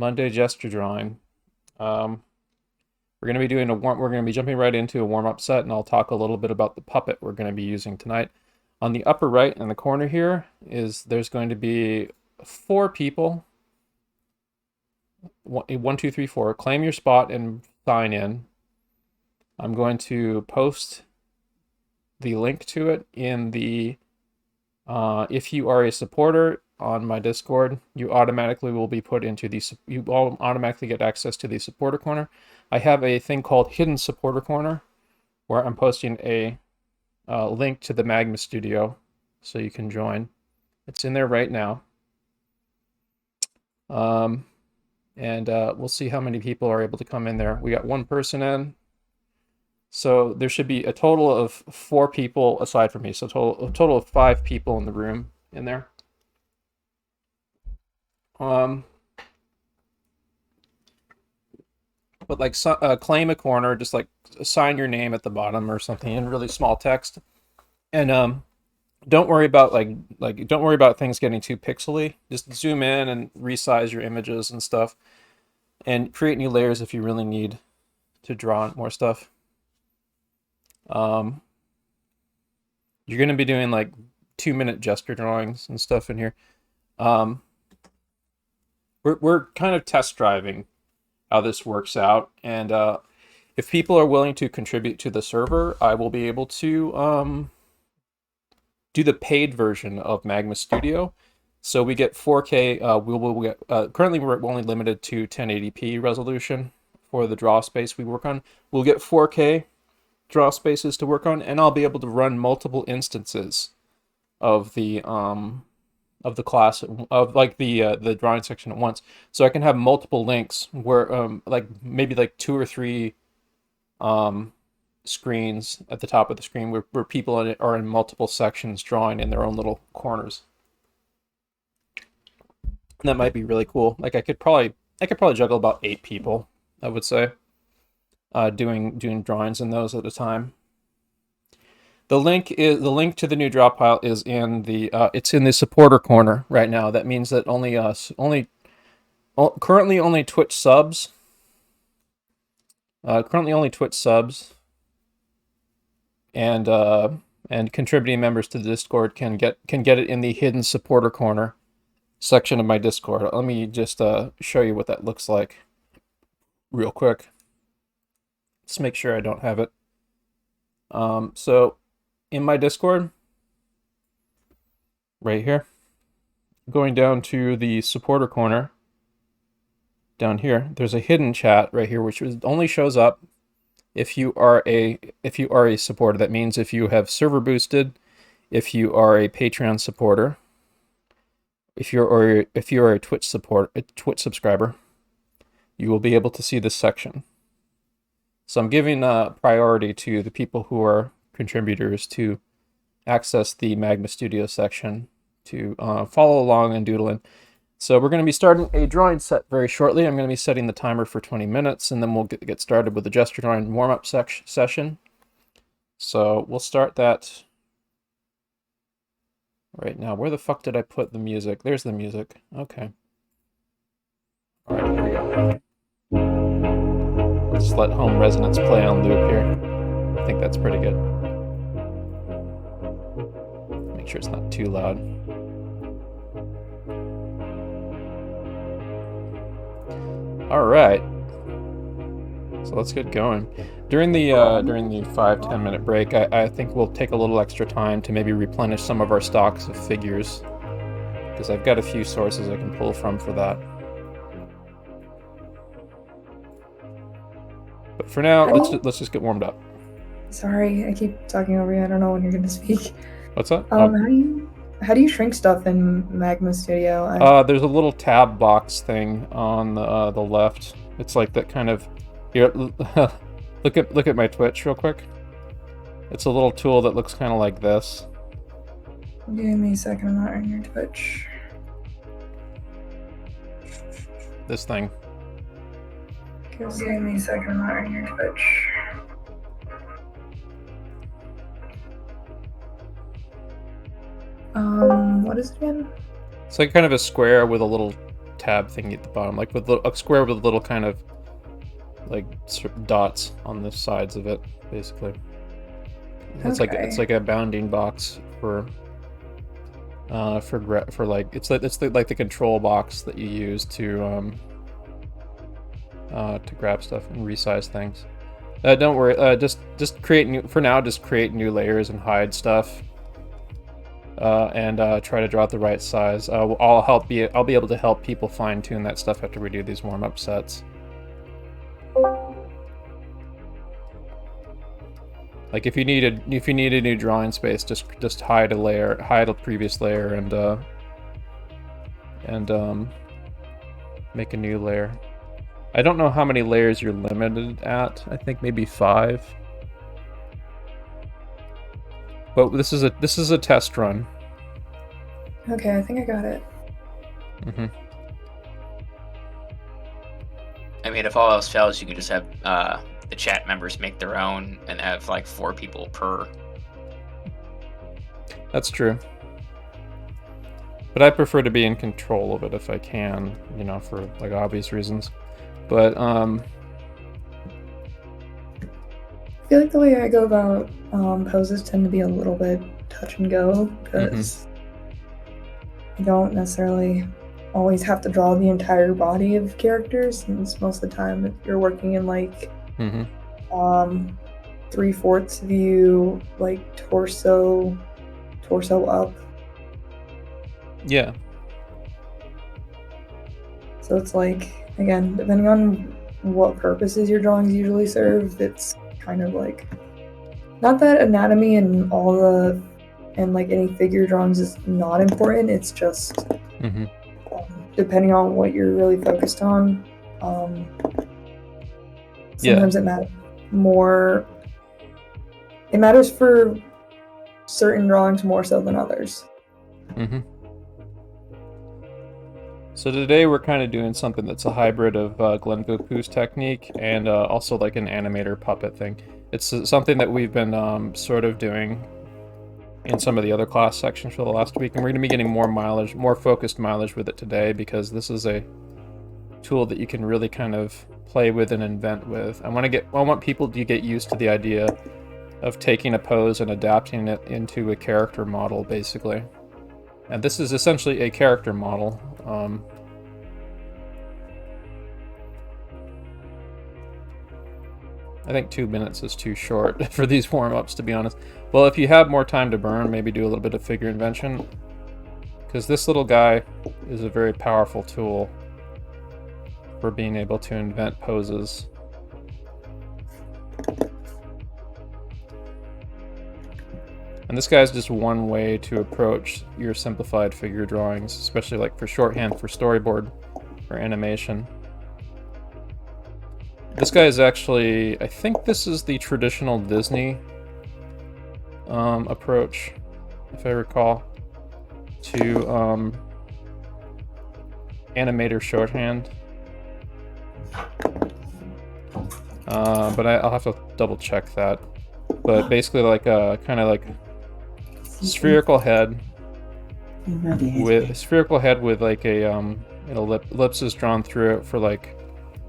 Monday gesture drawing. We're going to be doing we're going to be jumping right into a warm-up set, and I'll talk a little bit about the puppet we're going to be using tonight. On the upper right in the corner here there's going to be 4 people. 1, 2, 3, 4. Claim your spot and sign in. I'm going to post the link to it in the if you are a supporter on my Discord, you automatically will be put into the, you all automatically get access to the supporter corner. I have a thing called hidden supporter corner where I'm posting a link to the Magma Studio so you can join. It's in there right now. And we'll see how many people are able to come in there. We got 1 person in. So there should be a total of 4 people aside from me. So a total of 5 people in the room in there. But like claim a corner, just like sign your name at the bottom or something in really small text. And don't worry about don't worry about things getting too pixely. Just zoom in and resize your images and stuff, and create new layers if you really need to draw more stuff. You're going to be doing like 2-minute gesture drawings and stuff in here. We're kind of test driving how this works out, and if people are willing to contribute to the server, I will be able to do the paid version of Magma Studio. So we get 4K. We will get currently we're only limited to 1080p resolution for the draw space we work on. We'll get 4K draw spaces to work on, and I'll be able to run multiple instances of the class of like the drawing section at once, so I can have multiple links where like maybe like 2 or 3 screens at the top of the screen where people are in multiple sections drawing in their own little corners. And that might be really cool. Like I could probably juggle about 8 people, I would say, doing drawings in those at a time. The link to the new draw pile is in the it's in the supporter corner right now. That means that currently only Twitch subs and contributing members to the Discord can get it in the hidden supporter corner section of my Discord. Let me just show you what that looks like real quick. Let's make sure I don't have it. So in my Discord, right here, going down to the supporter corner, down here, there's a hidden chat right here, which only shows up if you are a supporter. That means if you have server boosted, if you are a Patreon supporter, if you're a Twitch subscriber, you will be able to see this section. So I'm giving priority to the people who are contributors to access the Magma Studio section to follow along and doodle in. So we're going to be starting a drawing set very shortly. I'm going to be setting the timer for 20 minutes, and then we'll get started with the gesture drawing warm-up session. So we'll start that right now. Where the fuck did I put the music? There's the music. Okay. All right, here we go. Let's let Home Resonance play on loop here. I think that's pretty good. Make sure it's not too loud. All right. So let's get going. During the 5-10 minute break, I think we'll take a little extra time to maybe replenish some of our stocks of figures, because I've got a few sources I can pull from for that. But for now, let's just get warmed up. Sorry, I keep talking over you. I don't know when you're going to speak. What's that? How do you shrink stuff in Magma Studio? There's a little tab box thing on the left. It's like that kind of. Here, look at my Twitch real quick. It's a little tool that looks kind of like this. Give me a second. I'm not on your Twitch. This thing. Give me a second. I'm not on your Twitch. What is it again? It's like kind of a square with a little tab thingy at the bottom, like with a square with little kind of like dots on the sides of it, basically. It's like a bounding box for like it's like the control box that you use to grab stuff and resize things. Don't worry. Just create new for now. Just create new layers and hide stuff. And try to draw it the right size. I'll be able to help people fine tune that stuff after we do these warm up sets. Like if you need a new drawing space, just hide a previous layer, and make a new layer. I don't know how many layers you're limited at. I think maybe 5. But this is a test run. Okay, I think I got it. Mm-hmm. I mean, if all else fails, you could just have the chat members make their own and have like 4 people per. That's true. But I prefer to be in control of it if I can, you know, for like obvious reasons. But I feel like the way I go about poses tend to be a little bit touch and go, because I don't necessarily always have to draw the entire body of characters, since most of the time you're working in like 3/4 view, like torso up. Yeah. So it's like, again, depending on what purposes your drawings usually serve, it's kind of like, not that anatomy and like any figure drawings is not important, it's just depending on what you're really focused on. Sometimes it matters more. It matters for certain drawings more so than others. So today we're kind of doing something that's a hybrid of Glenn Goku's technique and also like an animator puppet thing. It's something that we've been sort of doing in some of the other class sections for the last week, and we're going to be getting more focused mileage with it today, because this is a tool that you can really kind of play with and invent with. I want people to get used to the idea of taking a pose and adapting it into a character model, basically. And this is essentially a character model. I think 2 minutes is too short for these warm-ups, to be honest. Well, if you have more time to burn, maybe do a little bit of figure invention, because this little guy is a very powerful tool for being able to invent poses. And this guy's just one way to approach your simplified figure drawings, especially like for shorthand, for storyboard, or animation. This guy is actually, I think this is the traditional Disney approach, if I recall, to animator shorthand. But I'll have to double check that. But basically like a kind of like spherical head with like a ellipses drawn through it for like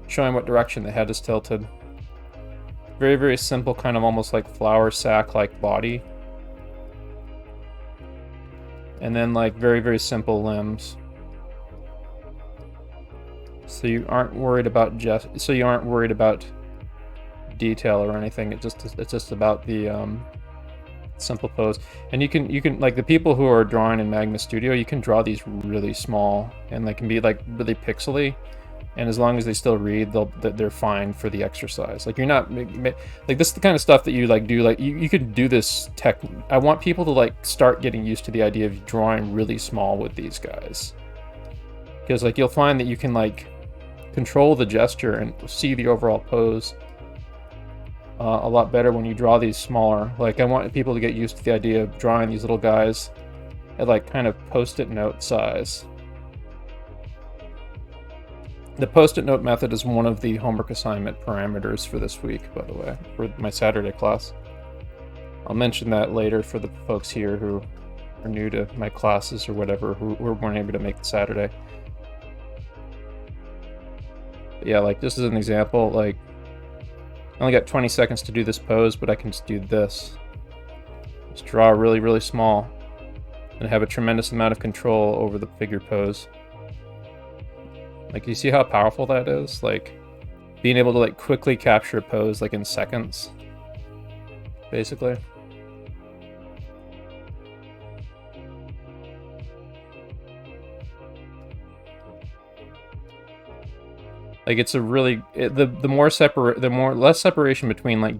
showing what direction the head is tilted. Very, very simple, kind of almost like flower sac like body. And then like very, very simple limbs. So you aren't worried about detail or anything. It's just about the simple pose. And you can like the people who are drawing in Magma Studio, you can draw these really small and they can be like really pixely, and as long as they still read, they're fine for the exercise. Like you're not like this is the kind of stuff that you like do. Like you can do this tech. I want people to like start getting used to the idea of drawing really small with these guys, because like you'll find that you can like control the gesture and see the overall pose a lot better when you draw these smaller. Like I want people to get used to the idea of drawing these little guys at like kind of post-it note size. The post-it note method is one of the homework assignment parameters for this week, by the way, for my Saturday class. I'll mention that later for the folks here who are new to my classes or whatever, who weren't able to make the Saturday. yeah, like this is an example. Like, I only got 20 seconds to do this pose, but I can just do this. Just draw really, really small and have a tremendous amount of control over the figure pose. Like, you see how powerful that is? Like, being able to like quickly capture a pose like in seconds, basically. Like, it's a really the less separation between like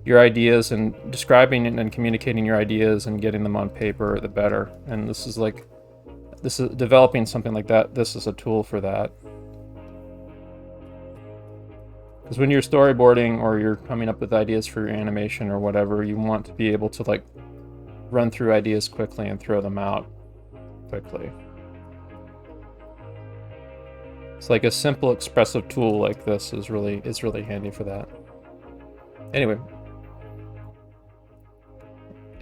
your ideas and describing and communicating your ideas and getting them on paper, the better. And this is developing something like that. This is a tool for that. Because when you're storyboarding or you're coming up with ideas for your animation or whatever, you want to be able to like run through ideas quickly and throw them out quickly. It's like a simple expressive tool like this is really handy for that. Anyway,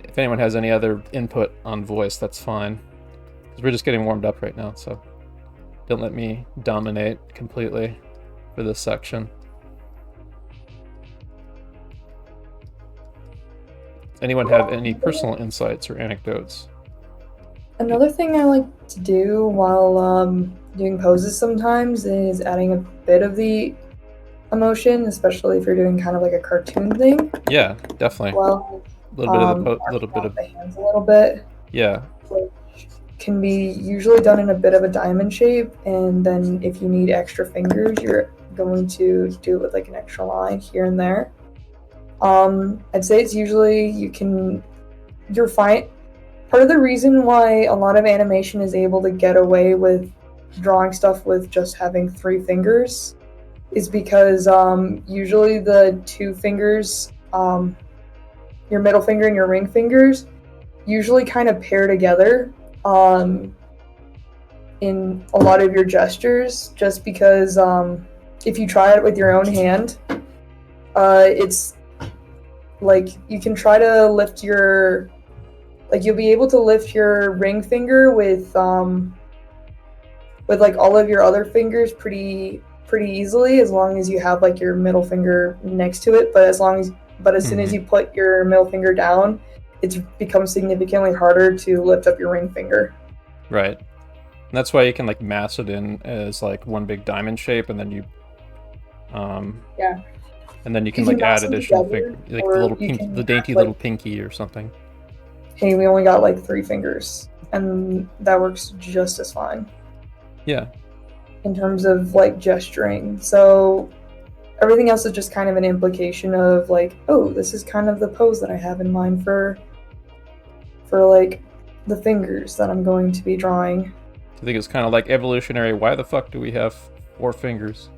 if anyone has any other input on voice, that's fine. Because we're just getting warmed up right now, so don't let me dominate completely for this section. Anyone have any personal insights or anecdotes? Another thing I like to do while doing poses sometimes is adding a bit of the emotion, especially if you're doing kind of like a cartoon thing. Yeah, definitely. Well, a little bit of the hands a little bit. Yeah. Which can be usually done in a bit of a diamond shape, and then if you need extra fingers, you're going to do it with like an extra line here and there. I'd say it's usually you're fine. Part of the reason why a lot of animation is able to get away with drawing stuff with just having 3 fingers is because usually the 2 fingers, your middle finger and your ring fingers, usually kind of pair together in a lot of your gestures, just because if you try it with your own hand, it's like you can try to lift your, like you'll be able to lift your ring finger with like all of your other fingers pretty easily, as long as you have like your middle finger next to it. But as soon as you put your middle finger down, it's becomes significantly harder to lift up your ring finger. Right. And that's why you can like mass it in as like one big diamond shape, and then you yeah. And then you can like add additional finger, like the little the dainty little pinky or something. Hey, we only got like 3 fingers, and that works just as fine. Yeah. In terms of like gesturing, so everything else is just kind of an implication of like, oh, this is kind of the pose that I have in mind for like the fingers that I'm going to be drawing. I think it's kind of like evolutionary. Why the fuck do we have 4 fingers?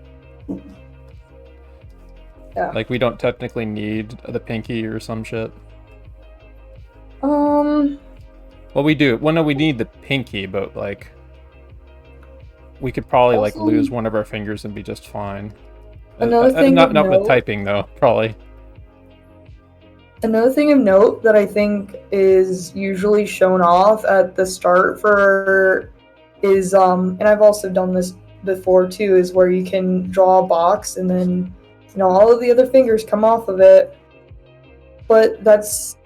Yeah. Like, we don't technically need the pinky or some shit. Well, we do. Well, no, we need the pinky, but like, we could probably like lose one of our fingers and be just fine. Another thing not with typing though, probably. Another thing of note that I think is usually shown off at the start is and I've also done this before too, is where you can draw a box and then all of the other fingers come off of it. But that's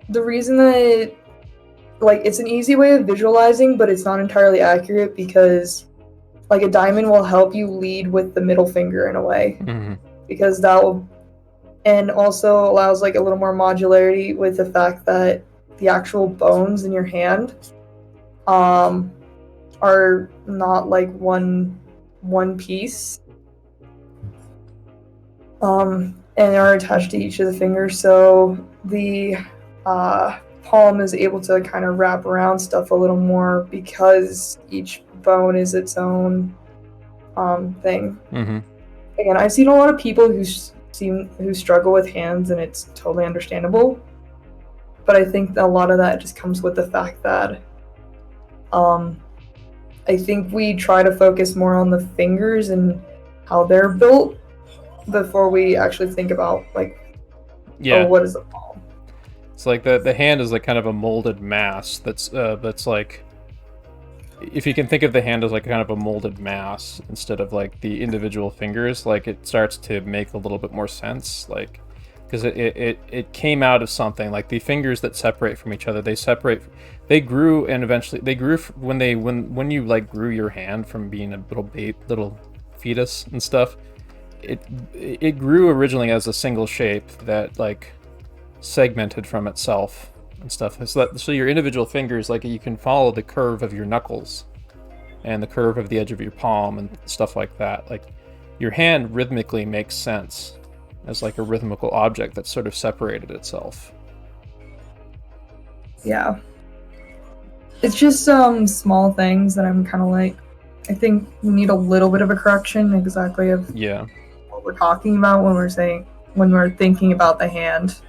the reason that it's an easy way of visualizing, but it's not entirely accurate, because like a diamond will help you lead with the middle finger in a way, because that will, and also allows like a little more modularity with the fact that the actual bones in your hand are not like one piece, and are attached to each of the fingers, so the palm is able to kind of wrap around stuff a little more, because each bone is its own thing. Again, I've seen a lot of people who struggle with hands, and it's totally understandable, but I think that a lot of that just comes with the fact that I think we try to focus more on the fingers and how they're built before we actually think about what is a palm. It's like the hand is like kind of a molded mass that's like if you can think of the hand as like kind of a molded mass instead of like the individual fingers, like it starts to make a little bit more sense, like because it came out of something. Like the fingers that separate from each other, they grew, and eventually they grew when you like grew your hand from being a little fetus and stuff. It grew originally as a single shape that like segmented from itself and stuff. So your individual fingers, like you can follow the curve of your knuckles and the curve of the edge of your palm and stuff like that. Like your hand rhythmically makes sense as like a rhythmical object that sort of separated itself. Yeah. It's just small things that I'm kind of like, I think we need a little bit of a correction exactly of what we're talking about when we're thinking about the hand.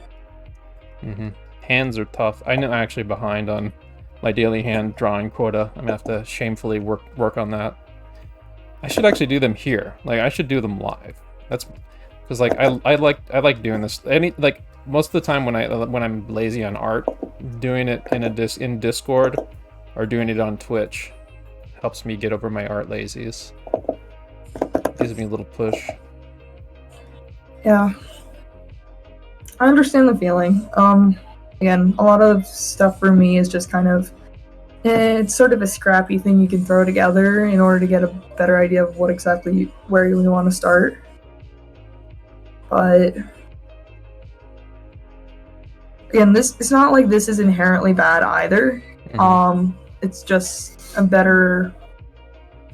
Mm-hmm. Hands are tough. I'm actually behind on my daily hand drawing quota. I'm gonna have to shamefully work on that. I should actually do them here. Like I should do them live. That's because like I like doing this. Like most of the time when I'm lazy on art, doing it in Discord or doing it on Twitch helps me get over my art lazies. Gives me a little push. Yeah. I understand the feeling. Again, a lot of stuff for me is just kind of, it's sort of a scrappy thing you can throw together in order to get a better idea of where you want to start. But again, it's not like this is inherently bad either. Mm-hmm. It's just a better.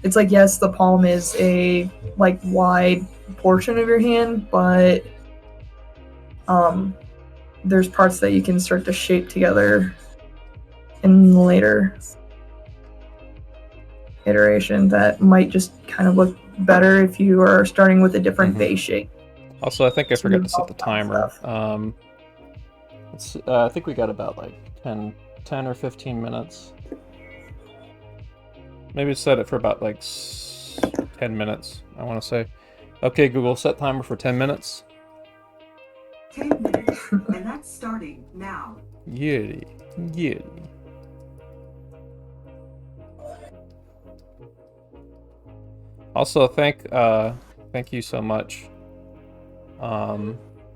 It's like, yes, the palm is a like wide portion of your hand, but there's parts that you can start to shape together in later iteration that might just kind of look better if you are starting with a different base shape. Also, I think I forgot to set the timer. I think we got about like 10 or 15 minutes. Maybe set it for about like 10 minutes, I want to say. Okay, Google, set timer for 10 minutes. 10 minutes, and that's starting now. Yeah. Also, thank you so much,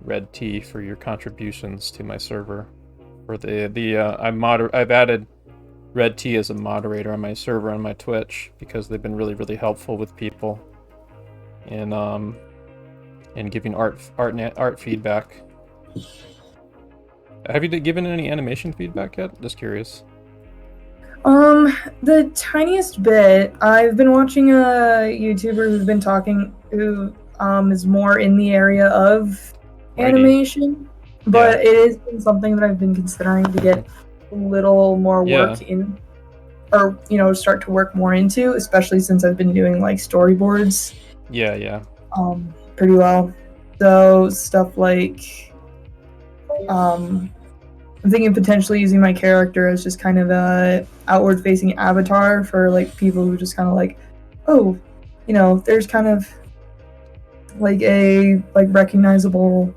Red T, for your contributions to my server. For I've added Red T as a moderator on my server on my Twitch because they've been really, really helpful with people in giving art feedback. Have you given any animation feedback yet? Just curious. The tiniest bit. I've been watching a YouTuber who is more in the area of animation, but it is something that I've been considering to get a little more work in, or start to work more into, especially since I've been doing like storyboards. Yeah. Pretty well. So stuff like I'm thinking potentially using my character as just kind of a outward-facing avatar for like people who just kind of like, there's kind of like a recognizable.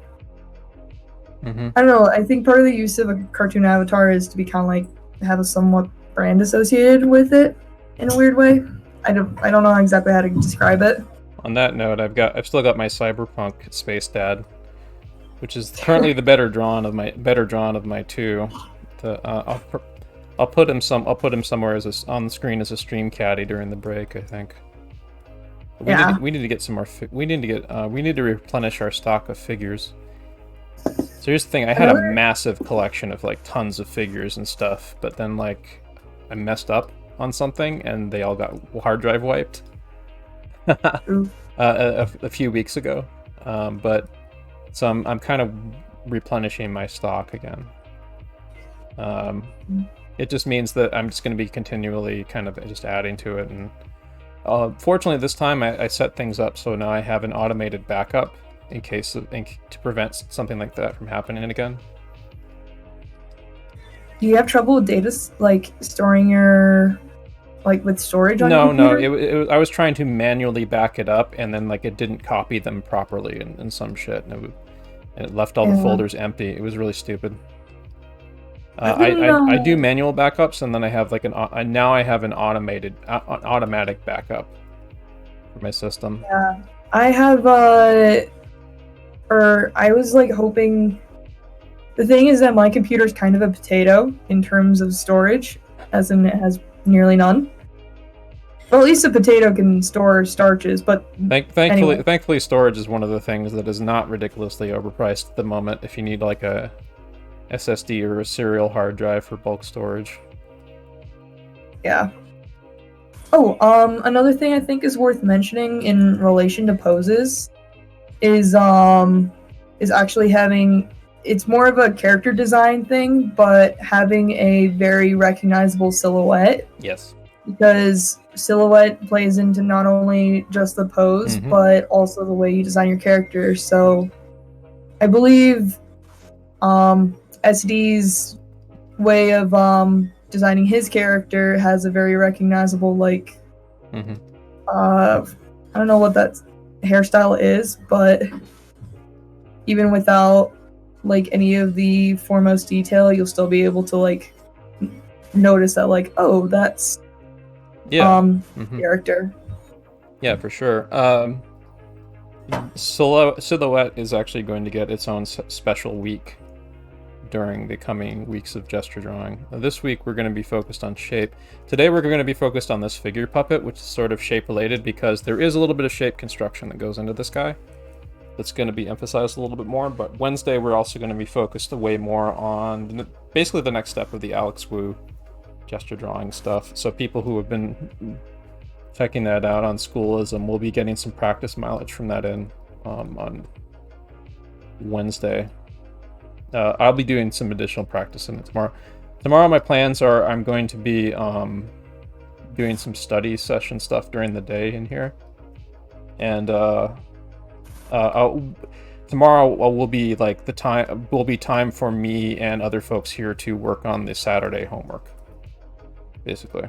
Mm-hmm. I don't know. I think part of the use of a cartoon avatar is to be kind of like have a somewhat brand associated with it in a weird way. I don't know exactly how to describe it. On that note, I've still got my cyberpunk Spacedad, which is currently the better drawn of my two. I'll put him somewhere on the screen as a stream caddy during the break, I think. We need to get some more. We need to replenish our stock of figures. So here's the thing: I had a massive collection of like tons of figures and stuff, but then like I messed up on something and they all got hard drive wiped a few weeks ago. But so I'm kind of replenishing my stock again. It just means that I'm just going to be continually kind of just adding to it. And fortunately, this time I set things up so now I have an automated backup to prevent something like that from happening again. Do you have trouble with data, like storing your, like with storage on your computer? No. I was trying to manually back it up, and then like it didn't copy them properly and some shit, and it left all the folders empty. It was really stupid. I do manual backups, and then I have like now I have an automatic backup for my system. Yeah, I have I was like hoping. The thing is that my computer's kind of a potato in terms of storage, as in it has nearly none. Well, at least a potato can store starches, but Thankfully, storage is one of the things that is not ridiculously overpriced at the moment. If you need like a SSD or a serial hard drive for bulk storage. Yeah. Oh, another thing I think is worth mentioning in relation to poses is actually having. It's more of a character design thing, but having a very recognizable silhouette. Yes. Because silhouette plays into not only just the pose, but also the way you design your character. So I believe SD's way of designing his character has a very recognizable, like, I don't know what that hairstyle is, but even without like any of the foremost detail, you'll still be able to like notice that, like, oh, that's character. Yeah, for sure. Silhouette is actually going to get its own special week during the coming weeks of gesture drawing. This week we're going to be focused on shape. Today we're going to be focused on this figure puppet, which is sort of shape related because there is a little bit of shape construction that goes into this guy. That's going to be emphasized a little bit more, but Wednesday we're also going to be focused way more on basically the next step of the Alex Wu gesture drawing stuff. So people who have been checking that out on Schoolism will be getting some practice mileage from that on Wednesday. I'll be doing some additional practice in it tomorrow. Tomorrow my plans are I'm going to be doing some study session stuff during the day in here, and tomorrow will be like time for me and other folks here to work on the Saturday homework, basically,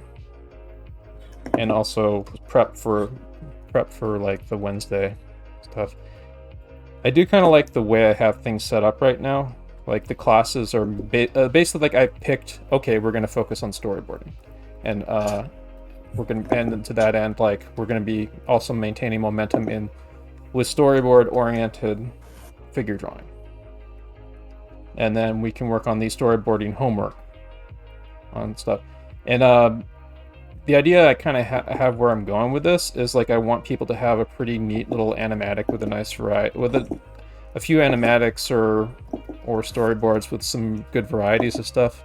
and also prep for like the Wednesday stuff. I do kind of like the way I have things set up right now. Like the classes are basically like I picked. Okay, we're gonna focus on storyboarding, and to that end, like we're gonna be also maintaining momentum with storyboard-oriented figure drawing. And then we can work on the storyboarding homework on stuff. And the idea I kind of have where I'm going with this is like I want people to have a pretty neat little animatic with a nice variety, with a few animatics or storyboards with some good varieties of stuff,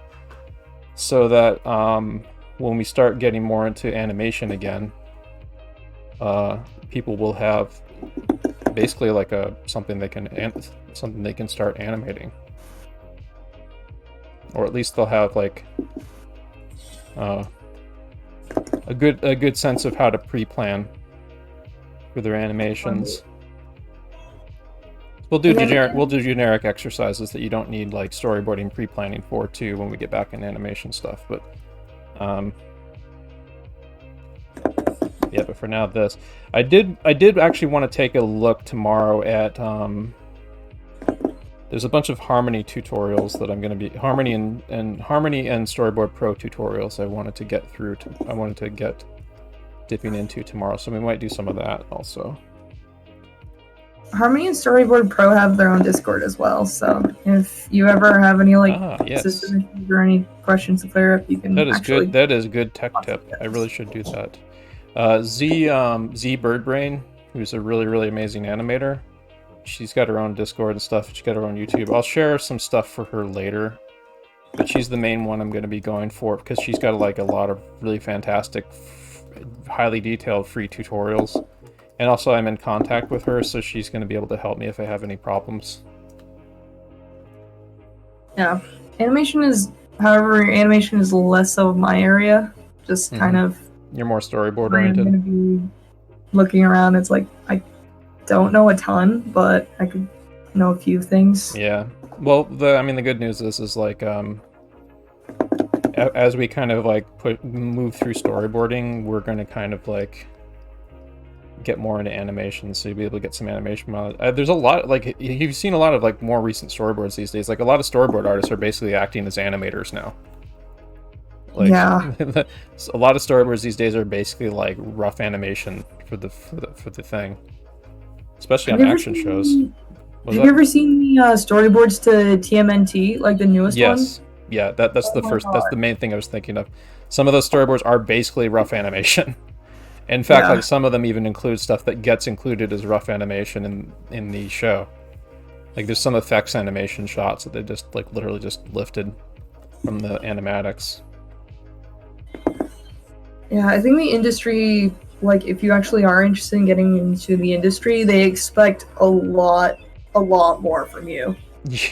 so that when we start getting more into animation again, people will have basically like something they can start animating, or at least they'll have like a good sense of how to pre-plan for their animations. We'll do generic exercises that you don't need like storyboarding pre-planning for too when we get back in animation stuff, but yeah, but for now, this I did actually want to take a look tomorrow at there's a bunch of Harmony tutorials that I'm going to be Harmony and Storyboard Pro tutorials I wanted to get through. I wanted to get dipping into tomorrow, so we might do some of that also. Harmony and Storyboard Pro have their own Discord as well, so if you ever have any system issues or any questions to clear up, you can. That is good. That is a good tech tip. I really should do that. Z Birdbrain, who's a really amazing animator. She's got her own Discord and stuff. She's got her own YouTube. I'll share some stuff for her later, but she's the main one I'm going to be going for because she's got like a lot of really fantastic, highly detailed free tutorials. And also I'm in contact with her, so she's going to be able to help me if I have any problems. Yeah. Animation is less of my area. Just kind of... You're more storyboard oriented. I'm going to be looking around. It's like, I don't know a ton, but I could know a few things. Yeah. Well, the good news is like, as we kind of like move through storyboarding, we're going to kind of like get more into animation, so you'll be able to get some animation out. There's a lot, like, you've seen a lot of like more recent storyboards these days. Like a lot of storyboard artists are basically acting as animators now. Like, Yeah. a lot of storyboards these days are basically like rough animation for the thing, especially on action shows. Have you ever seen the storyboards to TMNT, like the newest one? Yes. Yeah, that's the first. That's the main thing I was thinking of. Some of those storyboards are basically rough animation. In fact, Yeah. like some of them even include stuff that gets included as rough animation in the show. Like there's some effects animation shots that they just like literally just lifted from the animatics. Yeah, I think the industry, like if you actually are interested in getting into the industry, they expect a lot more from you.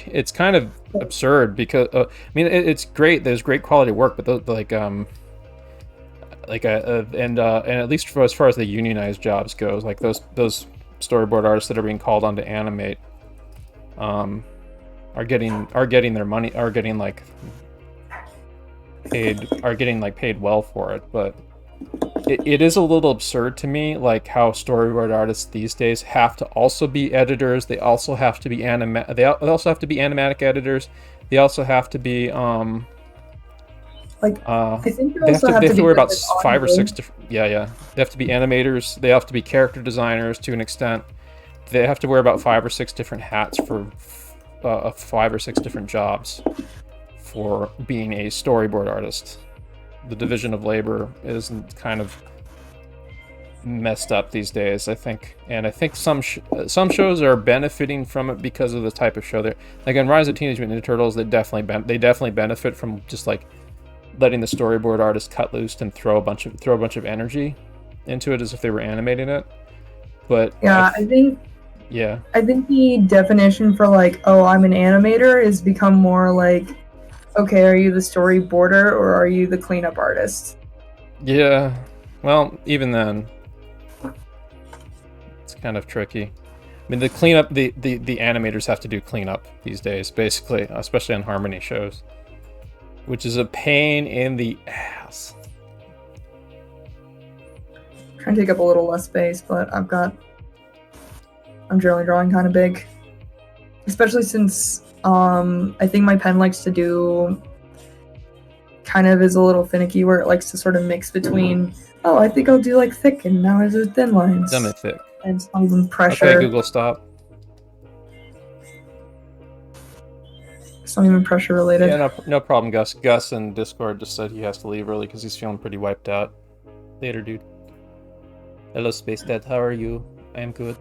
It's kind of absurd because I mean it's great. There's great quality work, but and at least for as far as the unionized jobs goes, like those storyboard artists that are being called on to animate, are getting their money, are getting paid well for it. But it is a little absurd to me, like how storyboard artists these days have to also be editors. They also have to be they also have to be animatic editors. They also have to be I think they have to wear about 5 or 6 different. Yeah. They have to be animators. They have to be character designers to an extent. They have to wear about 5 or 6 different hats for 5 or 6 different jobs for being a storyboard artist. The division of labor is kind of messed up these days, I think, and I think some shows are benefiting from it because of the type of show they're like. In Rise of Teenage Mutant Ninja Turtles, they definitely benefit from just like letting the storyboard artist cut loose and throw a bunch of energy into it as if they were animating it. But yeah, I think the definition for like, oh, I'm an animator is become more like, okay, are you the storyboarder or are you the cleanup artist? Yeah, well, even then, it's kind of tricky. I mean, the cleanup, the animators have to do cleanup these days, basically, especially on Harmony shows, which is a pain in the ass. Trying to take up a little less space, but I'm generally drawing kind of big, especially since I think my pen likes to do kind of is a little finicky where it likes to sort of mix between, oh, I think I'll do like thick and now I do thin lines. Semi-thick. And it's not even pressure. Okay, Google, stop. It's not even pressure related. Yeah, no problem, Gus. Gus in Discord just said he has to leave early because he's feeling pretty wiped out. Later, dude. Hello, Spacedad. How are you? I am good.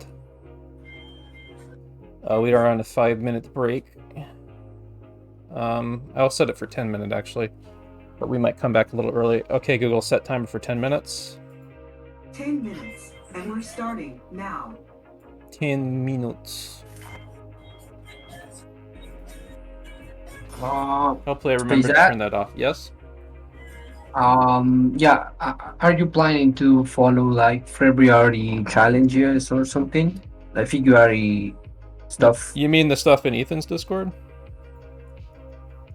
We are on a 5-minute break. I'll set it for 10 minutes actually, but we might come back a little early. Okay, Google, set timer for 10 minutes. 10 minutes, and we're starting now. 10 minutes. Hopefully I remember to turn that off. Yes? Yeah, are you planning to follow like February challenges or something? Like February stuff? You mean the stuff in Ethan's Discord?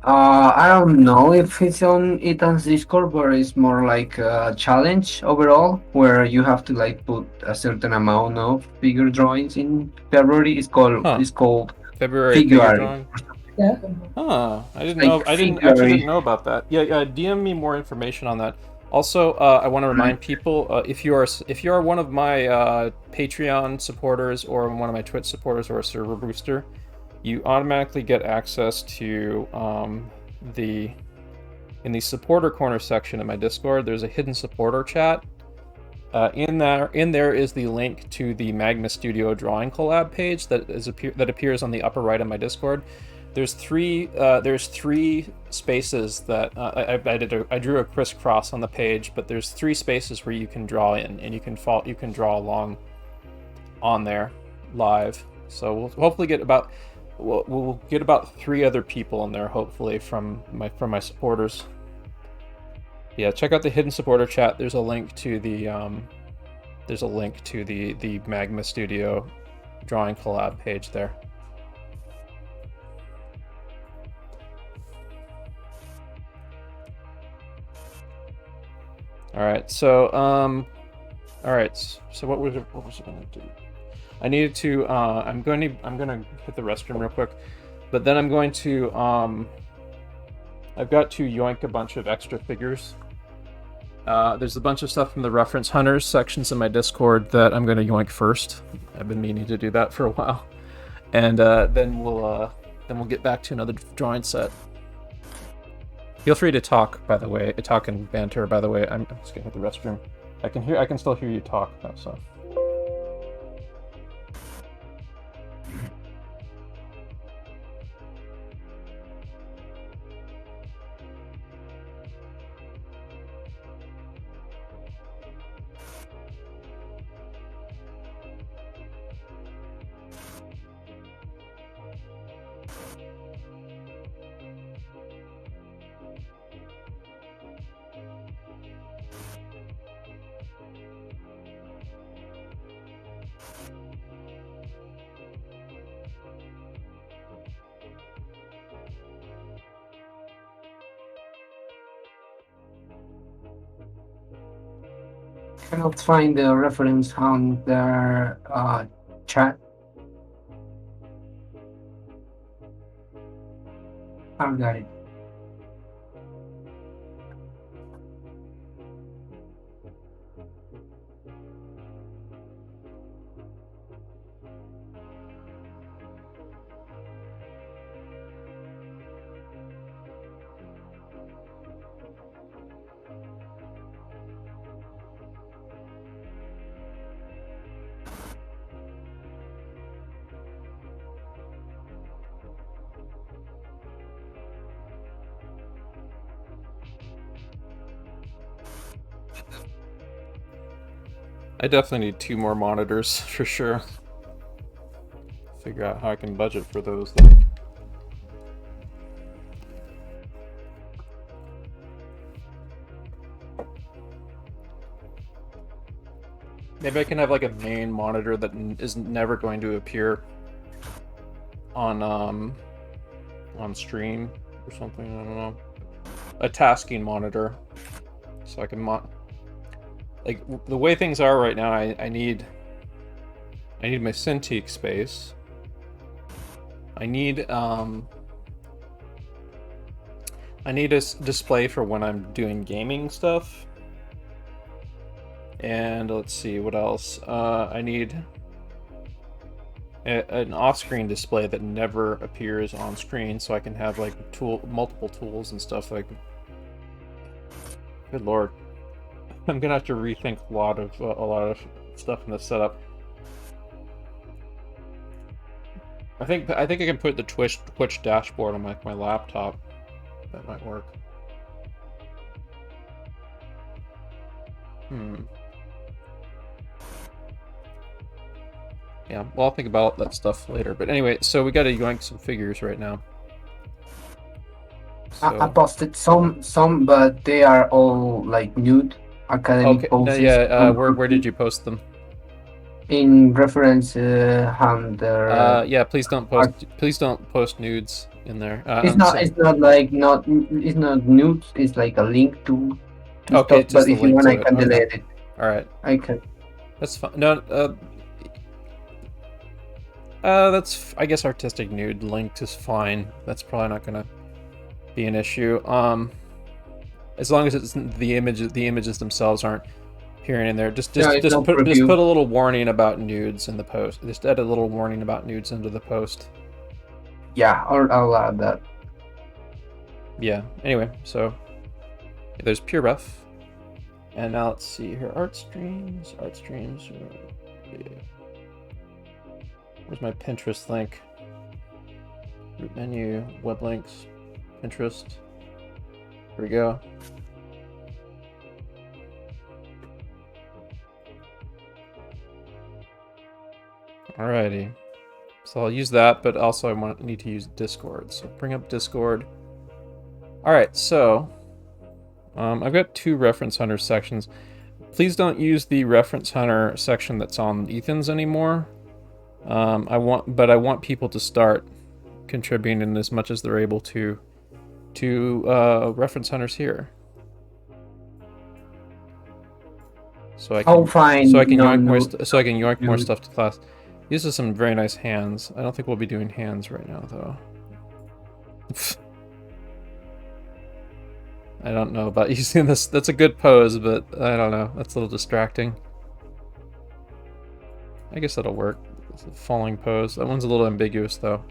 I don't know if it's on Ethan's Discord, but it's more like a challenge overall, where you have to like put a certain amount of figure drawings in February. It's called February figure drawing. Yeah. Huh. I didn't Like know. I didn't know about that. Yeah. DM me more information on that. Also, I want to remind people if you are one of my Patreon supporters or one of my Twitch supporters or a server booster, you automatically get access to in the supporter corner section of my Discord. There's a hidden supporter chat. In there is the link to the Magma Studio drawing collab page that appears on the upper right of my Discord. There's three spaces that I drew a crisscross on the page, but there's 3 spaces where you can draw in, and you can draw along on there live. So we'll hopefully get about. We'll get about 3 other people in there, hopefully, from my supporters. Yeah, check out the hidden supporter chat. There's a link to the Magma Studio drawing collab page there. All right, so All right. So what was it going to do? I needed to. I'm going to hit the restroom real quick, but then I'm going to. I've got to yoink a bunch of extra figures. There's a bunch of stuff from the reference hunters sections in my Discord that I'm going to yoink first. I've been meaning to do that for a while, and then we'll get back to another drawing set. Feel free to talk, by the way. Talk and banter, by the way. I'm just gonna hit the restroom. I can still hear you talk though, so. Cannot find the reference on their chat. I've got it. I definitely need 2 more monitors for sure. Figure out how I can budget for those though. Maybe I can have like a main monitor that is never going to appear on stream or something. I don't know. A tasking monitor, so I can like the way things are right now. I need my Cintiq space. I need a display for when I'm doing gaming stuff. And let's see what else. I need an off-screen display that never appears on screen, so I can have like multiple tools and stuff. Like, good lord, I'm gonna have to rethink a lot of stuff in this setup. I think I can put the Twitch dashboard on my laptop. That might work. Yeah, well, I'll think about that stuff later. But anyway, so we got to yoink some figures right now. So... I posted some, but they are all like nude academic poses. Yeah, where did you post them? In reference under. Yeah, please don't post nudes in there. It's not nudes. It's like a link to okay, stuff, but if you want, I can delete it. All right, I can. That's fine. No, that's, I guess, artistic nude linked is fine. That's probably not gonna be an issue. As long as it's the images themselves aren't appearing in there. Just put a little warning about nudes in the post. Just add a little warning about nudes into the post. Yeah, I'll add that. Yeah. Anyway, so there's pure ref, and now let's see here. Art streams. Yeah. Where's my Pinterest link? Root menu, web links, Pinterest. Here we go. Alrighty. So I'll use that, but also I need to use Discord. So bring up Discord. Alright, so I've got 2 reference hunter sections. Please don't use the reference hunter section that's on Ethan's anymore. I want people to start contributing as much as they're able to reference hunters here. so I Oh, can fine. so I can No, yoink more no. so I can yoink more No. stuff to class. These are some very nice hands. I don't think we'll be doing hands right now though. I don't know about using this. That's a good pose, but I don't know. That's a little distracting. I guess that'll work. It's a falling pose. That one's a little ambiguous though.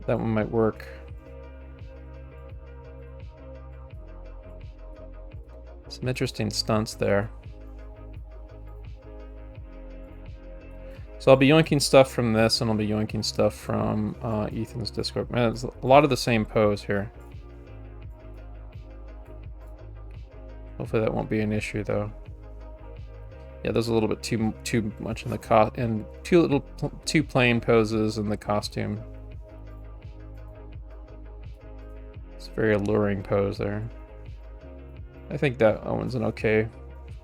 That one might work. Some interesting stunts there. So I'll be yoinking stuff from this, and I'll be yoinking stuff from Ethan's Discord. Man, it's a lot of the same pose here. Hopefully that won't be an issue, though. Yeah, there's a little bit too much in the and too plain poses in the costume. It's a very alluring pose there. I think that one's an okay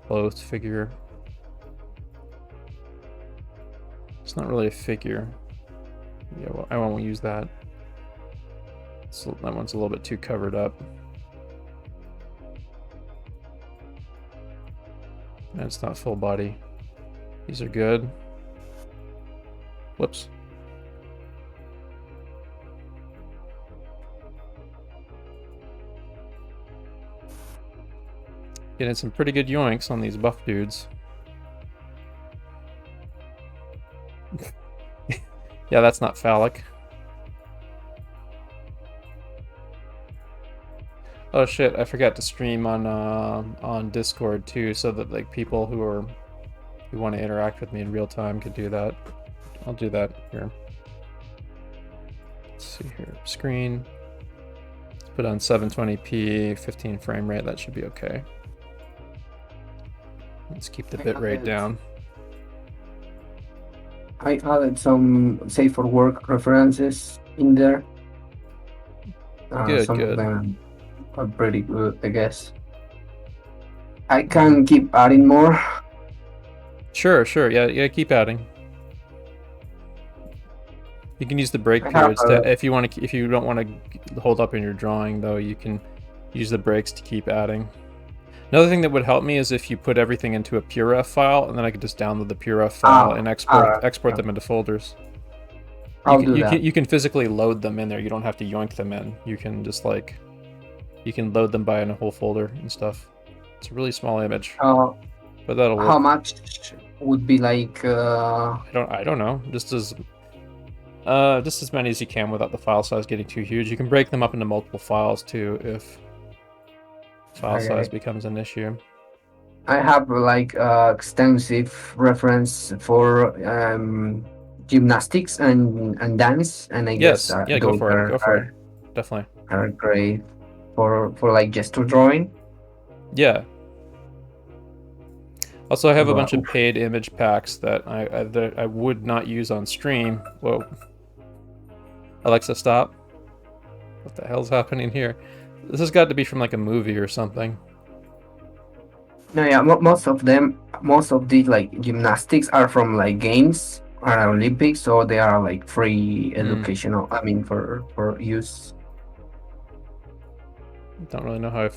clothed figure. It's not really a figure. Yeah, well, I won't use that. So that one's a little bit too covered up. And it's not full body. These are good. Whoops. Getting some pretty good yoinks on these buff dudes. Yeah, that's not phallic. Oh shit, I forgot to stream on Discord too, so that like people who want to interact with me in real time could do that. I'll do that here. Let's see here. Screen. Let's put on 720p, 15 frame rate, that should be okay. Let's keep the bitrate down. I added some safe for work references in there. Good, some good. of them are pretty good, I guess. I can keep adding more. Sure, yeah, keep adding. You can use the break I have periods to, if you don't want to hold up in your drawing though, you can use the breaks to keep adding. Another thing that would help me is if you put everything into a PureRef file, and then I could just download the PureRef file and export them into folders. You can physically load them in there. You don't have to yoink them in. You can just like, you can load them by in a whole folder and stuff. It's a really small image, but that'll work. How much would be like? I don't know. Just as many as you can without the file size getting too huge. You can break them up into multiple files too if file size becomes an issue. I have like extensive reference for gymnastics and dance, and I guess yeah, go for it. Definitely are great for like gesture drawing. Yeah. Also, I have a bunch of paid image packs that I would not use on stream. Whoa. Alexa, stop. What the hell's happening here? This has got to be from like a movie or something. No, yeah, most of the like gymnastics are from like games or Olympics, so they are like free educational. I mean, for use. Don't really know how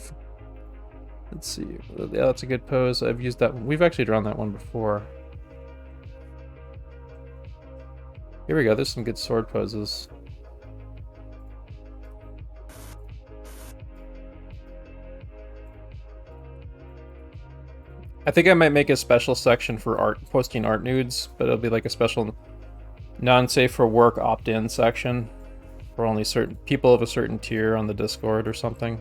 let's see. Yeah, that's a good pose. I've used that one. We've actually drawn that one before. Here we go. There's some good sword poses. I think I might make a special section for posting art nudes, but it'll be like a special non-safe for work opt-in section for only certain people of a certain tier on the Discord or something.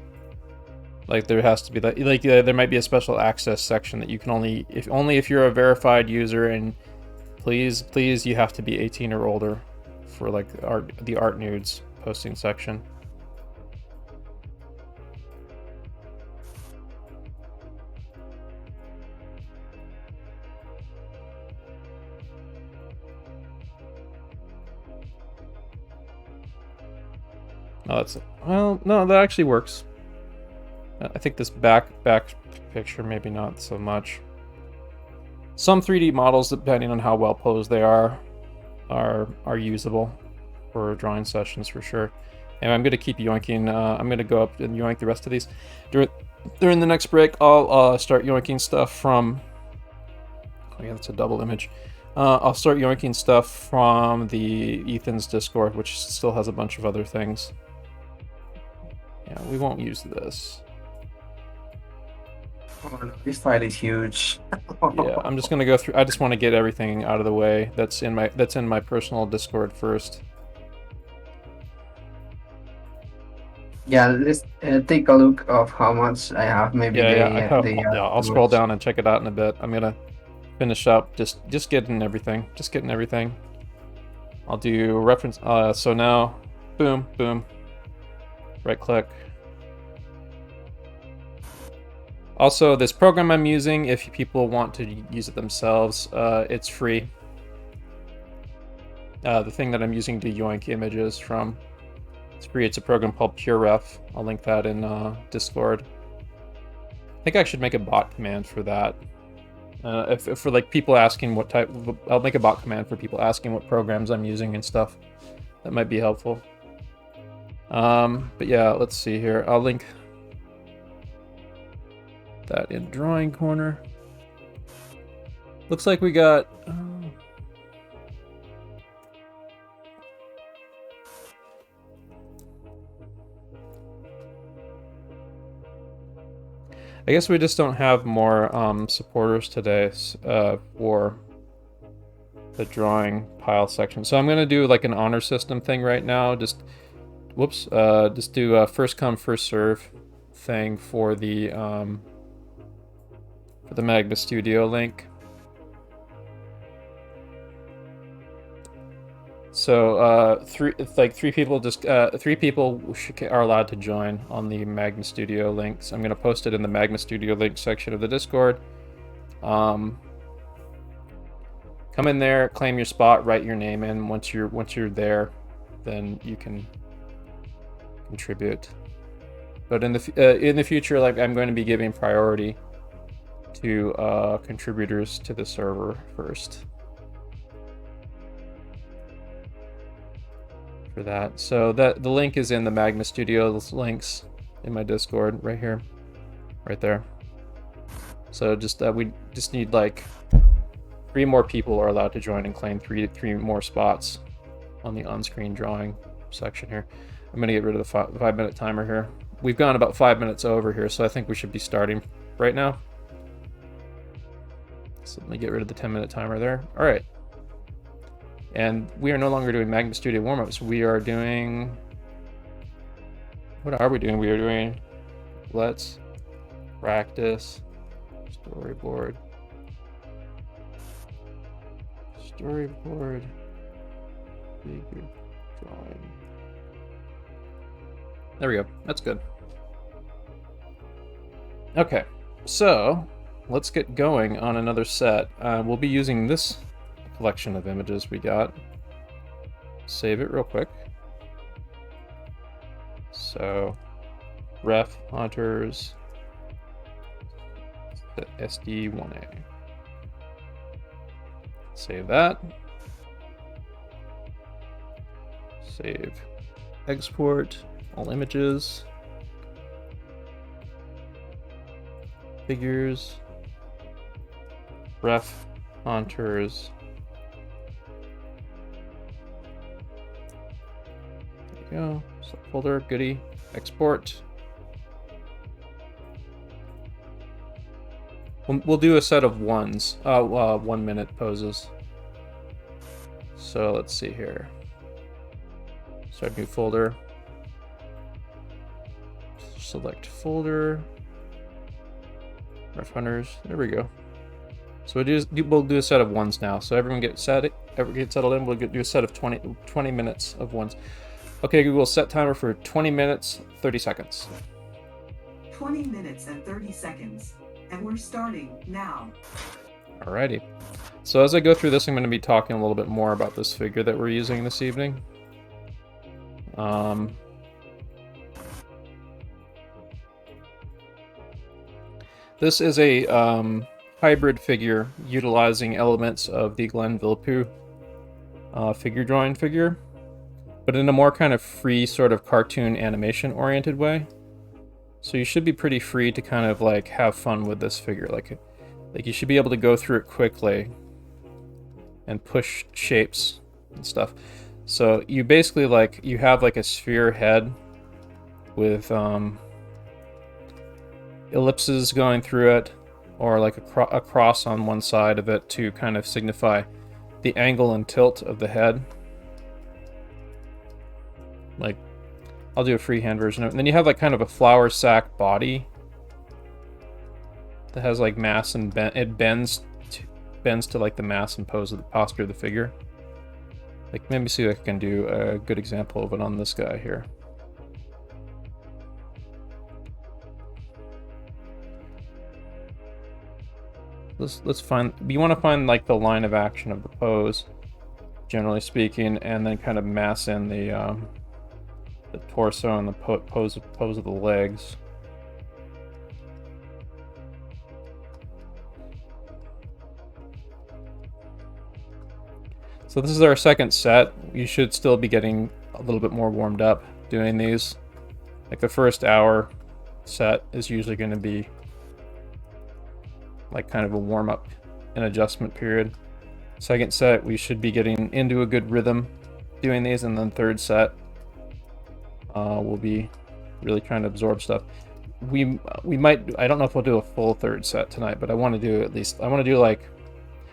Like there has to be like there might be a special access section that you can only if you're a verified user, and please you have to be 18 or older for like the art nudes posting section. No, that actually works. I think this back picture maybe not so much. Some 3D models, depending on how well posed they are usable for drawing sessions for sure. And I'm gonna keep yoinking. I'm gonna go up and yoink the rest of these during the next break. I'll start yoinking stuff from Oh yeah, that's a double image. I'll start yoinking stuff from the Ethan's Discord, which still has a bunch of other things. Yeah, we won't use this. Oh, no, this file is huge. Yeah, I'm just gonna go through. I just want to get everything out of the way that's in my personal Discord first. Yeah, let's take a look of how much I have. Maybe I'll scroll down and check it out in a bit. I'm gonna finish up just getting everything. I'll do reference. So now, boom, boom. Right click. Also, this program I'm using, if people want to use it themselves, it's free. The thing that I'm using to yoink images from, it's free. It's a program called PureRef. I'll link that in Discord. I think I should make a bot command for that. If for like people asking what type, I'll make a bot command for people asking what programs I'm using and stuff. That might be helpful. But yeah, let's see here. I'll link that in drawing corner. Looks like we got I guess we just don't have more supporters today for the drawing pile section. So I'm gonna do like an honor system thing right now. Just do a first come first serve thing for the Magma Studio link. So three people are allowed to join on the Magma Studio links. I'm gonna post it in the Magma Studio link section of the Discord. Come in there, claim your spot, write your name in. Once you're there, then you can contribute. But in the future, like I'm going to be giving priority to contributors to the server first. For that, so that the link is in the Magma Studio links in my Discord right here, right there. So just we just need like 3 more people are allowed to join and claim three more spots on the on-screen drawing section here. I'm gonna get rid of the 5-minute timer here. We've gone about 5 minutes over here, so I think we should be starting right now. So let me get rid of the 10-minute timer there. All right. And we are no longer doing Magma Studio warm-ups. We are doing... What are we doing? We are doing... Let's practice storyboard. Storyboard. Figure drawing. There we go. That's good. Okay. So, let's get going on another set. We'll be using this collection of images we got. Save it real quick. So, ref hunters SD1A. Save that. Save. Export all images. Figures. Ref hunters. Go. Subfolder, goodie, export. We'll do a set of 1 minute poses. So let's see here. Start new folder. Select folder. Ref hunters. There we go. So we'll do a set of 1s now. So everyone get settled in. We'll do a set of 20 minutes of 1s. Okay, Google, set timer for 20 minutes, 30 seconds. 20 minutes and 30 seconds. And we're starting now. Alrighty. So as I go through this, I'm going to be talking a little bit more about this figure that we're using this evening. This is a hybrid figure utilizing elements of the Glenn Villepeu figure drawing figure, but in a more kind of free sort of cartoon animation oriented way. So you should be pretty free to kind of like have fun with this figure. Like Like you should be able to go through it quickly and push shapes and stuff. So you basically like, you have like a sphere head with ellipses going through it, or like a cross on one side of it to kind of signify the angle and tilt of the head. Like, I'll do a freehand version of it. And then you have like kind of a flower sack body that has like mass and it bends to like the mass and pose of the posture of the figure. Like, let me see if I can do a good example of it on this guy here. Let's find, you want to find like the line of action of the pose, generally speaking, and then kind of mass in the torso and the pose of the legs. So this is our second set. You should still be getting a little bit more warmed up doing these. Like the first hour set is usually going to be like kind of a warm-up and adjustment period. Second set, we should be getting into a good rhythm doing these, and then third set, we'll be really trying to absorb stuff. We might, I don't know if we'll do a full third set tonight, but I want to do at least, I want to do like,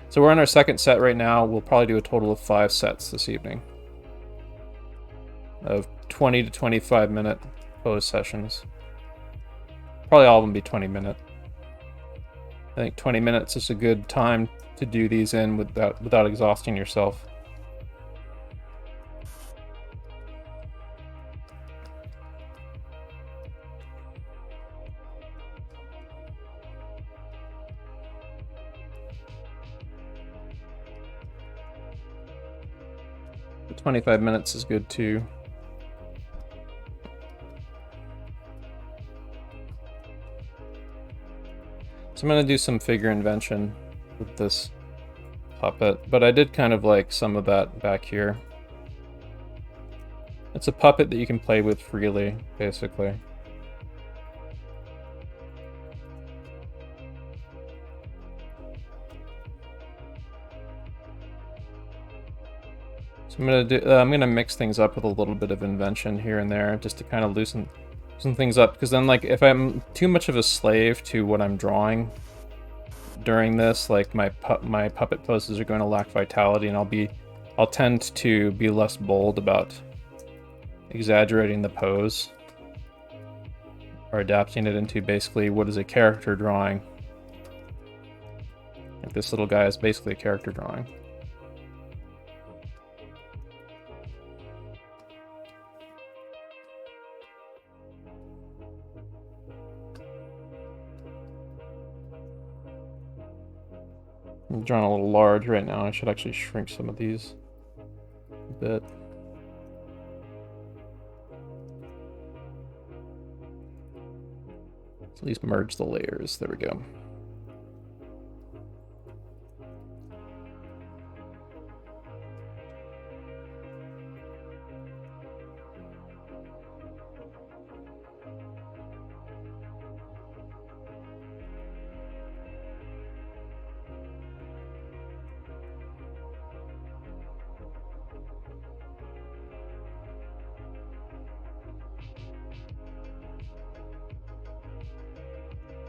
so we're on our second set right now. We'll probably do a total of 5 sets this evening of 20 to 25 minute pose sessions. Probably all of them be 20-minute. I think 20 minutes is a good time to do these in without exhausting yourself. But 25 minutes is good too. So I'm going to do some figure invention with this puppet, but I did kind of like some of that back here. It's a puppet that you can play with freely, basically. So I'm gonna mix things up with a little bit of invention here and there, just to kind of loosen things up, because then like if I'm too much of a slave to what I'm drawing during this, like my puppet poses are going to lack vitality, and I'll tend to be less bold about exaggerating the pose or adapting it into basically what is a character drawing. Like this little guy is basically a character drawing. I'm drawing a little large right now. I should actually shrink some of these a bit. Let's at least merge the layers. There we go.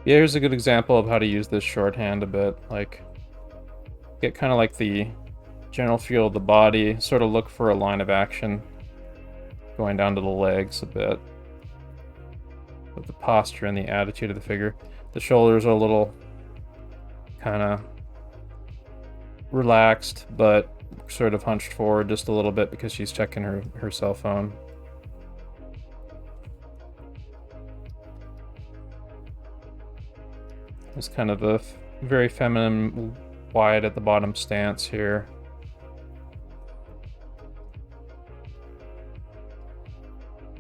Yeah, here's a good example of how to use this shorthand a bit. Like, get kind of like the general feel of the body, sort of look for a line of action going down to the legs a bit. With the posture and the attitude of the figure. The shoulders are a little kind of relaxed, but sort of hunched forward just a little bit because she's checking her cell phone. It's kind of a very feminine, wide at the bottom stance here.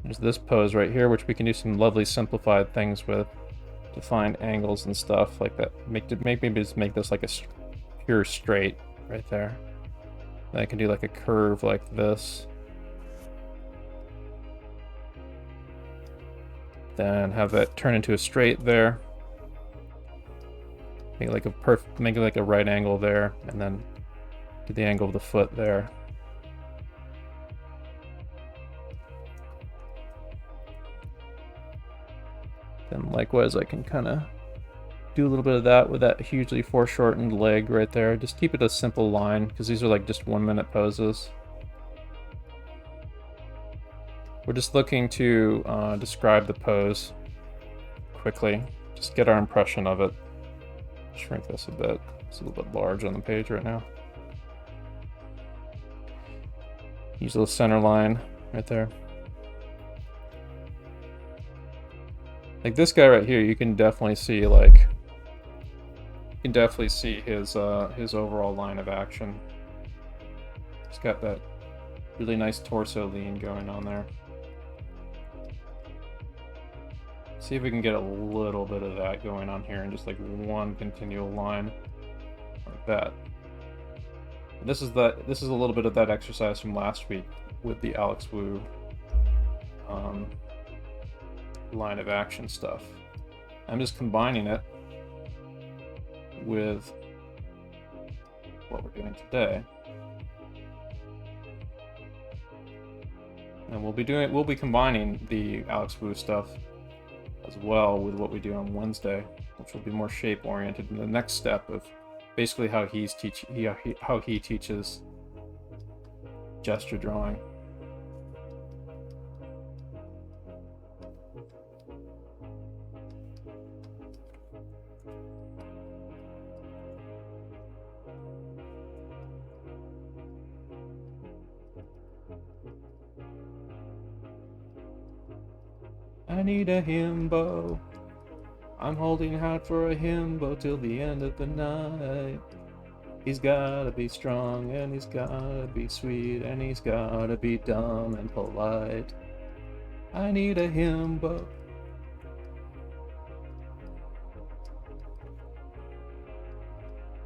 There's this pose right here, which we can do some lovely simplified things with to find angles and stuff like that. Maybe just make this like a pure straight right there. Then I can do like a curve like this. Then have that turn into a straight there. Make it like a right angle there, and then do the angle of the foot there. Then likewise, I can kind of do a little bit of that with that hugely foreshortened leg right there. Just keep it a simple line, because these are like just 1-minute poses. We're just looking to describe the pose quickly. Just get our impression of it. Shrink this a bit. It's a little bit large on the page right now. Use the center line right there. Like this guy right here, you can definitely see his overall line of action. He's got that really nice torso lean going on there. See if we can get a little bit of that going on here in just like one continual line like that. And this is a little bit of that exercise from last week with the Alex Wu line of action stuff. I'm just combining it with what we're doing today. And we'll be combining the Alex Wu stuff as well with what we do on Wednesday, which will be more shape oriented in the next step of basically how he teaches gesture drawing. I need a himbo. I'm holding out for a himbo till the end of the night. He's gotta be strong, and he's gotta be sweet, and he's gotta be dumb and polite. I need a himbo.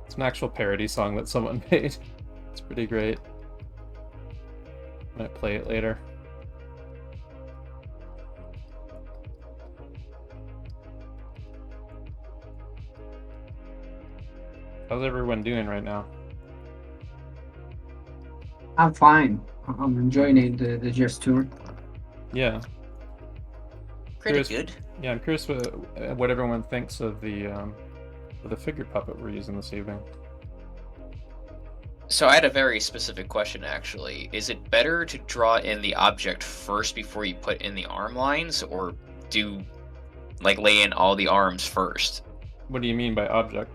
It's an actual parody song that someone made. It's pretty great. I might play it later. How's everyone doing right now? I'm fine. I'm enjoying the gesture. Yeah. Pretty Curious- good. Yeah, I'm curious what everyone thinks of the figure puppet we're using this evening. So I had a very specific question actually. Is it better to draw in the object first before you put in the arm lines, or lay in all the arms first? What do you mean by object?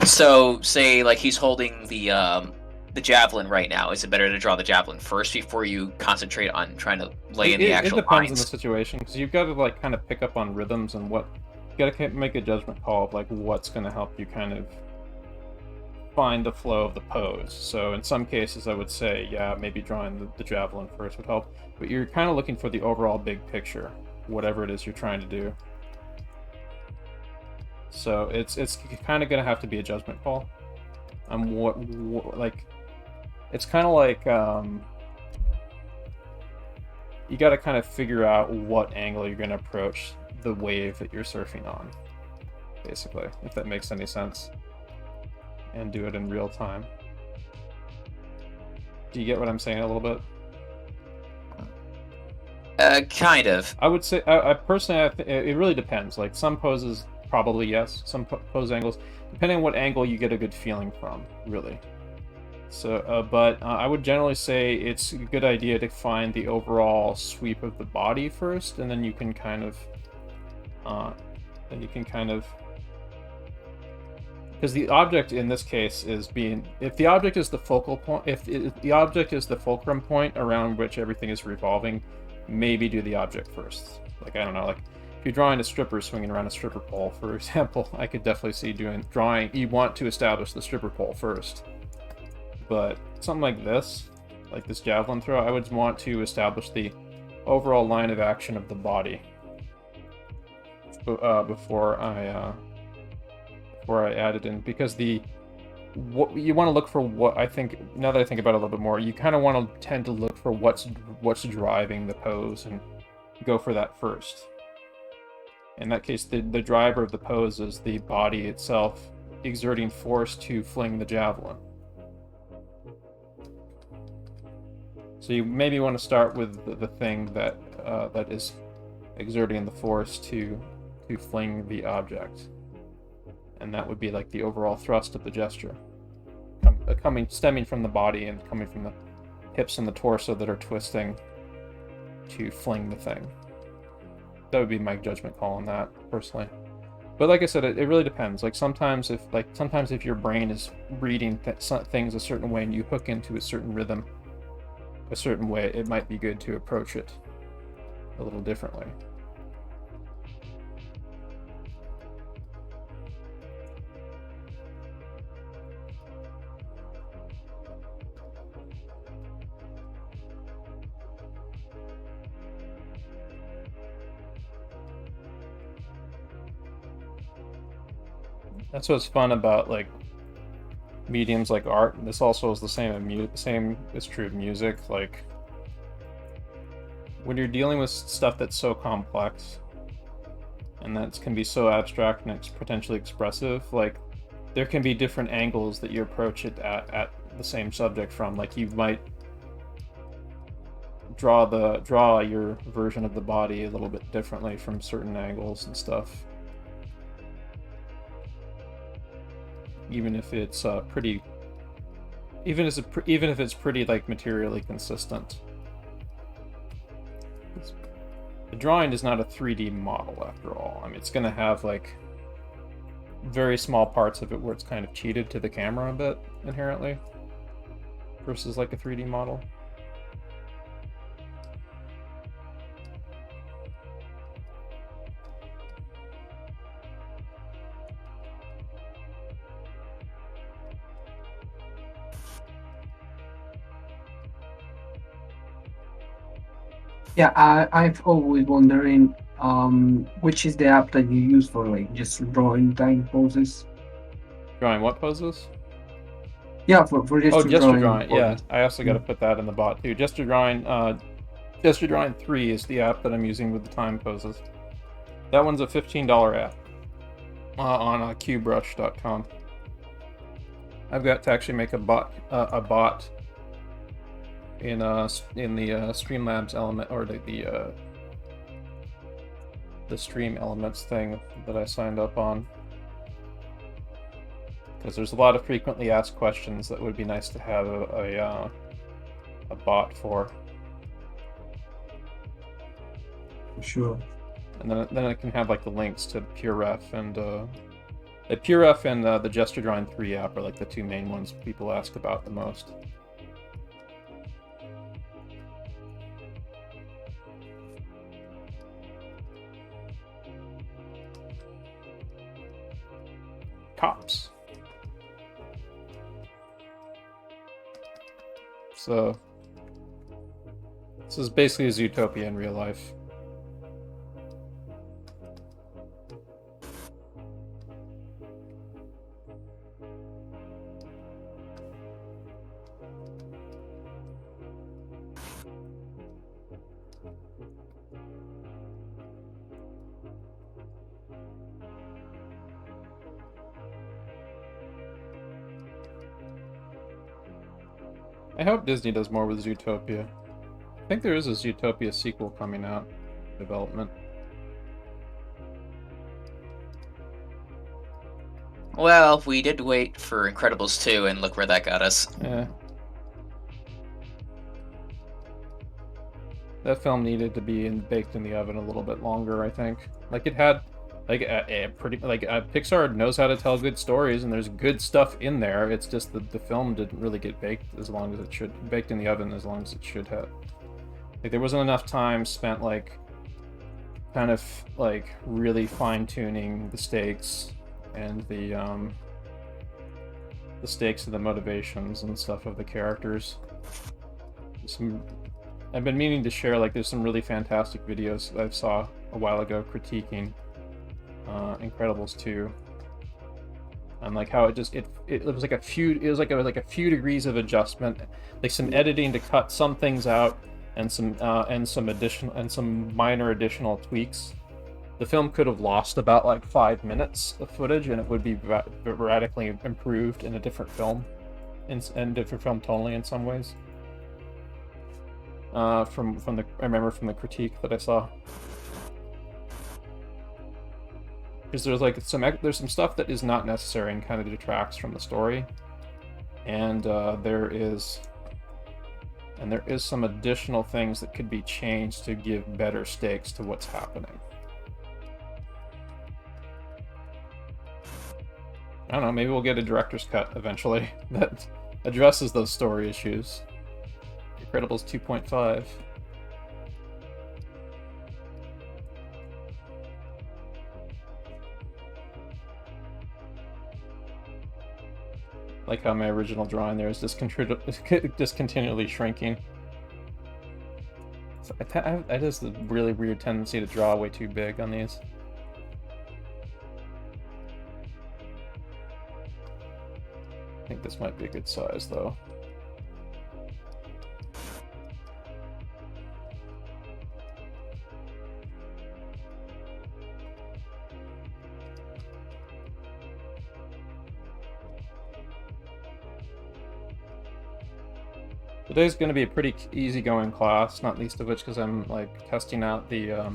So say like he's holding the javelin right now. Is it better to draw the javelin first before you concentrate on trying to lay in the actual It depends lines? on the situation, because you've got to kind of pick up on rhythms and you got to make a judgment call of what's going to help you kind of find the flow of the pose. So in some cases, I would say, yeah, maybe drawing the javelin first would help. But you're kind of looking for the overall big picture, whatever it is you're trying to do. So it's kind of going to have to be a judgment call. It's kind of like you got to kind of figure out what angle you're going to approach the wave that you're surfing on, basically, if that makes any sense, and do it in real time. Do you get what I'm saying a little bit? Kind of. I would say, I personally, it really depends. Like some poses, probably yes. Some pose angles, depending on what angle you get a good feeling from, really. So, but I would generally say it's a good idea to find the overall sweep of the body first, and then you can kind of, because the object in this case is if the object is the focal point, if the object is the fulcrum point around which everything is revolving, maybe do the object first. Like, I don't know, like if you're drawing a stripper swinging around a stripper pole, for example, I could definitely see drawing, you want to establish the stripper pole first. But something like this javelin throw, I would want to establish the overall line of action of the body before I add it in, because what you want to look for, what I think, now that I think about it a little bit more, you kind of want to tend to look for what's driving the pose and go for that first. In that case, the driver of the pose is the body itself exerting force to fling the javelin. So you maybe want to start with the thing that that is exerting the force to fling the object, and that would be like the overall thrust of the gesture, stemming from the body and coming from the hips and the torso that are twisting to fling the thing. That would be my judgment call on that, personally. But like I said, it really depends. Like sometimes if your brain is reading things a certain way and you hook into a certain rhythm a certain way, it might be good to approach it a little differently. That's what's fun about like mediums like art. This also is the same is true of music. Like when you're dealing with stuff that's so complex and that can be so abstract and it's potentially expressive, like there can be different angles that you approach it at the same subject from. Like you might draw your version of the body a little bit differently from certain angles and stuff. Even if it's pretty like materially consistent. The drawing is not a 3D model after all. I mean, it's going to have like very small parts of it where it's kind of cheated to the camera a bit inherently versus like a 3D model. Yeah, I've always wondering which is the app that you use for like just drawing time poses. Drawing what poses? Yeah, for just gesture drawing. Yeah, poses. I also got to put that in the bot too. Gesture drawing 3 is the app that I'm using with the time poses. That one's a $15 app on QBrush.com. I've got to actually make a bot in the Streamlabs element, or the Stream Elements thing that I signed up on, because there's a lot of frequently asked questions that would be nice to have a bot for. Sure. And then it can have like the links to PureRef and PureRef and the Gesture Drawing 3 app are like the two main ones people ask about the most. Cops. So this is basically a Zootopia in real life. I hope Disney does more with Zootopia. I think there is a Zootopia sequel coming out in development. Well, we did wait for Incredibles 2, and look where that got us. Yeah. That film needed to be baked in the oven a little bit longer, I think. Like it had, like Pixar knows how to tell good stories, and there's good stuff in there. It's just that the film didn't really get baked in the oven as long as it should have. Like there wasn't enough time spent like kind of like really fine-tuning the stakes and the stakes and the motivations and stuff of the characters. I've been meaning to share, like, there's some really fantastic videos I saw a while ago critiquing Incredibles 2, and like how it was like a few degrees of adjustment, like some editing to cut some things out and some minor additional tweaks the film could have lost about like 5 minutes of footage, and it would be radically improved in a different film, in different film tonally in some ways. I remember from the critique that I saw. Because there's like there's some stuff that is not necessary and kind of detracts from the story, and there is some additional things that could be changed to give better stakes to what's happening. I don't know, maybe we'll get a director's cut eventually that addresses those story issues. Incredibles 2.5. Like how my original drawing there is just continually shrinking. So I just a really weird tendency to draw way too big on these. I think this might be a good size though. Today's going to be a pretty easygoing class, not least of which because I'm like testing out the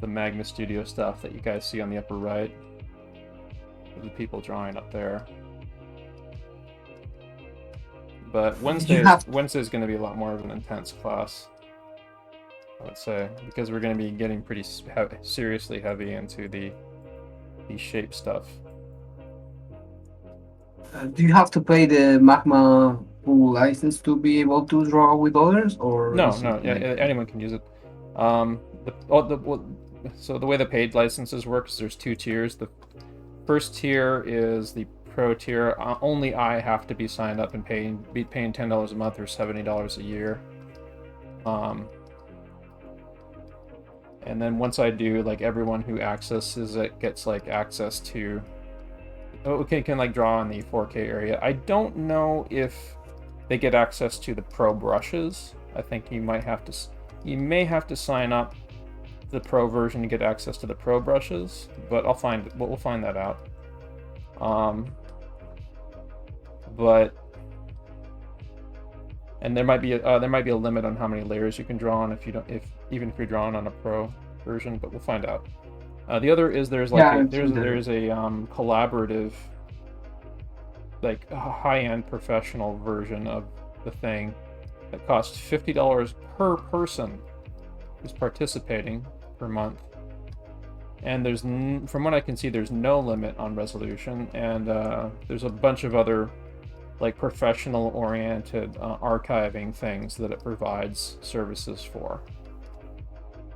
Magma Studio stuff that you guys see on the upper right. The people drawing up there. But Wednesday's going to be a lot more of an intense class, I would say, because we're going to be getting pretty seriously heavy into the shape stuff. Do you have to pay the Magma full license to be able to draw with others, or no? Yeah, anyone can use it. So the way the paid licenses work is there's 2 tiers. The first tier is the pro tier. Only I have to be signed up and paying $10 a month or $70 a year. And then once I do, like everyone who accesses it gets like access to. Okay, can like draw in the 4K area. I don't know if they get access to the pro brushes. I think you may have to sign up the pro version to get access to the pro brushes, but we'll find that out. And there might be a limit on how many layers you can draw on even if you're drawing on a pro version, but we'll find out. The other is there's a collaborative, like a high-end professional version of the thing that costs $50 per person who's participating per month. And there's, from what I can see, there's no limit on resolution, and there's a bunch of other like professional-oriented archiving things that it provides services for.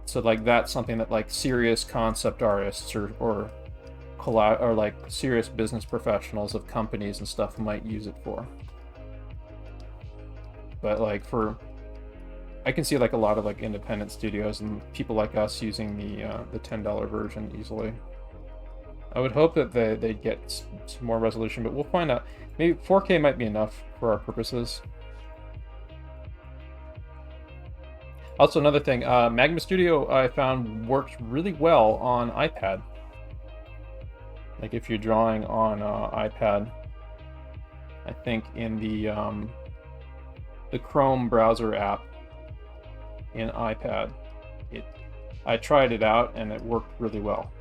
So like that's something that like serious concept artists or like serious business professionals of companies and stuff might use it for. But like I can see like a lot of like independent studios and people like us using the $10 version easily. I would hope that they'd get some more resolution, but we'll find out. Maybe 4K might be enough for our purposes. Also, another thing, Magma Studio I found works really well on iPad. Like if you're drawing on iPad, I think in the Chrome browser app in iPad, I tried it out and it worked really well.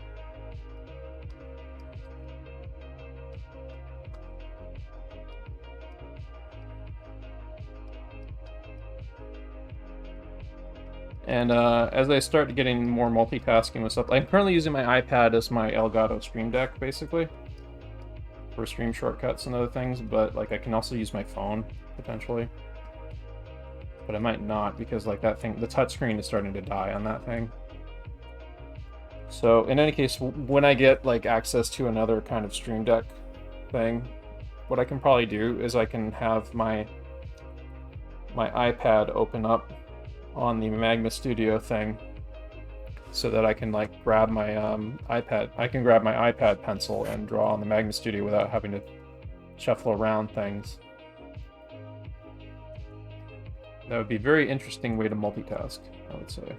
And as I start getting more multitasking with stuff, I'm currently using my iPad as my Elgato Stream Deck, basically, for stream shortcuts and other things, but like I can also use my phone, potentially. But I might not, because like that thing, the touchscreen is starting to die on that thing. So in any case, when I get like access to another kind of Stream Deck thing, what I can probably do is I can have my iPad open up on the Magma Studio thing, so that I can like grab my iPad. I can grab my iPad pencil and draw on the Magma Studio without having to shuffle around things. That would be a very interesting way to multitask, I would say.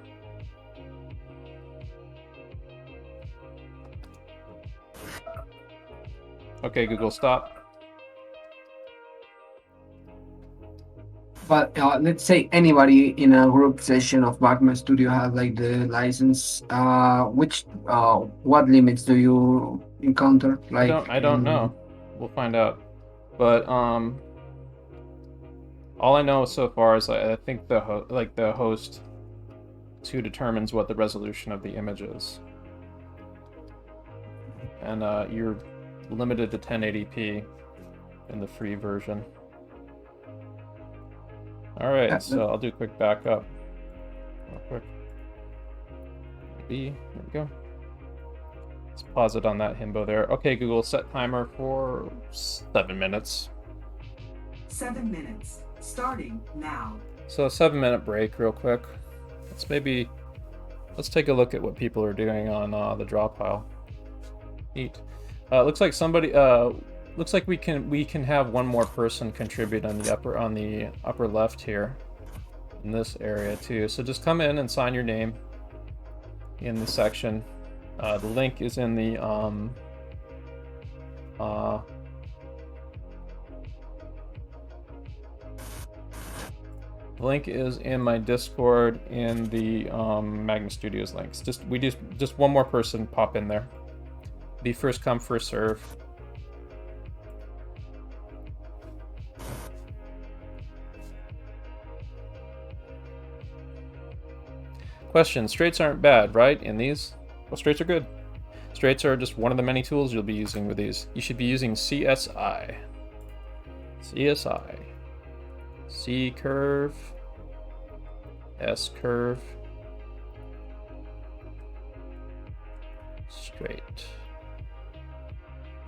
Okay, Google, stop. But let's say anybody in a group session of Batman Studio has like the license. What limits do you encounter? Like I don't know. We'll find out. But all I know so far is I think the host who determines what the resolution of the image is, and you're limited to 1080p in the free version. All right, so I'll do a quick backup. Real quick. There we go. Let's pause it on that himbo there. Okay, Google, set timer for 7 minutes. 7 minutes. Starting now. So a 7-minute break real quick. Let's take a look at what people are doing on the draw pile. Neat. Looks like we can have one more person contribute on the upper left here in this area too. So just come in and sign your name in the section. The link is in the link is in my Discord in the Magna Studios links. Just one more person pop in there. Be first come, first serve. Question: straights aren't bad, right? In these? Well, straights are good. Straights are just one of the many tools you'll be using with these. You should be using CSI. CSI. C curve. S curve. Straight.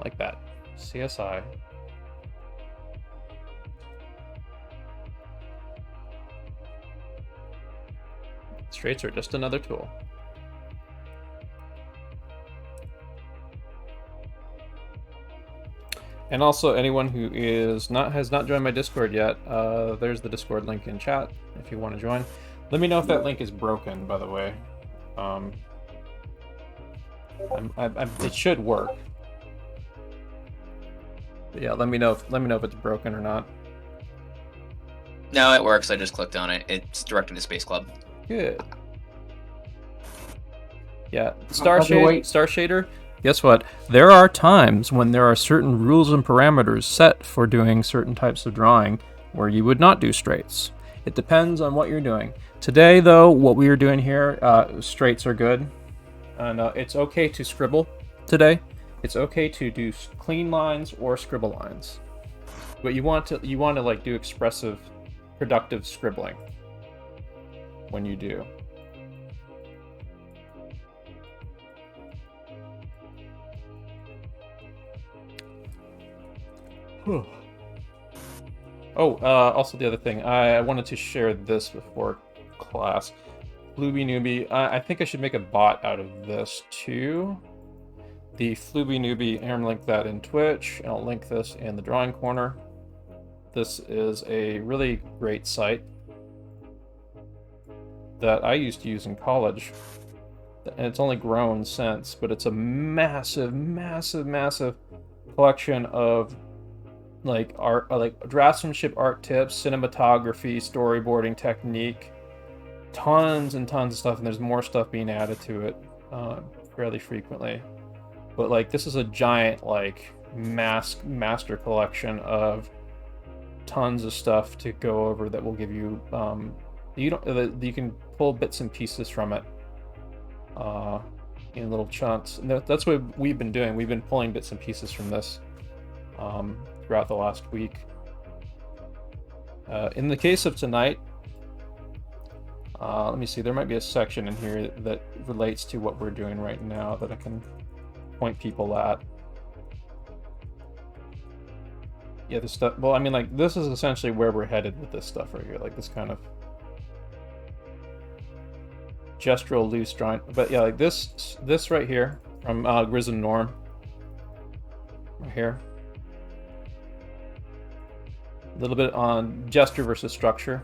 Like that. CSI. Straights are just another tool. And also, anyone who has not joined my Discord yet, there's the Discord link in chat if you want to join. Let me know if that link is broken, by the way. It should work. But yeah, let me know if it's broken or not. No, it works. I just clicked on it. It's directing to Space Club. Good. Yeah, Star Shader. Guess what? There are times when there are certain rules and parameters set for doing certain types of drawing where you would not do straights. It depends on what you're doing. Today, though, what we are doing here, straights are good, and it's okay to scribble today. It's okay to do clean lines or scribble lines, but you want to like do expressive, productive scribbling when you do. Also the other thing, I wanted to share this before class. Flooby Newbie, I think I should make a bot out of this too. The Flooby Newbie, and I'll link that in Twitch, and I'll link this in the drawing corner. This is a really great site that I used to use in college, and it's only grown since, but it's a massive collection of like art, like draftsmanship art tips, cinematography, storyboarding technique, tons and tons of stuff, and there's more stuff being added to it fairly frequently. But like this is a giant like master collection of tons of stuff to go over that will give you you can pull bits and pieces from it in little chunks, and that's what we've been doing. We've been pulling bits and pieces from this throughout the last week. In the case of tonight, let me see, there might be a section in here that relates to what we're doing right now that I can point people at. Yeah, this stuff, well, I mean, like, this is essentially where we're headed with this stuff right here, like this kind of gestural loose drawing. But yeah, like this right here from Grism Norm, right here. A little bit on gesture versus structure.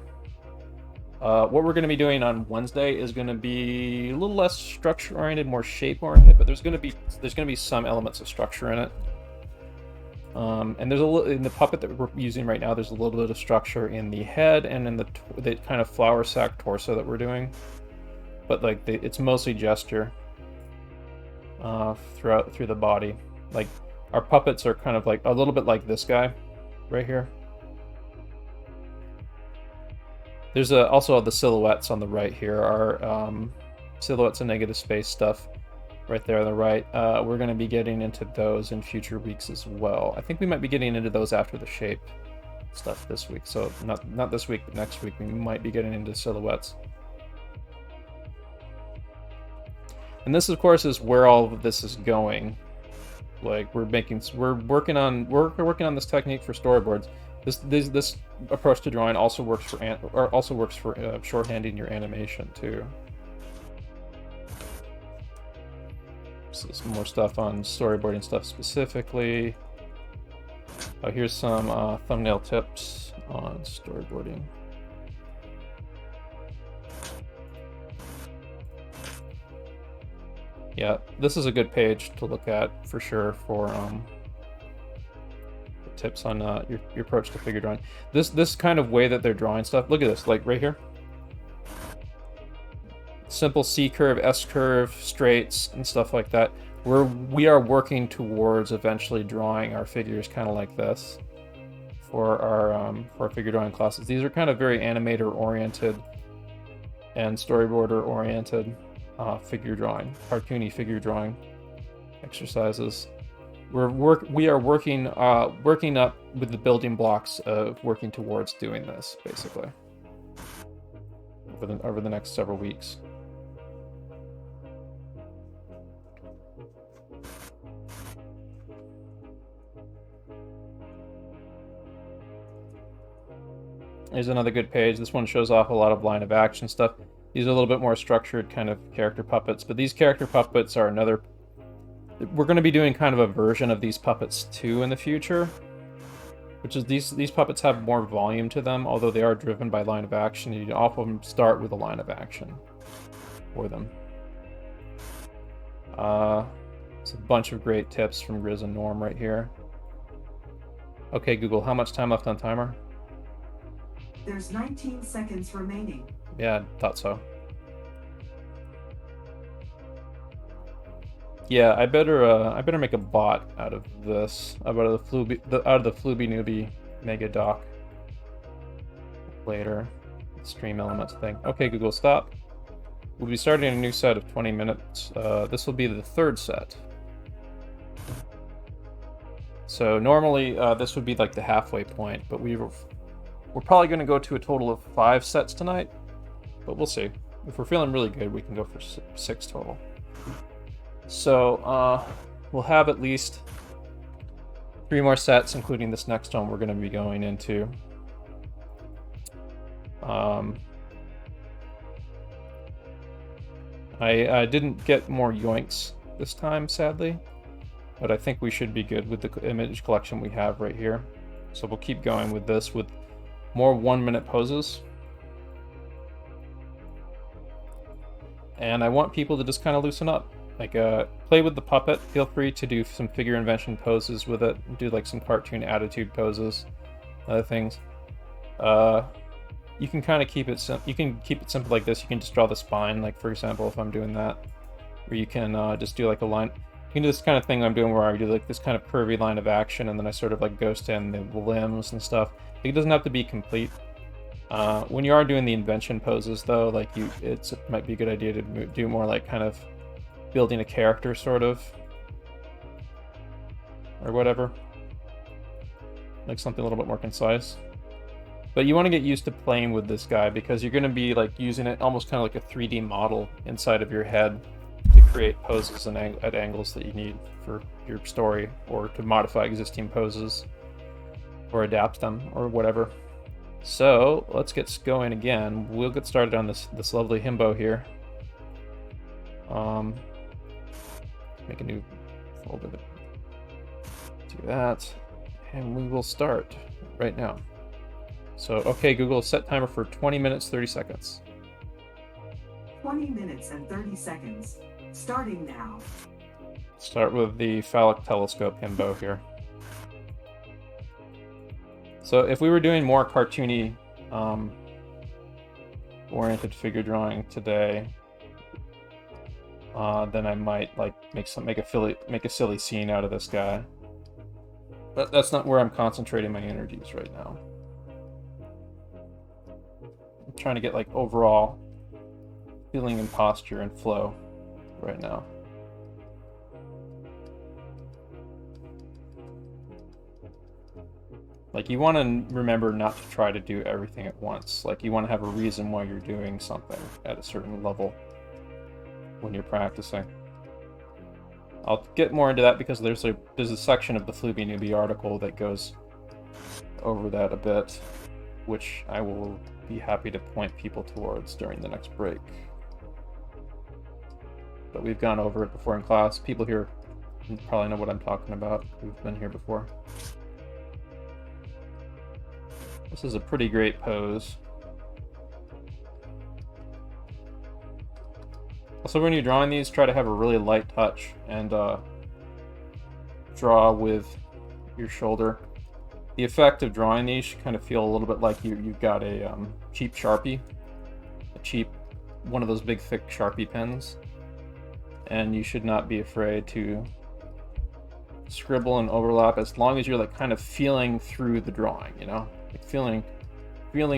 What we're going to be doing on Wednesday is going to be a little less structure oriented, more shape oriented, but there's going to be some elements of structure in it. And there's a little in the puppet that we're using right now. There's a little bit of structure in the head and in the kind of flower sack torso that we're doing, but like it's mostly gesture through the body. Like our puppets are kind of like a little bit like this guy right here. There's also the silhouettes on the right here are silhouettes and negative space stuff. Right there on the right. We're going to be getting into those in future weeks as well. I think we might be getting into those after the shape stuff this week. So not this week, but next week we might be getting into silhouettes. And this, of course, is where all of this is going. Like we're working on this technique for storyboards. This approach to drawing also works for shorthanding your animation too. So some more stuff on storyboarding stuff specifically. Oh, here's some thumbnail tips on storyboarding. Yeah, this is a good page to look at for sure for tips on your approach to figure drawing. This kind of way that they're drawing stuff. Look at this, like right here. Simple C curve, S curve, straights, and stuff like that. We are working towards eventually drawing our figures kind of like this for our figure drawing classes. These are kind of very animator oriented and storyboarder oriented figure drawing, cartoony figure drawing exercises. We are working up with the building blocks of working towards doing this basically over the next several weeks. Here's another good page. This one shows off a lot of line of action stuff. These are a little bit more structured kind of character puppets, but these character puppets are another... We're going to be doing kind of a version of these puppets too in the future, which is these puppets have more volume to them, although they are driven by line of action. You often start with a line of action for them. It's a bunch of great tips from Grizz and Norm right here. Okay, Google, how much time left on timer? There's 19 seconds remaining. Yeah, thought so. Yeah, I better make a bot out of this, out of the Fluby Newbie Mega Doc later. Stream elements thing. Okay, Google, stop. We'll be starting a new set of 20 minutes. This will be the third set. So normally this would be like the halfway point, but we're probably going to go to a total of 5 sets tonight, but we'll see. If we're feeling really good, we can go for 6 total. So we'll have at least 3 more sets, including this next one we're going to be going into. I didn't get more yoinks this time, sadly, but I think we should be good with the image collection we have right here. So we'll keep going with this with more 1-minute poses. And I want people to just kind of loosen up. Like, play with the puppet. Feel free to do some figure invention poses with it. Do like some cartoon attitude poses, other things. You can kind of keep it simple like this. You can just draw the spine, like for example, if I'm doing that, or you can just do like a line. You can do this kind of thing I'm doing where I do like this kind of curvy line of action, and then I sort of like ghost in the limbs and stuff. It doesn't have to be complete. When you are doing the invention poses, though, like it might be a good idea to do more like kind of building a character, sort of, or whatever, like something a little bit more concise. But you want to get used to playing with this guy because you're going to be like using it almost kind of like a 3D model inside of your head to create poses and at angles that you need for your story, or to modify existing poses or adapt them or whatever. So let's get going again. We'll get started on this lovely himbo here. Make a new folder. Do that, and we will start right now. So, okay, Google, set timer for 20 minutes, 30 seconds. 20 minutes and 30 seconds. Starting now. Start with the phallic telescope himbo here. So if we were doing more cartoony oriented figure drawing today, then I might like make a silly scene out of this guy. But that's not where I'm concentrating my energies right now. I'm trying to get like overall feeling and posture and flow right now. Like, you want to remember not to try to do everything at once. Like, you want to have a reason why you're doing something at a certain level when you're practicing. I'll get more into that because there's a section of the Floopy Newbie article that goes over that a bit, which I will be happy to point people towards during the next break. But we've gone over it before in class. People here probably know what I'm talking about who've been here before. This is a pretty great pose. Also, when you're drawing these, try to have a really light touch and draw with your shoulder. The effect of drawing these should kind of feel a little bit like you've got a cheap Sharpie, one of those big thick Sharpie pens, and you should not be afraid to scribble and overlap as long as you're like kind of feeling through the drawing, you know, like feeling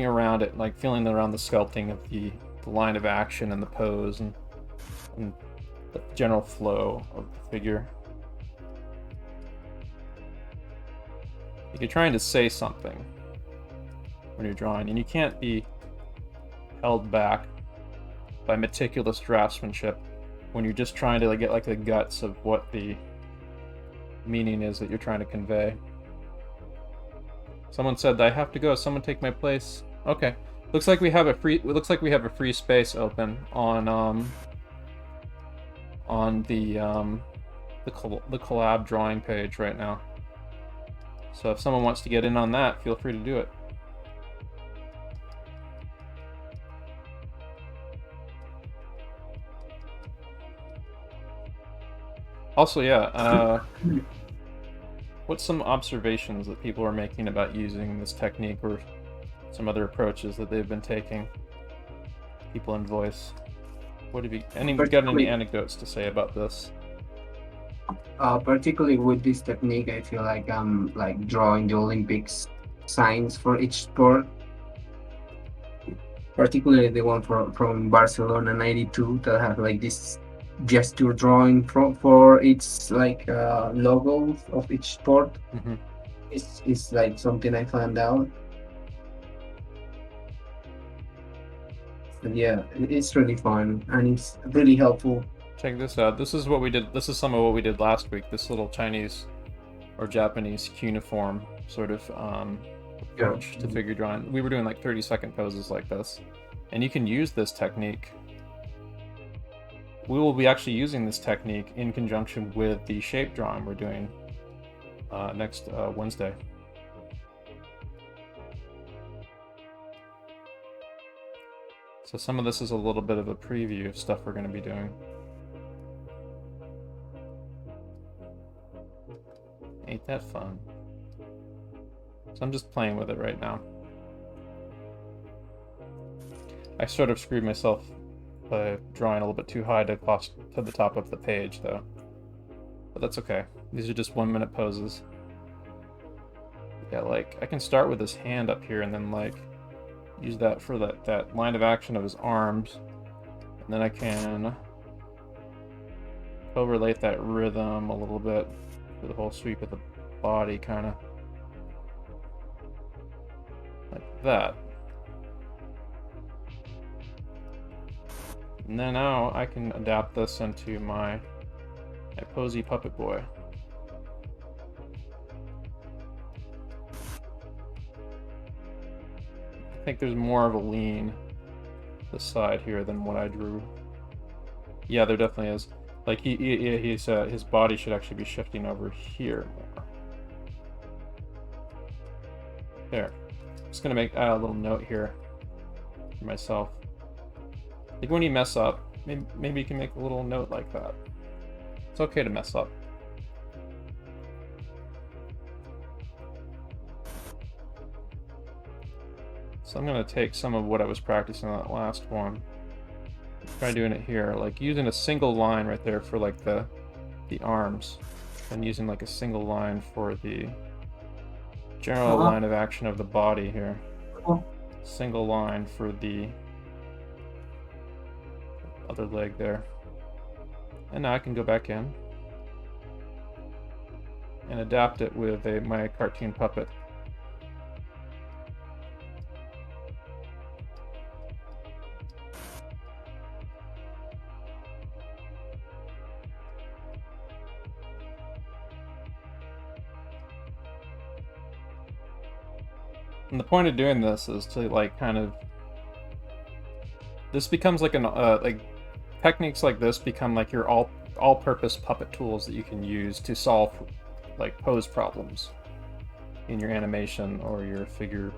around it, like feeling around the sculpting of the line of action and the pose and the general flow of the figure. Like you're trying to say something when you're drawing, and you can't be held back by meticulous draftsmanship when you're just trying to like get like the guts of what the meaning is that you're trying to convey. Someone said that I have to go. Someone take my place. Okay. Looks like we have a free space open on the collab drawing page right now. So if someone wants to get in on that, feel free to do it. Also, yeah, what's some observations that people are making about using this technique or some other approaches that they've been taking? People in voice. What have you got any anecdotes to say about this? Particularly with this technique, I feel like I'm like drawing the Olympics signs for each sport. Particularly the one from Barcelona '92 that have like this gesture drawing for its like logo of each sport. Mm-hmm. It's like something I found out. And yeah, it's really fun and it's really helpful. Check this out. This is what we did. This is some of what we did last week. This little Chinese or Japanese cuneiform sort of approach to figure drawing. We were doing like 30-second poses like this, and you can use this technique. We will be actually using this technique in conjunction with the shape drawing we're doing next Wednesday. So some of this is a little bit of a preview of stuff we're going to be doing. Ain't that fun? So I'm just playing with it right now. I sort of screwed myself by drawing a little bit too high to the top of the page, though. But that's okay. These are just 1-minute poses. Yeah, like, I can start with his hand up here and then, like, use that for that line of action of his arms. And then I can overlay that rhythm a little bit for the whole sweep of the body, kind of. Like that. And then now I can adapt this into my posy puppet boy. I think there's more of a lean this side here than what I drew. Yeah, there definitely is. Like his body should actually be shifting over here more. There. just gonna make a little note here for myself. Like when you mess up, maybe you can make a little note like that. It's okay to mess up. So I'm gonna take some of what I was practicing on that last one. Try doing it here, like using a single line right there for like the arms, and using like a single line for the general line of action of the body here. Single line for the other leg there. And now I can go back in and adapt it with my cartoon puppet. And the point of doing this is to like kind of, this becomes like an like techniques like this become like your all-purpose puppet tools that you can use to solve like pose problems in your animation or your figure,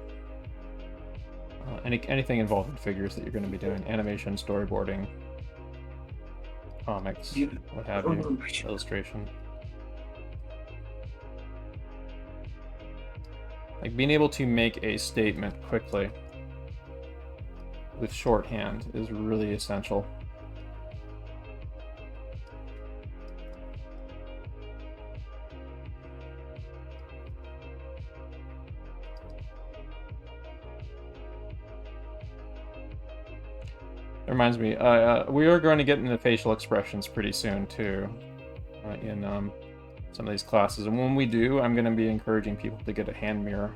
anything involving figures that you're going to be doing, animation, storyboarding, comics, what have you, illustration. Like being able to make a statement quickly with shorthand is really essential. It reminds me, we are going to get into facial expressions pretty soon too, in some of these classes, and when we do, I'm going to be encouraging people to get a hand mirror.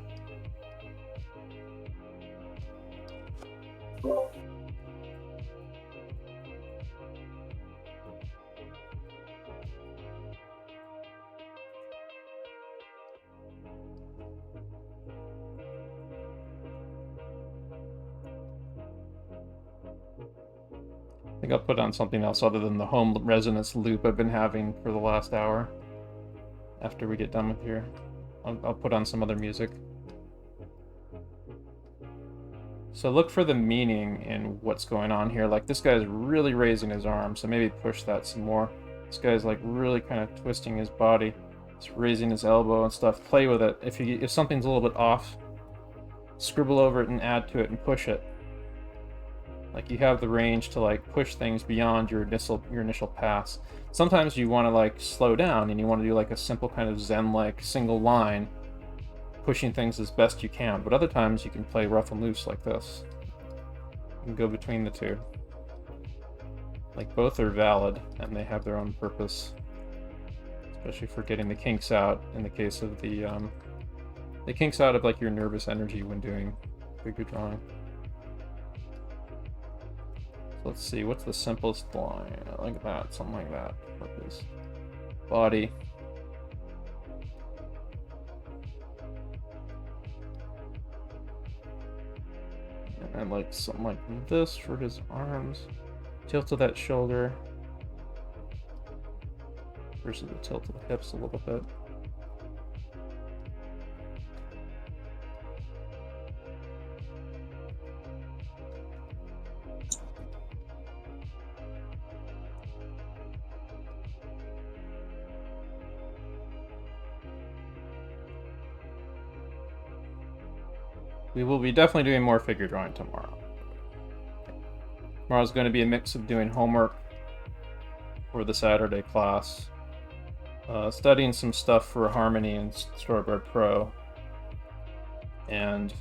I think I'll put on something else other than the home resonance loop I've been having for the last hour. After we get done with here, I'll put on some other music. So look for the meaning in what's going on here. Like this guy's really raising his arm, so maybe push that some more. This guy's like really kind of twisting his body. He's raising his elbow and stuff. Play with it. If something's a little bit off, scribble over it and add to it and push it. Like you have the range to like push things beyond your initial pass. Sometimes you want to like slow down and you want to do like a simple kind of zen-like single line, pushing things as best you can. But other times you can play rough and loose like this. You can go between the two. Like both are valid and they have their own purpose, especially for getting the kinks out. In the case of the kinks out of like your nervous energy when doing figure drawing. Let's see, what's the simplest line? Like that, something like that. Purpose. Body. And like something like this for his arms. Tilt of that shoulder. Versus the tilt of the hips a little bit. We will be definitely doing more figure drawing tomorrow. Tomorrow's going to be a mix of doing homework for the Saturday class, studying some stuff for Harmony and Storyboard Pro, and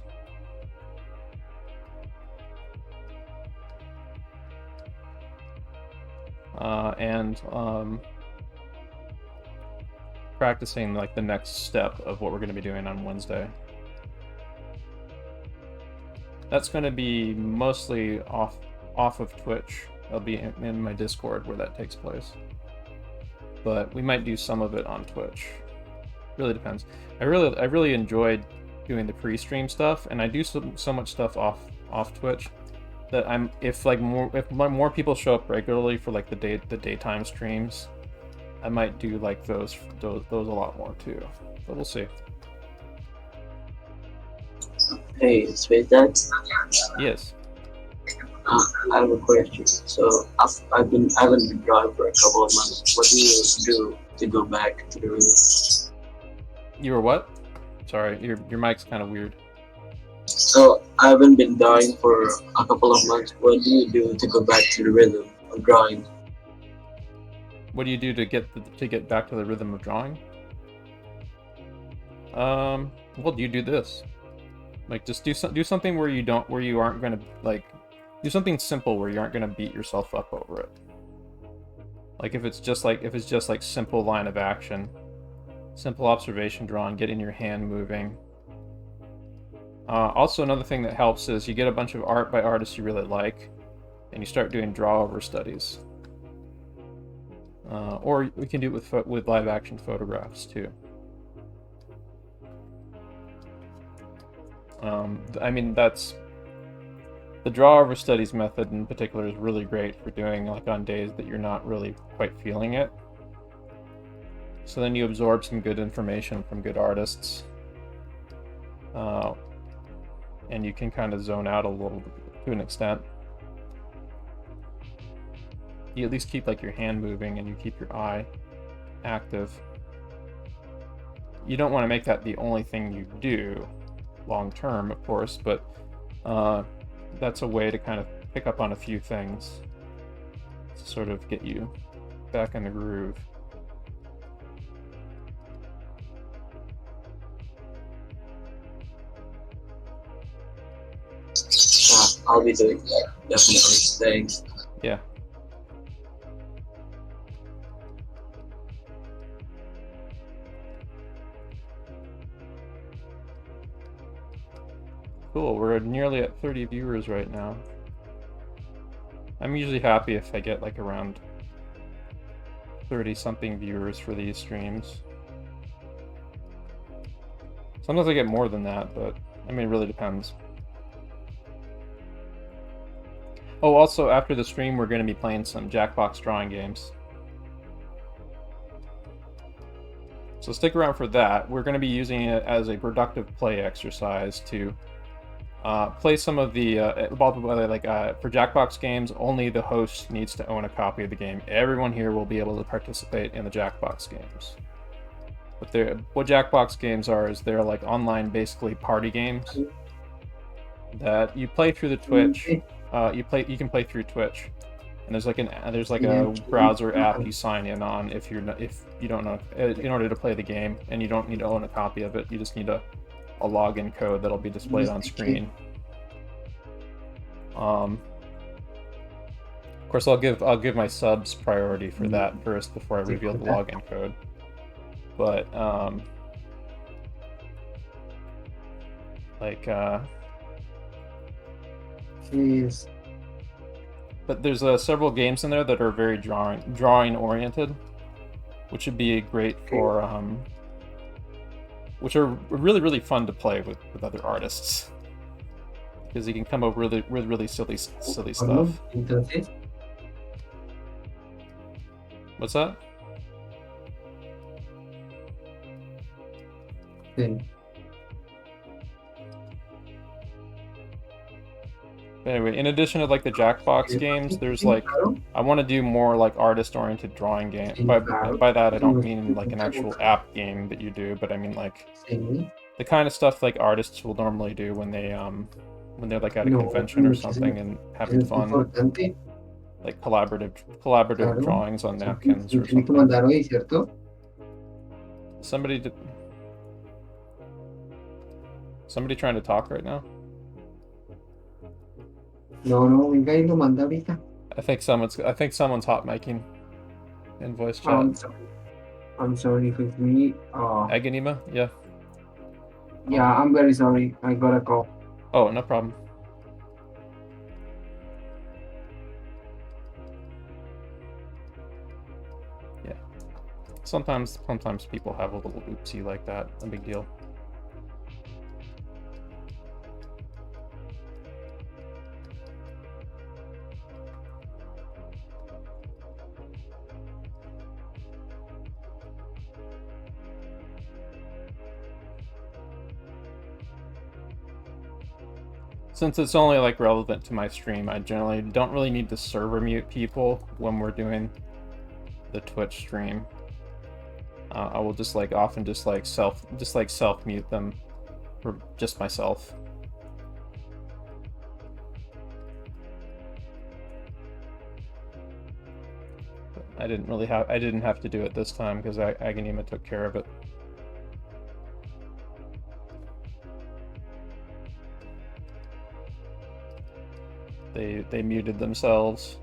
practicing like the next step of what we're going to be doing on Wednesday. That's going to be mostly off of Twitch. I'll be in my Discord where that takes place. But we might do some of it on Twitch. Really depends. I really enjoyed doing the pre-stream stuff, and I do so much stuff off Twitch that if more people show up regularly for like the daytime streams, I might do like those a lot more too. But we'll see. Hey, Spacedad. Yes. I have a question. So I haven't been drawing for a couple of months. What do you do to go back to the rhythm? You were what? Sorry, your mic's kind of weird. So I haven't been drawing for a couple of months. What do you do to go back to the rhythm of drawing? What do you do to get back to the rhythm of drawing? Well, you do this. Like, just do something where you aren't gonna like, do something simple where you aren't gonna beat yourself up over it. Like if it's just like simple line of action, simple observation drawing, getting your hand moving. Also, another thing that helps is you get a bunch of art by artists you really like, and you start doing draw-over studies. Or we can do it with live-action photographs too. I mean, that's the draw-over studies method in particular is really great for doing like on days that you're not really quite feeling it. So then you absorb some good information from good artists. And you can kind of zone out a little bit to an extent. You at least keep like your hand moving and you keep your eye active. You don't want to make that the only thing you do long term, of course, but that's a way to kind of pick up on a few things to sort of get you back in the groove. I'll be doing that. Definitely. Thanks. Yeah. Cool, we're nearly at 30 viewers right now. I'm usually happy if I get like around 30 something viewers for these streams. Sometimes I get more than that, but I mean, it really depends. Oh, also, after the stream, we're going to be playing some Jackbox drawing games. So stick around for that. We're going to be using it as a productive play exercise to play some of the, for Jackbox games, only the host needs to own a copy of the game. Everyone here will be able to participate in the Jackbox games. But what Jackbox games are is they're like online, basically party games that you play through the Twitch. You can play through Twitch, and there's like a browser app you sign in on if you don't know in order to play the game, and you don't need to own a copy of it. You just need a login code that'll be displayed on screen. Of course, I'll give my subs priority for that first before I reveal the login code. But Yes. But there's several games in there that are very drawing oriented, which would be great for which are really fun to play with other artists, because you can come up with really silly stuff. Entonces, What's that? sí. Anyway, in addition to like the Jackbox games, there's like, I want to do more like artist-oriented drawing game. By that I don't mean like an actual app game that you do, but I mean like Sí. the kind of stuff like artists will normally do when they're like at a convention or something and having Es fun, importante. like collaborative Claro. drawings on Son napkins or los que tengo que something. mandar hoy, ¿cierto? Somebody trying to talk right now? No, venga y lo manda ahorita. I think someone's hot micing in voice chat. I'm sorry if it's me. Aganima? Yeah. Yeah, I'm very sorry. I got a call. Oh, no problem. Yeah. Sometimes people have a little oopsie like that. No big deal. Since it's only like relevant to my stream, I generally don't really need to server mute people when we're doing the Twitch stream. I will just like often just like self mute them for just myself. But I didn't have to do it this time because Agonima took care of it. They muted themselves.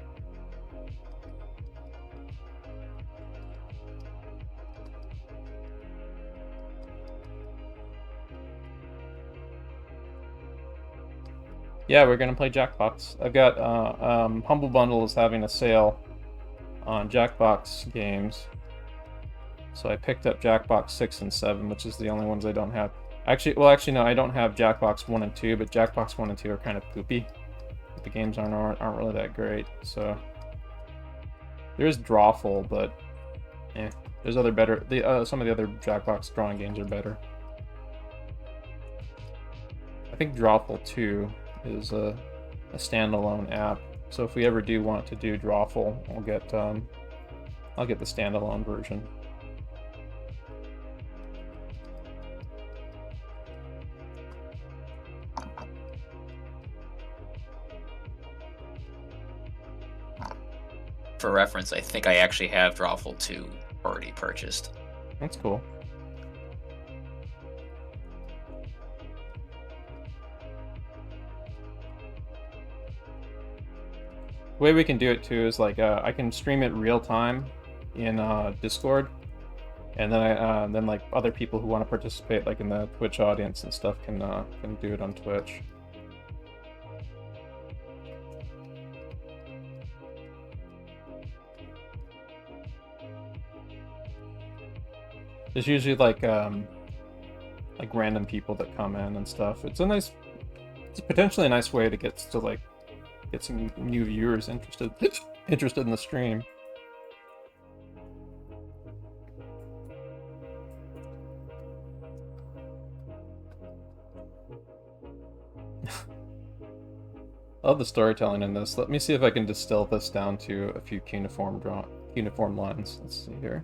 Yeah, we're gonna play Jackbox. I've got Humble Bundle is having a sale on Jackbox games, so I picked up Jackbox 6 and 7, which is the only ones I don't have. Actually, no, I don't have Jackbox 1 and 2, but Jackbox 1 and 2 are kind of poopy. The games aren't really that great, so there's Drawful, but there's other better. Some of the other Jackbox drawing games are better. I think Drawful 2 is a standalone app, so if we ever do want to do Drawful, I'll get the standalone version. For reference, I think I actually have Drawful 2 already purchased. That's cool. The way we can do it too is like I can stream it real time in Discord, and then then like other people who want to participate, like in the Twitch audience and stuff, can do it on Twitch. There's usually like random people that come in and stuff. It's potentially a nice way to get some new viewers interested in the stream. I love the storytelling in this. Let me see if I can distill this down to a few cuneiform lines. Let's see here.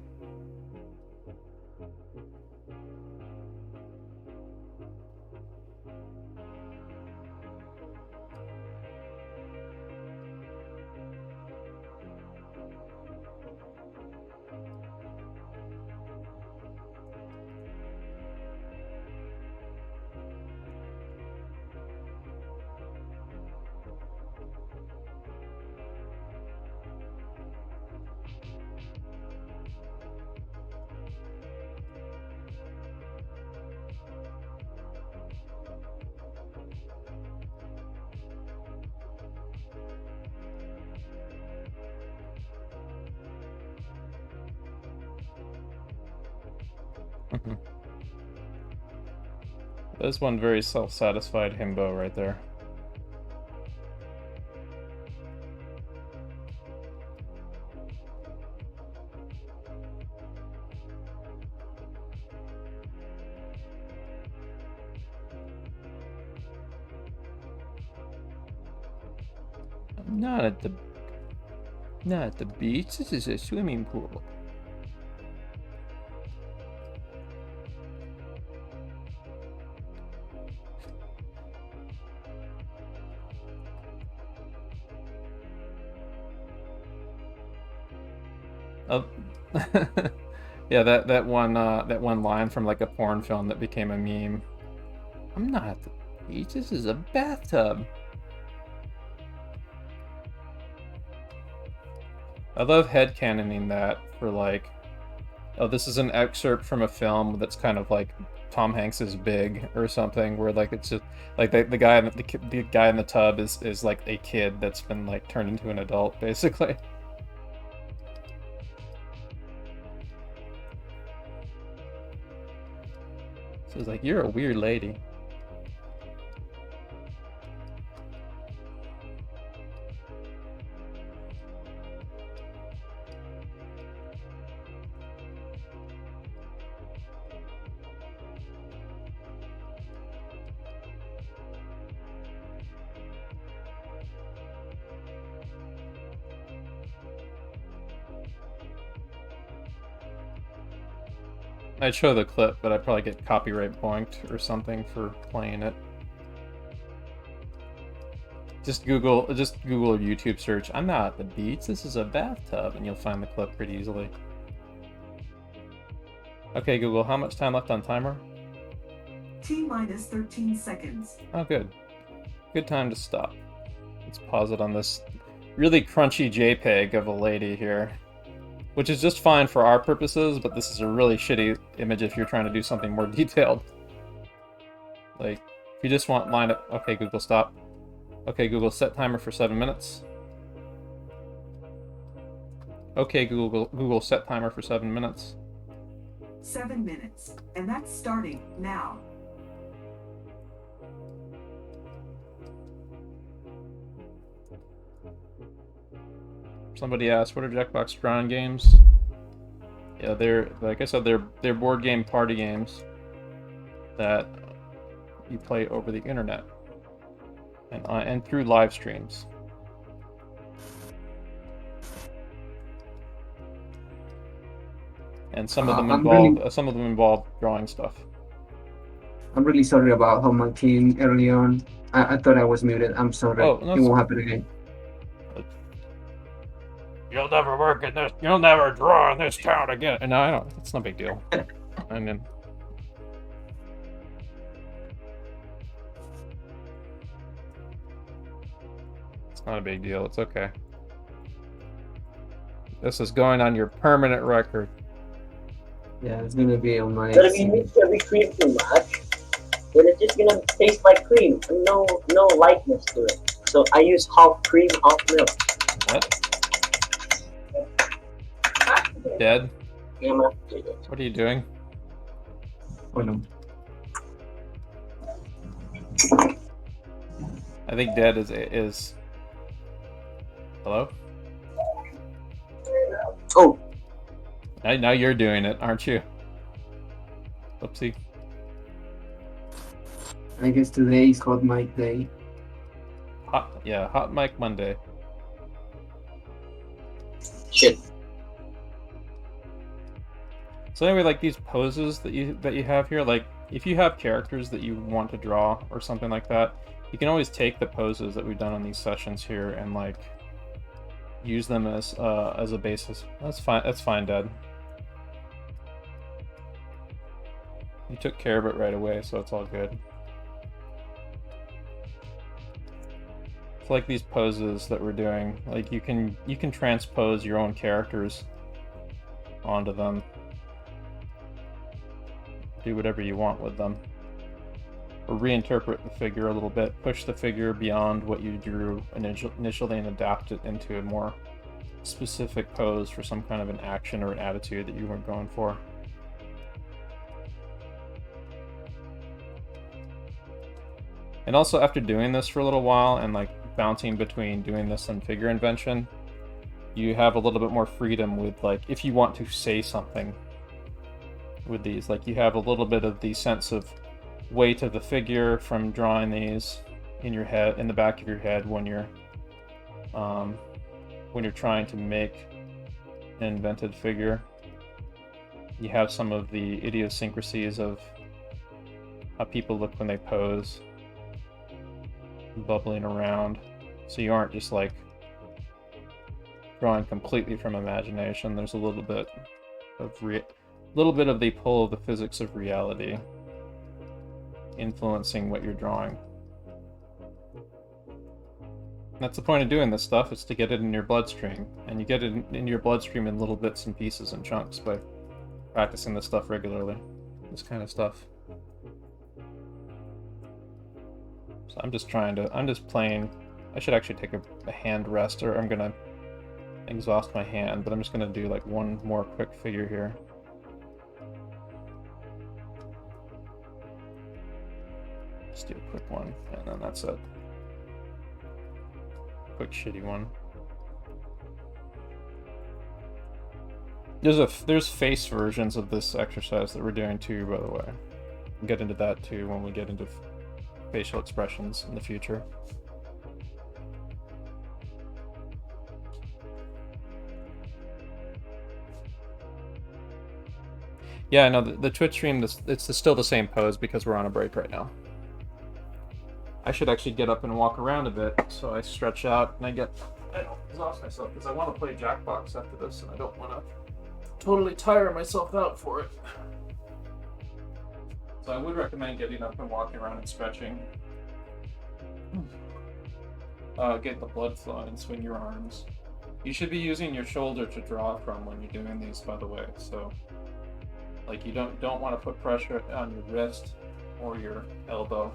There's one very self-satisfied himbo right there. I'm not at the beach. This is a swimming pool. Oh, yeah, that one line from like a porn film that became a meme. I'm not at the beach. This is a bathtub. I love headcanoning that for like, oh, this is an excerpt from a film that's kind of like Tom Hanks is Big or something, where like it's just like the guy in the tub is like a kid that's been like turned into an adult basically. So it's like, you're a weird lady. I'd show the clip, but I'd probably get copyright boinked or something for playing it. Just Google a YouTube search. I'm not at the beach. This is a bathtub, and you'll find the clip pretty easily. Okay, Google. How much time left on timer? T-minus 13 seconds. Oh, good. Good time to stop. Let's pause it on this really crunchy JPEG of a lady here, which is just fine for our purposes, but this is a really shitty image if you're trying to do something more detailed. Like, if you just want line up... Okay, Google, stop. Okay, Google, set timer for 7 minutes. Okay, Google, set timer for 7 minutes. 7 minutes. And that's starting now. Somebody asked, what are Jackbox drawing games? Yeah, they're, like I said, they're board game party games that you play over the internet and through live streams. And some of them involve drawing stuff. I'm really sorry about how my team early on. I thought I was muted. I'm sorry. Oh, no, it won't happen again. You'll never work in this. You'll never draw in this town again. No, I don't. It's no big deal. I mean, it's not a big deal. It's okay. This is going on your permanent record. Yeah, it's gonna be on my. But if you mix every cream too much, then it's just gonna taste like cream and no lightness to it. So I use half cream, half milk. What? Dead? Yeah, man. What are you doing? Oh no. I think Dead is. Hello? Oh, Now you're doing it, aren't you? Oopsie. I guess today is Hot Mic Day. Hot Mic Monday. shit. So anyway, like these poses that you have here, like if you have characters that you want to draw or something like that, you can always take the poses that we've done on these sessions here and like use them as a basis. That's fine. That's fine, Dad. You took care of it right away, so it's all good. It's like these poses that we're doing. Like you can transpose your own characters onto them. Do whatever you want with them. Or reinterpret the figure a little bit. Push the figure beyond what you drew initially and adapt it into a more specific pose for some kind of an action or an attitude that you were going for. And also after doing this for a little while and like bouncing between doing this and figure invention, you have a little bit more freedom with like if you want to say something with these, like you have a little bit of the sense of weight of the figure from drawing these in your head, in the back of your head when you're trying to make an invented figure. You have some of the idiosyncrasies of how people look when they pose, bubbling around, so you aren't just like drawing completely from imagination. There's a little bit of the pull of the physics of reality influencing what you're drawing. That's the point of doing this stuff, is to get it in your bloodstream, and you get it in your bloodstream in little bits and pieces and chunks by practicing this stuff regularly, this kind of stuff. So I'm just playing. I should actually take a hand rest, or I'm gonna exhaust my hand, but I'm just gonna do like one more quick figure here. Just do a quick one, and then that's it. Quick shitty one. There's face versions of this exercise that we're doing too, by the way. We'll get into that too when we get into facial expressions in the future. Yeah, no, the Twitch stream, it's still the same pose because we're on a break right now. I should actually get up and walk around a bit, so I stretch out and I don't exhaust myself because I want to play Jackbox after this, and I don't want to totally tire myself out for it. So I would recommend getting up and walking around and stretching. Get the blood flowing and swing your arms. You should be using your shoulder to draw from when you're doing these, by the way. So, like, you don't want to put pressure on your wrist or your elbow.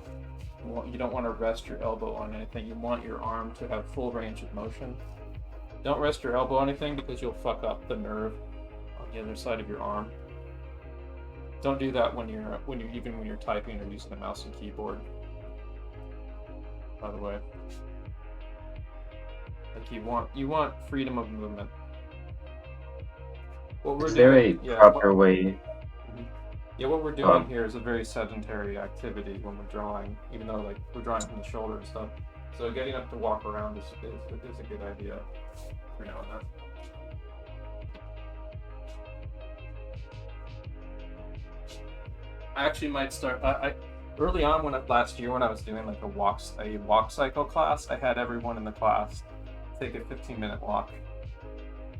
You don't want to rest your elbow on anything. You want your arm to have full range of motion. Don't rest your elbow on anything because you'll fuck up the nerve on the other side of your arm. Don't do that when you're typing or using a mouse and keyboard. By the way, like you want freedom of movement. What we're Is there a doing, proper way? Yeah, what we're doing here is a very sedentary activity when we're drawing, even though like we're drawing from the shoulder and stuff. So getting up to walk around is a good idea for now and then. I actually might start. Early on last year when I was doing like a walk cycle class, I had everyone in the class take a 15-minute walk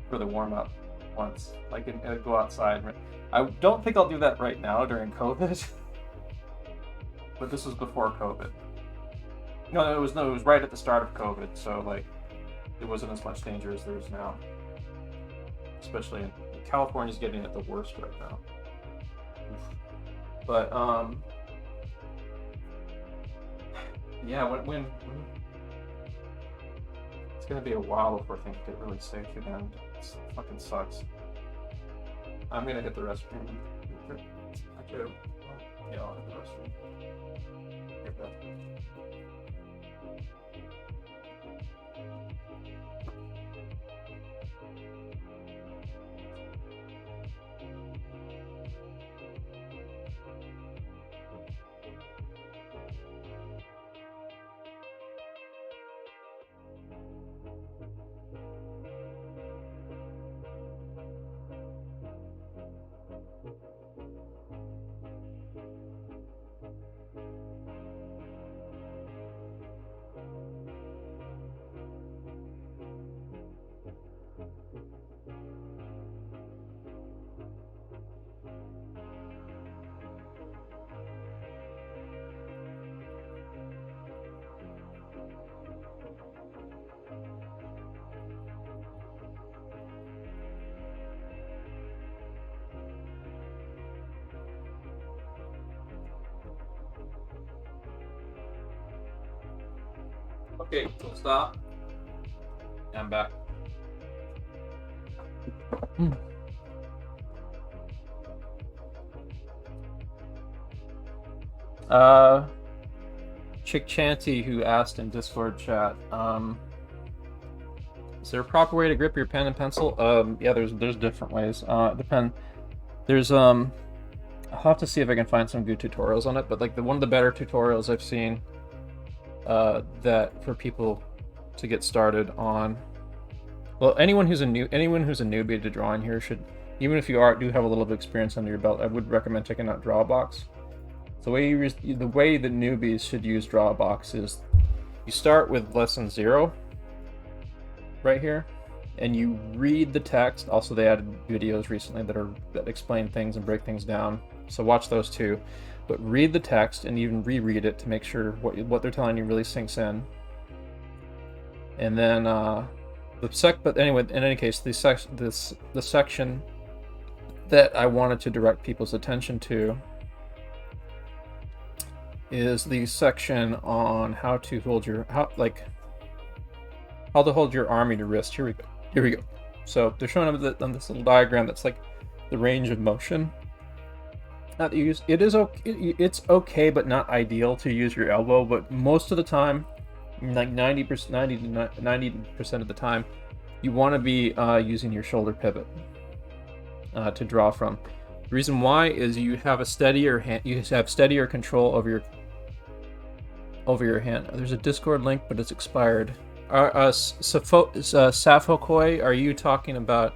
for the warm up once, like and go outside. I don't think I'll do that right now during COVID, but this was before COVID. No, it was right at the start of COVID, so like it wasn't as much danger as there is now. Especially in California's getting it the worst right now. But yeah, when it's gonna be a while before things get really safe again. It fucking sucks. I'm gonna hit the restroom. Actually, yeah, I'll hit the restroom. Get that. Okay, we'll stop. I'm back. Chick Chanty, who asked in Discord chat, is there a proper way to grip your pen and pencil? Yeah, there's different ways. There's I'll have to see if I can find some good tutorials on it, but like one of the better tutorials I've seen that for people to get started on. Well, anyone who's a newbie to drawing here should, even if you do have a little bit of experience under your belt, I would recommend checking out Drawbox. So the way the newbies should use Drawbox is you start with lesson 0 right here, and you read the text. Also, they added videos recently that explain things and break things down, so watch those too. But read the text and even reread it to make sure what they're telling you really sinks in. And then but anyway, in any case, the section that I wanted to direct people's attention to is the section on how to hold your how to hold your arm in your wrist. Here we go. So they're showing up on this little diagram that's like the range of motion. Not use it's okay, but not ideal to use your elbow. But most of the time, like 90% of the time, you want to be using your shoulder pivot to draw from. The reason why is you have a steadier hand. You have steadier control over your hand. There's a Discord link, but it's expired. Safokoi, are you talking about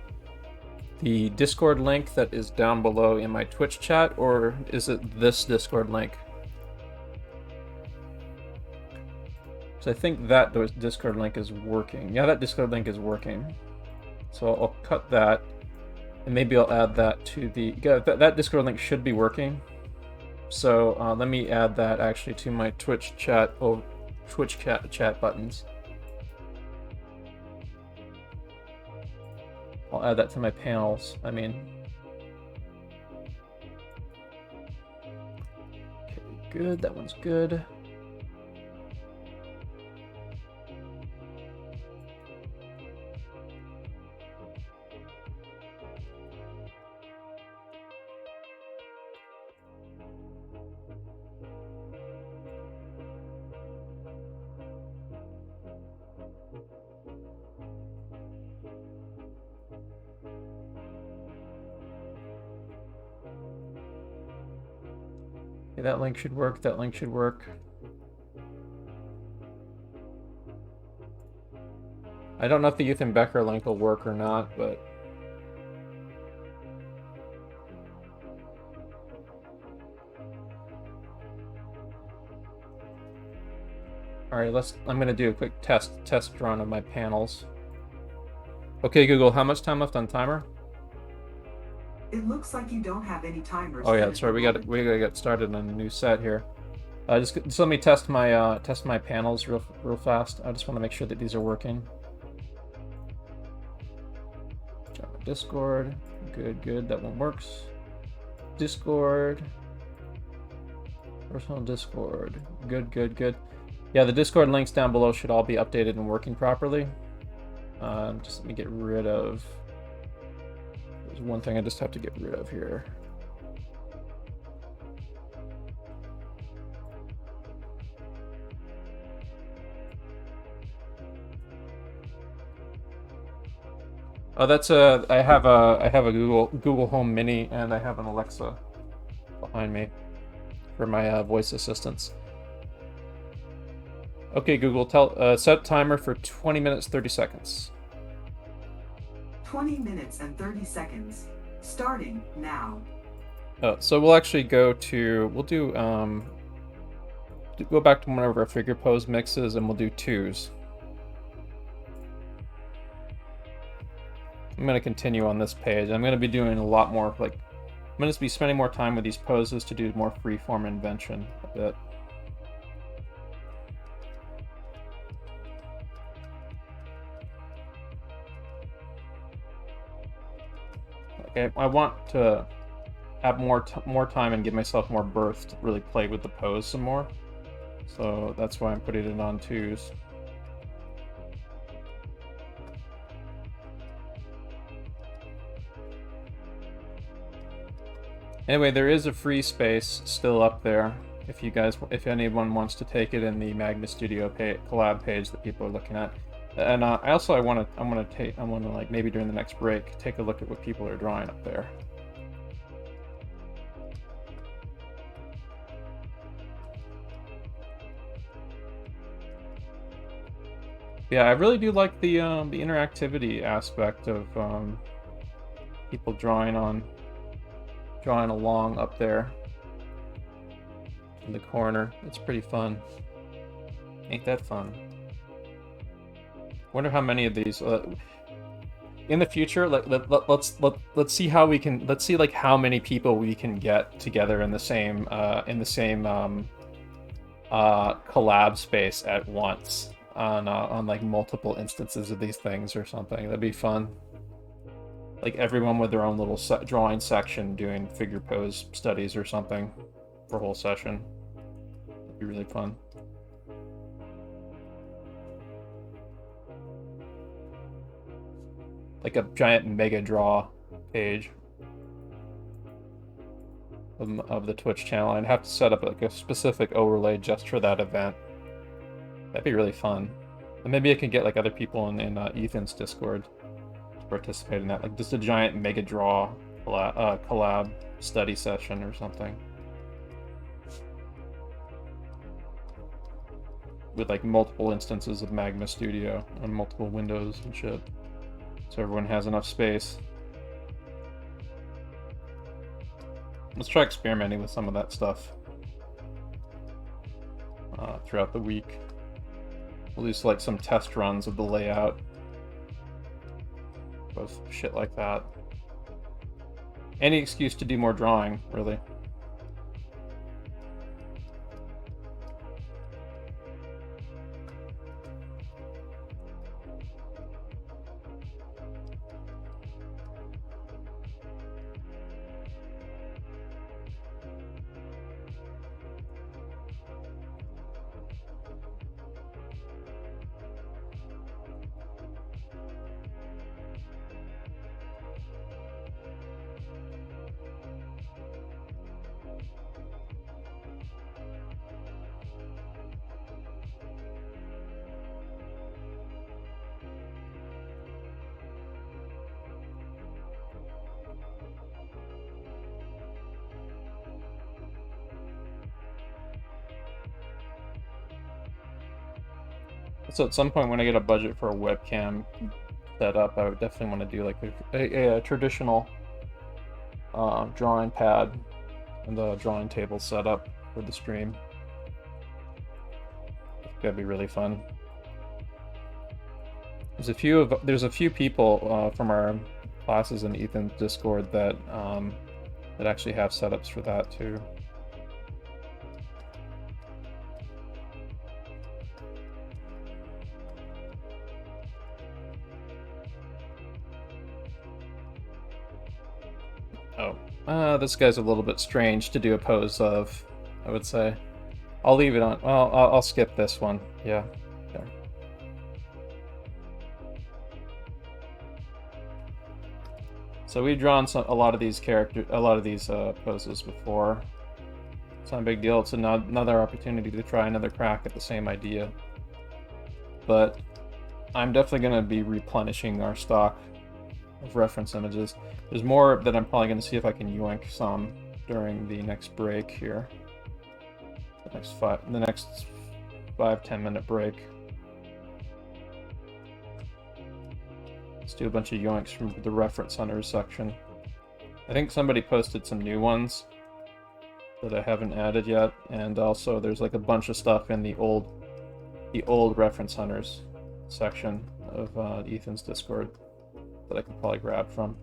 the Discord link that is down below in my Twitch chat, or is it this Discord link? So I think that Discord link is working. Yeah, that Discord link is working. So I'll cut that, and maybe I'll add that to the... Yeah, that Discord link should be working. So let me add that actually to my Twitch chat, chat buttons. I'll add that to my panels, I mean. Okay, good, that one's good. Okay, that link should work, that link should work. I don't know if the Ethan Becker link will work or not, but... Alright, I'm gonna do a quick test run of my panels. Okay, Google, how much time left on timer? It looks like you don't have any timers. Oh yeah, that's right. We gotta get started on a new set here. Just let me test my panels real fast. I just want to make sure that these are working. Discord, good. That one works. Discord, personal Discord, good. Yeah, the Discord links down below should all be updated and working properly. Just let me get rid of. There's one thing I just have to get rid of here. Oh, that's I have a Google Home Mini, and I have an Alexa behind me for my voice assistants. Okay, Google, set timer for 20 minutes 30 seconds. 20 minutes and 30 seconds. Starting now. So we'll actually go back to one of our figure pose mixes, and we'll do 2s. I'm going to continue on this page. I'm going to be doing a lot more, I'm going to be spending more time with these poses to do more freeform invention a bit. Okay, I want to have more time and give myself more berth to really play with the pose some more. So that's why I'm putting it on 2s. Anyway, there is a free space still up there if anyone wants to take it in the Magna Studio collab page that people are looking at. And I want to like maybe during the next break take a look at what people are drawing up there. Yeah, I really do like the interactivity aspect of people drawing along up there in the corner. It's pretty fun. Ain't that fun? Wonder how many of these in the future. Let's see how we can. Let's see like how many people we can get together in the same collab space at once on like multiple instances of these things or something. That'd be fun. Like everyone with their own little drawing section doing figure pose studies or something for a whole session. That'd be really fun. Like a giant mega draw page of the Twitch channel. I'd have to set up like a specific overlay just for that event. That'd be really fun. And maybe I could get like other people in Ethan's Discord to participate in that. Like just a giant mega draw collab study session or something. With like multiple instances of Magma Studio on multiple windows and shit. So everyone has enough space. let's try experimenting with some of that stuff throughout the week. We'll do like some test runs of the layout of shit like that. Any excuse to do more drawing, really. So at some point when I get a budget for a webcam setup, I would definitely want to do like a traditional drawing pad and a drawing table setup for the stream. That'd be really fun. There's a few people from our classes in Ethan's Discord that that actually have setups for that too. This guy's a little bit strange to do a pose of, I would say. I'll leave it on. Well, I'll skip this one. Yeah. There. So we've drawn a lot of these poses before. It's not a big deal. It's another opportunity to try another crack at the same idea. But I'm definitely going to be replenishing our stock of reference images. There's more that I'm probably going to see if I can yoink some during the next break here. The next 5-10 minute break. Let's do a bunch of yoinks from the reference hunters section. I think somebody posted some new ones that I haven't added yet, and also there's like a bunch of stuff in the old reference hunters section of Ethan's Discord that I can probably grab from.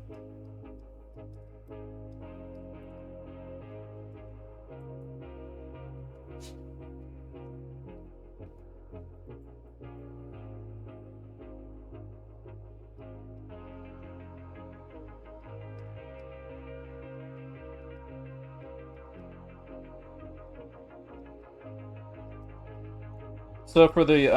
So for the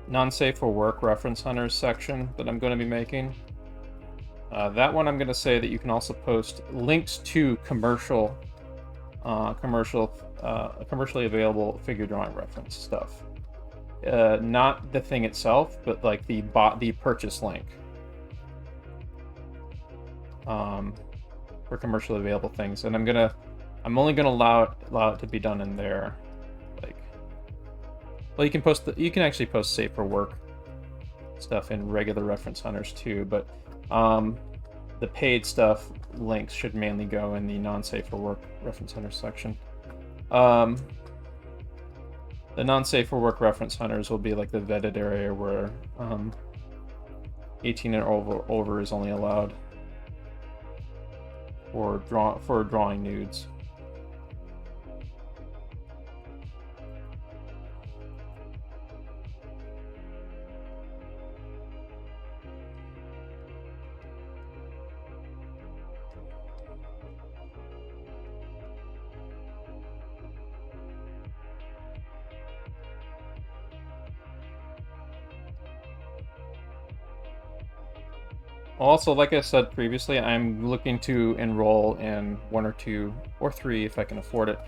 non-safe for work reference hunters section that I'm going to be making, that one I'm going to say that you can also post links to commercially available figure drawing reference stuff. Not the thing itself, but like the purchase link. For commercially available things, and I'm only gonna allow it to be done in there. Like, well, you can actually post safe for work stuff in regular reference hunters too, but the paid stuff links should mainly go in the non-safe for work reference hunters section. The non-safe for work reference hunters will be like the vetted area where 18 and over is only allowed for drawing nudes. Also, like I said previously, I'm looking to enroll in 1 or 2 or 3, if I can afford it,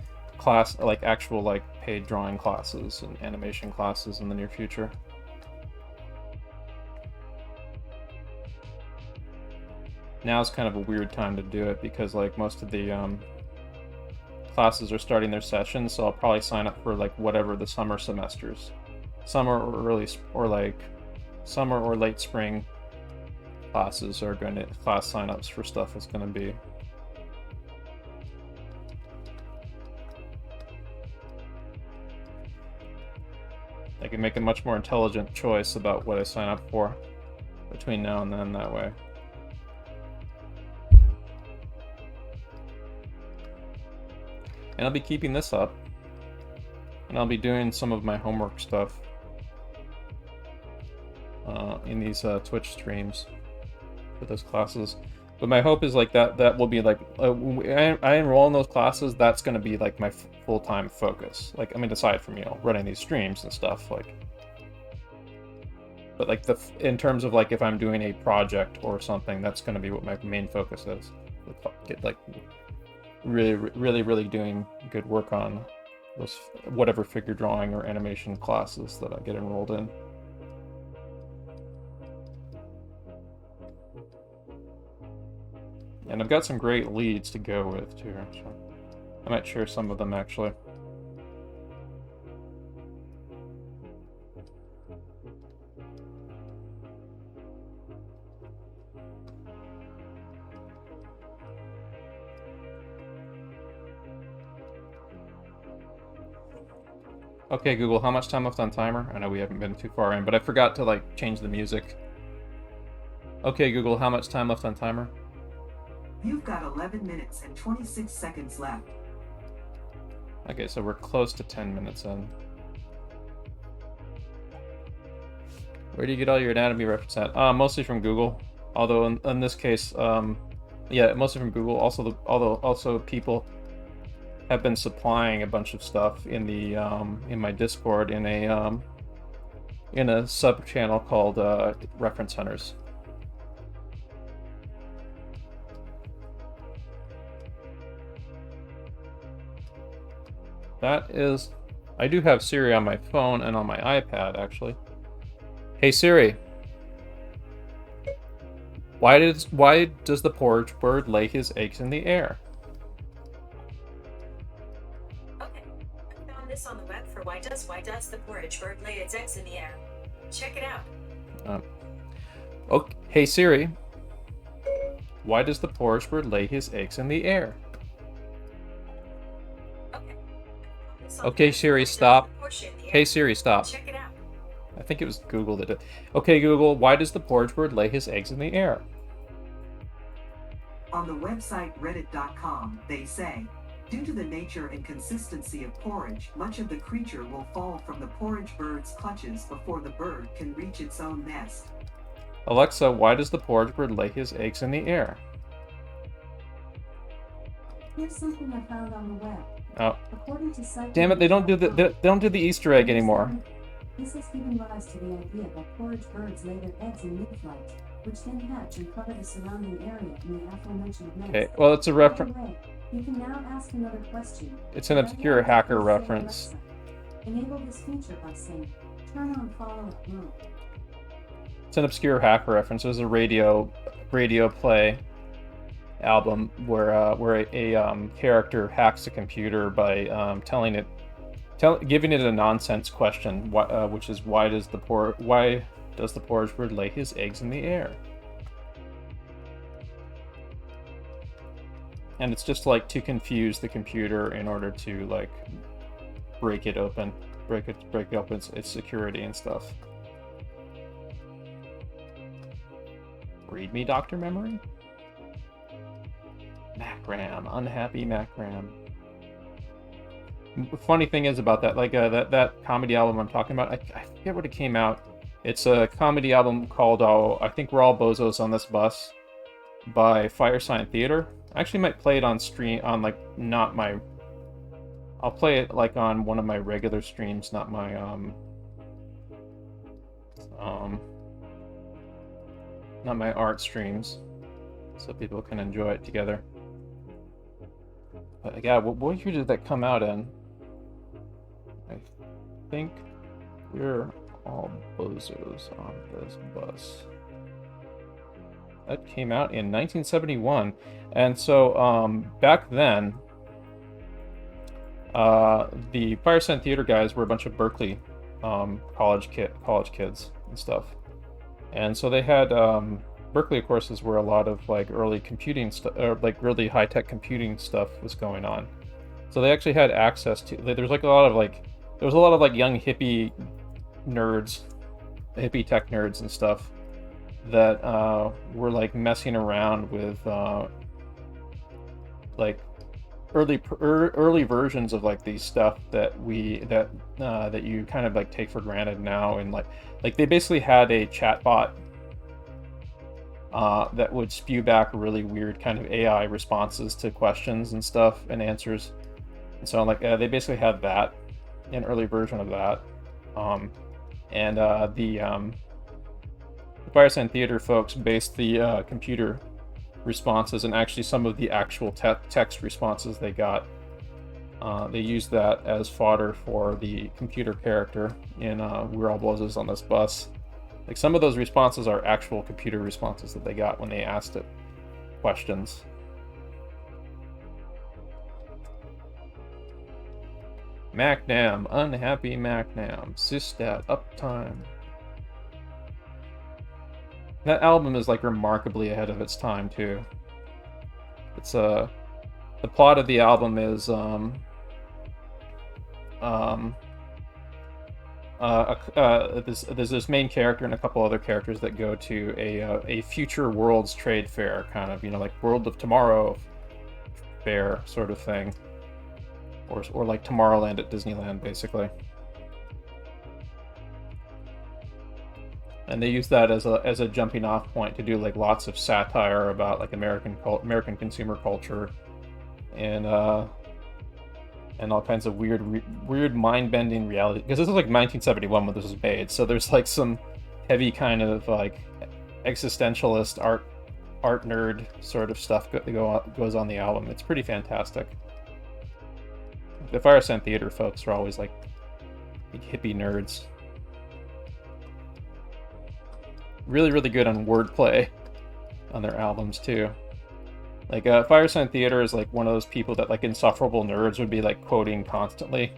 actual paid drawing classes and animation classes in the near future. Now's kind of a weird time to do it because like most of the classes are starting their sessions, so I'll probably sign up for like whatever the summer semesters, summer or early or like summer or late spring class signups for stuff is gonna be. I can make a much more intelligent choice about what I sign up for between now and then that way. And I'll be keeping this up. And I'll be doing some of my homework stuff in these Twitch streams for those classes. But my hope is like that will be like, when I enroll in those classes, that's going to be like my full-time focus. Like, I mean, aside from, you know, running these streams and stuff, like, but like in terms of like if I'm doing a project or something, that's going to be what my main focus is. Get like really doing good work on those whatever figure drawing or animation classes that I get enrolled in. And I've got some great leads to go with too, so I might share some of them actually. Okay, Google, how much time left on timer? I know we haven't been too far in, but I forgot to like change the music. Okay, Google, how much time left on timer? You've got 11 minutes and 26 seconds left. Okay, so we're close to 10 minutes in. Where do you get all your anatomy reference at? Mostly from Google. Although in this case, yeah, mostly from Google. Also people have been supplying a bunch of stuff in the in my Discord in a sub channel called Reference Hunters. That is, I do have Siri on my phone and on my iPad actually. Hey Siri, why does the porridge bird lay his eggs in the air? Okay, I found this on the web for why does the porridge bird lay its eggs in the air? Check it out. Okay, hey Siri, why does the porridge bird lay his eggs in the air? Okay, Siri, stop. Hey, Siri, stop. Check it out. I think it was Google that did. Okay, Google, why does the porridge bird lay his eggs in the air? On the website reddit.com, they say, due to the nature and consistency of porridge, much of the creature will fall from the porridge bird's clutches before the bird can reach its own nest. Alexa, why does the porridge bird lay his eggs in the air? Here's something I found on the web. Oh. According to site Damn it, they don't do the Easter egg anymore. This has given rise to the idea that porridge birds lay their eggs in mid-flight, which then hatch and cover the surrounding area in the aforementioned nest. Okay, well, it's a reference. You can now ask another question. It's an obscure hacker reference. Enable this feature by saying, turn on follow-up mode. It's an obscure hacker reference. There's a radio play album where a character hacks a computer by giving it a nonsense question, which is why does the porridge bird lay his eggs in the air? And it's just like to confuse the computer in order to like break it open its security and stuff. Read me, Dr. Memory? Macram, unhappy Macram. The funny thing is about that, like that comedy album I'm talking about, I forget what it came out. It's a comedy album called I think We're All Bozos on This Bus by Firesign Theater. I actually might play it on stream on like not my. I'll play it like on one of my regular streams, not my not my art streams, so people can enjoy it together. But yeah, what year did that come out in? I think We're All Bozos on This Bus. That came out in 1971, and so back then, the Firesign Theater guys were a bunch of Berkeley college kids and stuff, And so they had Berkeley courses where a lot of like early computing stuff, or like really high-tech computing stuff was going on. So they actually had access to. There was a lot of like young hippie nerds, hippie tech nerds and stuff that were like messing around with like early versions of like these stuff that that you kind of like take for granted now, and like they basically had a chatbot that would spew back really weird kind of AI responses to questions and stuff and answers. And so like they basically had that, an early version of that. And the Fireside Theater folks based the computer responses and actually some of the actual text responses they got. They used that as fodder for the computer character in We're All Buzzes on This Bus. Like some of those responses are actual computer responses that they got when they asked it questions. MacNam, unhappy MacNam, Spacedad, uptime. That album is like remarkably ahead of its time too. It's the plot of the album is there's this main character and a couple other characters that go to a future world's trade fair, kind of, you know, like World of Tomorrow fair sort of thing. Or like Tomorrowland at Disneyland, basically. And they use that as a jumping off point to do like lots of satire about like American consumer culture, and all kinds of weird mind-bending reality. Because this is like 1971 when this was made, so there's like some heavy kind of like existentialist art nerd sort of stuff that goes on the album. It's pretty fantastic. The Fireside Theater folks are always like big hippie nerds. Really, really good on wordplay on their albums too. Like Fireside Theater is like one of those people that like insufferable nerds would be like quoting constantly.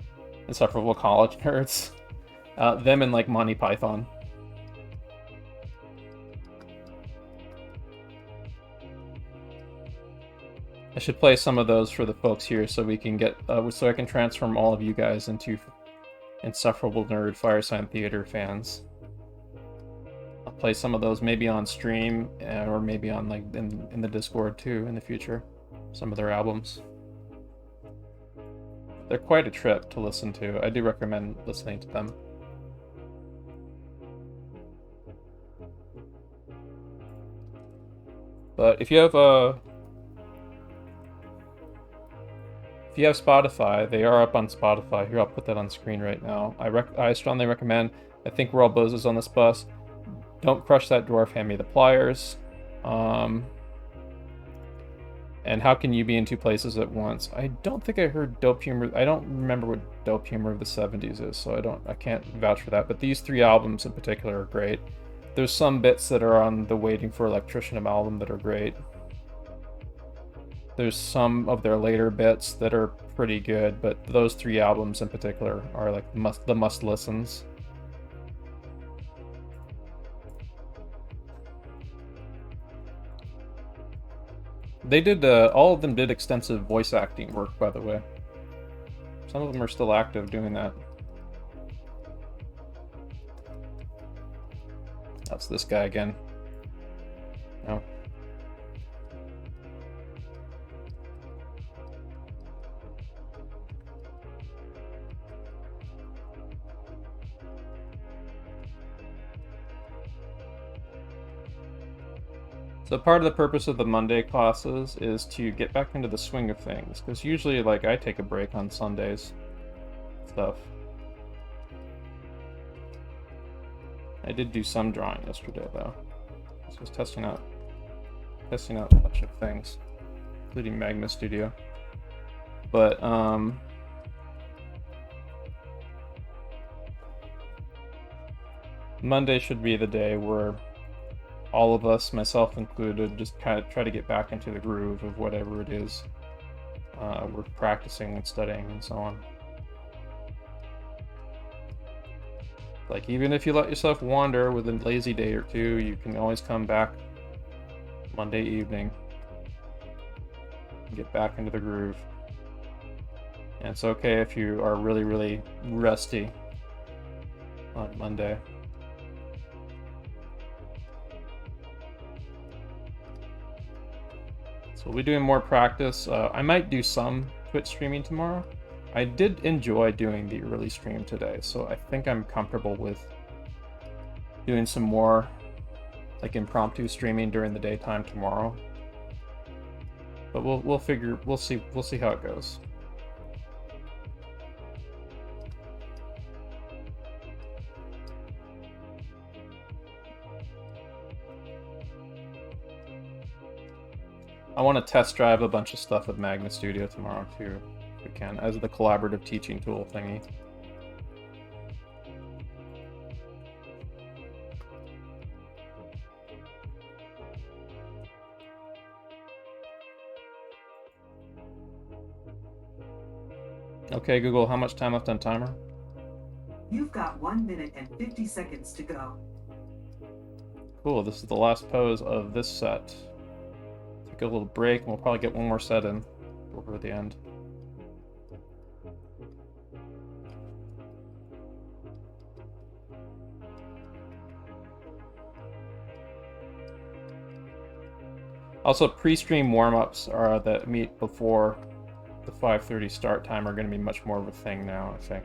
Insufferable college nerds. Them and like Monty Python. I should play some of those for the folks here so we can get so I can transform all of you guys into insufferable nerd Fireside Theater fans. I'll play some of those maybe on stream or maybe on like in the Discord too in the future. Some of their albums. They're quite a trip to listen to. I do recommend listening to them. But if you have Spotify, they are up on Spotify. Here, I'll put that on screen right now. I strongly recommend. I think We're All Buzzes on This Bus. Don't Crush That Dwarf, Hand Me the Pliers. And How Can You Be in Two Places at Once? I don't think I heard Dope Humor. I don't remember what Dope Humor of the 70s is, so I can't vouch for that. But these three albums in particular are great. There's some bits that are on the Waiting for Electrician album that are great. There's some of their later bits that are pretty good, but those three albums in particular are like the must listens. They did all of them did extensive voice acting work, by the way. Some of them are still active doing that. That's this guy again. No. So part of the purpose of the Monday classes is to get back into the swing of things, because usually like I take a break on Sundays stuff. I did do some drawing yesterday though. So I was testing out a bunch of things, including Magma Studio. But Monday should be the day where all of us, myself included, just kind of try to get back into the groove of whatever it is we're practicing and studying and so on. Like, even if you let yourself wander with a lazy day or two, you can always come back Monday evening and get back into the groove. And it's okay if you are really, really rusty on Monday. So we'll be doing more practice. I might do some Twitch streaming tomorrow. I did enjoy doing the early stream today, so I think I'm comfortable with doing some more like impromptu streaming during the daytime tomorrow. But we'll see how it goes. I want to test drive a bunch of stuff with Magna Studio tomorrow too, if we can, as the collaborative teaching tool thingy. Okay, Google, how much time left on timer? You've got 1 minute and 50 seconds to go. Cool, this is the last pose of this set. Take a little break, and we'll probably get one more set in over the end. Also, pre-stream warm-ups are that meet before the 5:30 start time are going to be much more of a thing now, I think.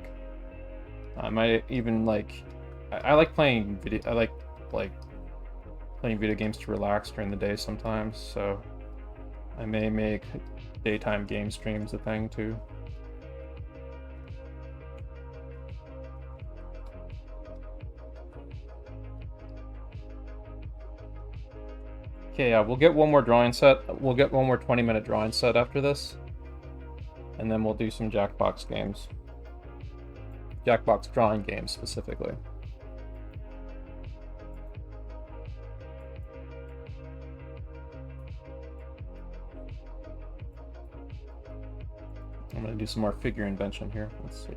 I might even like... I like playing video... I like playing video games to relax during the day sometimes, so I may make daytime game streams a thing too. Okay, yeah, we'll get one more drawing set. We'll get one more 20-minute drawing set after this. And then we'll do some Jackbox games. Jackbox drawing games, specifically. I'm going to do some more figure invention here. Let's see.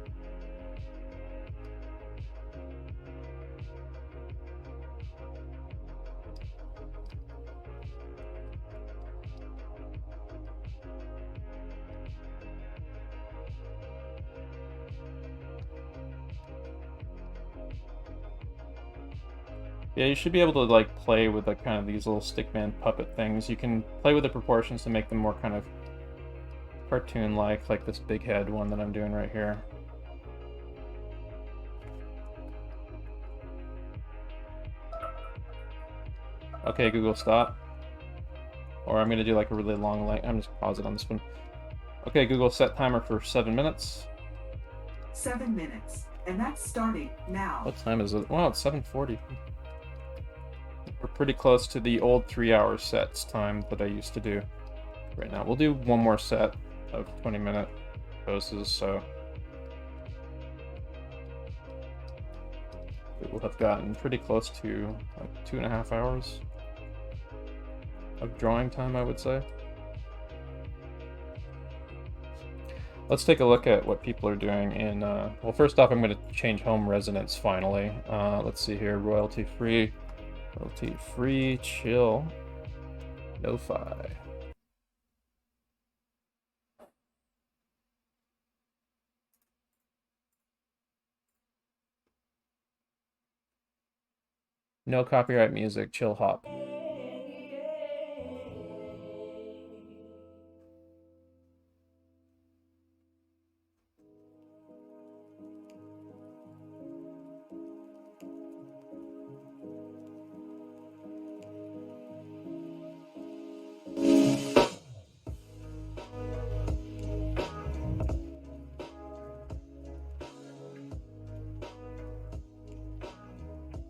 Yeah, you should be able to like play with like kind of these little stickman puppet things. You can play with the proportions to make them more kind of cartoon-like this big head one that I'm doing right here. Okay, Google, stop. Or I'm gonna do like a really long length. I'm just pause it on this one. Okay, Google, set timer for 7 minutes. 7 minutes, and that's starting now. What time is it? Wow, it's 7:40. We're pretty close to the old 3-hour sets time that I used to do right now. We'll do one more set of 20-minute poses, so we will have gotten pretty close to like 2.5 hours of drawing time, I would say. Let's take a look at what people are doing in, well, first off, I'm going to change home residence finally. Let's see here, royalty free, chill, no-fi. No copyright music, chill hop.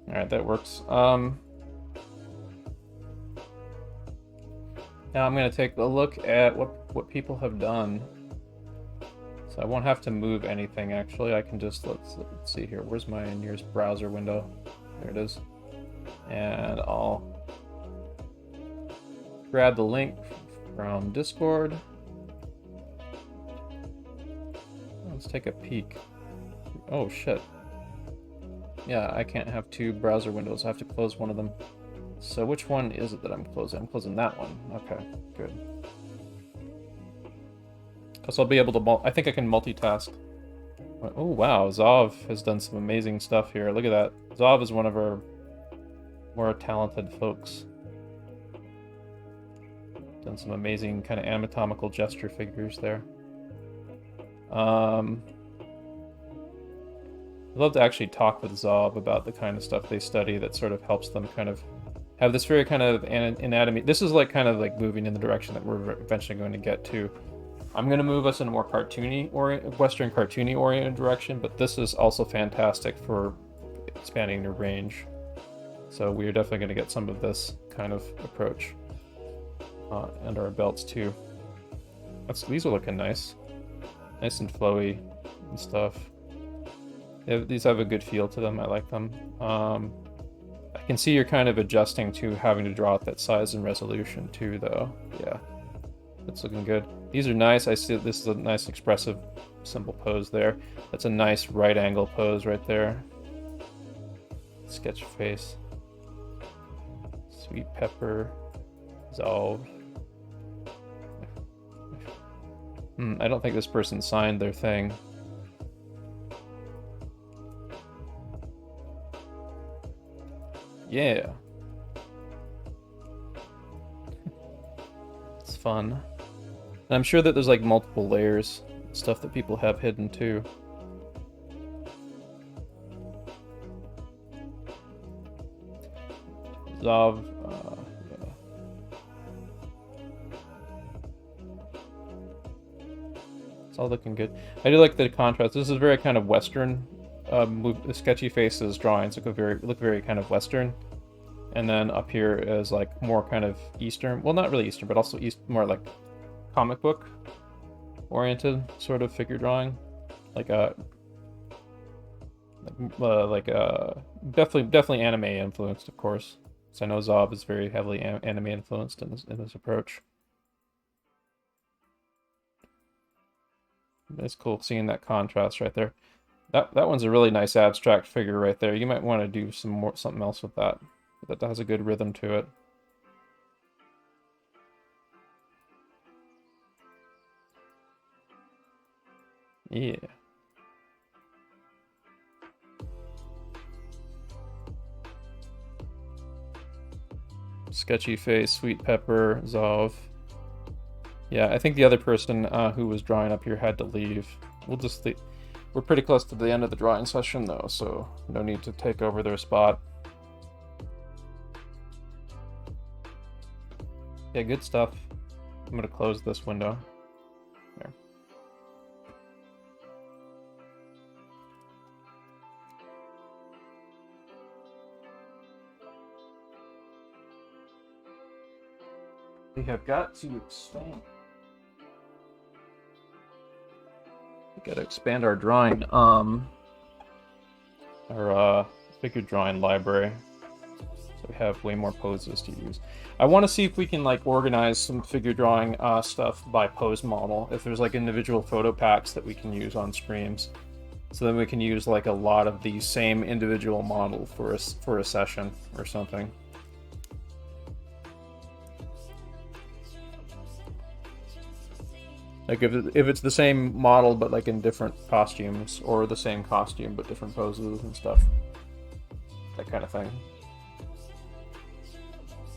Alright, that works. Now I'm going to take a look at what people have done. So I won't have to move anything, actually. I can just, let's see here. Where's my nearest browser window? There it is. And I'll grab the link from Discord. Let's take a peek. Oh, shit. Yeah, I can't have two browser windows. I have to close one of them. So which one is it that I'm closing? I'm closing that one. Okay, good. Because I'll be able to... I think I can multitask. Oh, wow. Zov has done some amazing stuff here. Look at that. Zov is one of our more talented folks. Done some amazing kind of anatomical gesture figures there. I'd love to actually talk with Zov about the kind of stuff they study that sort of helps them kind of have this very kind of anatomy. This is like kind of like moving in the direction that we're eventually going to get to. I'm going to move us in a more cartoony Western cartoony oriented direction, but this is also fantastic for expanding your range. So we're definitely going to get some of this kind of approach under our belts too. These are looking nice. Nice and flowy and stuff. These have a good feel to them. I like them. I can see you're kind of adjusting to having to draw out that size and resolution too, though. Yeah, that's looking good. These are nice. I see this is a nice expressive, simple pose there. That's a nice right angle pose right there. Sketch face. Sweet pepper. Zolve. I don't think this person signed their thing. Yeah. It's fun. And I'm sure that there's like multiple layers, stuff that people have hidden too. Zov, yeah. It's all looking good. I do like the contrast. This is very kind of Western. The sketchy faces drawings look very kind of Western, and then up here is like more kind of Eastern. Well, not really Eastern, but also more like comic book oriented sort of figure drawing, definitely anime influenced, of course. So I know Zob is very heavily anime influenced in this approach. It's cool seeing that contrast right there. That one's a really nice abstract figure right there. You might want to do something else with that. That has a good rhythm to it. Yeah. Sketchy face, sweet pepper, Zov. Yeah, I think the other person who was drawing up here had to leave. We'll just leave. We're pretty close to the end of the drawing session, though, so no need to take over their spot. Yeah, good stuff. I'm going to close this window. There. We have got to expand. Got to expand our drawing, our figure drawing library, so we have way more poses to use. I want to see if we can like organize some figure drawing stuff by pose model. If there's like individual photo packs that we can use on streams, so then we can use like a lot of the same individual model for a session or something. Like if it's the same model but like in different costumes, or the same costume but different poses and stuff. That kind of thing.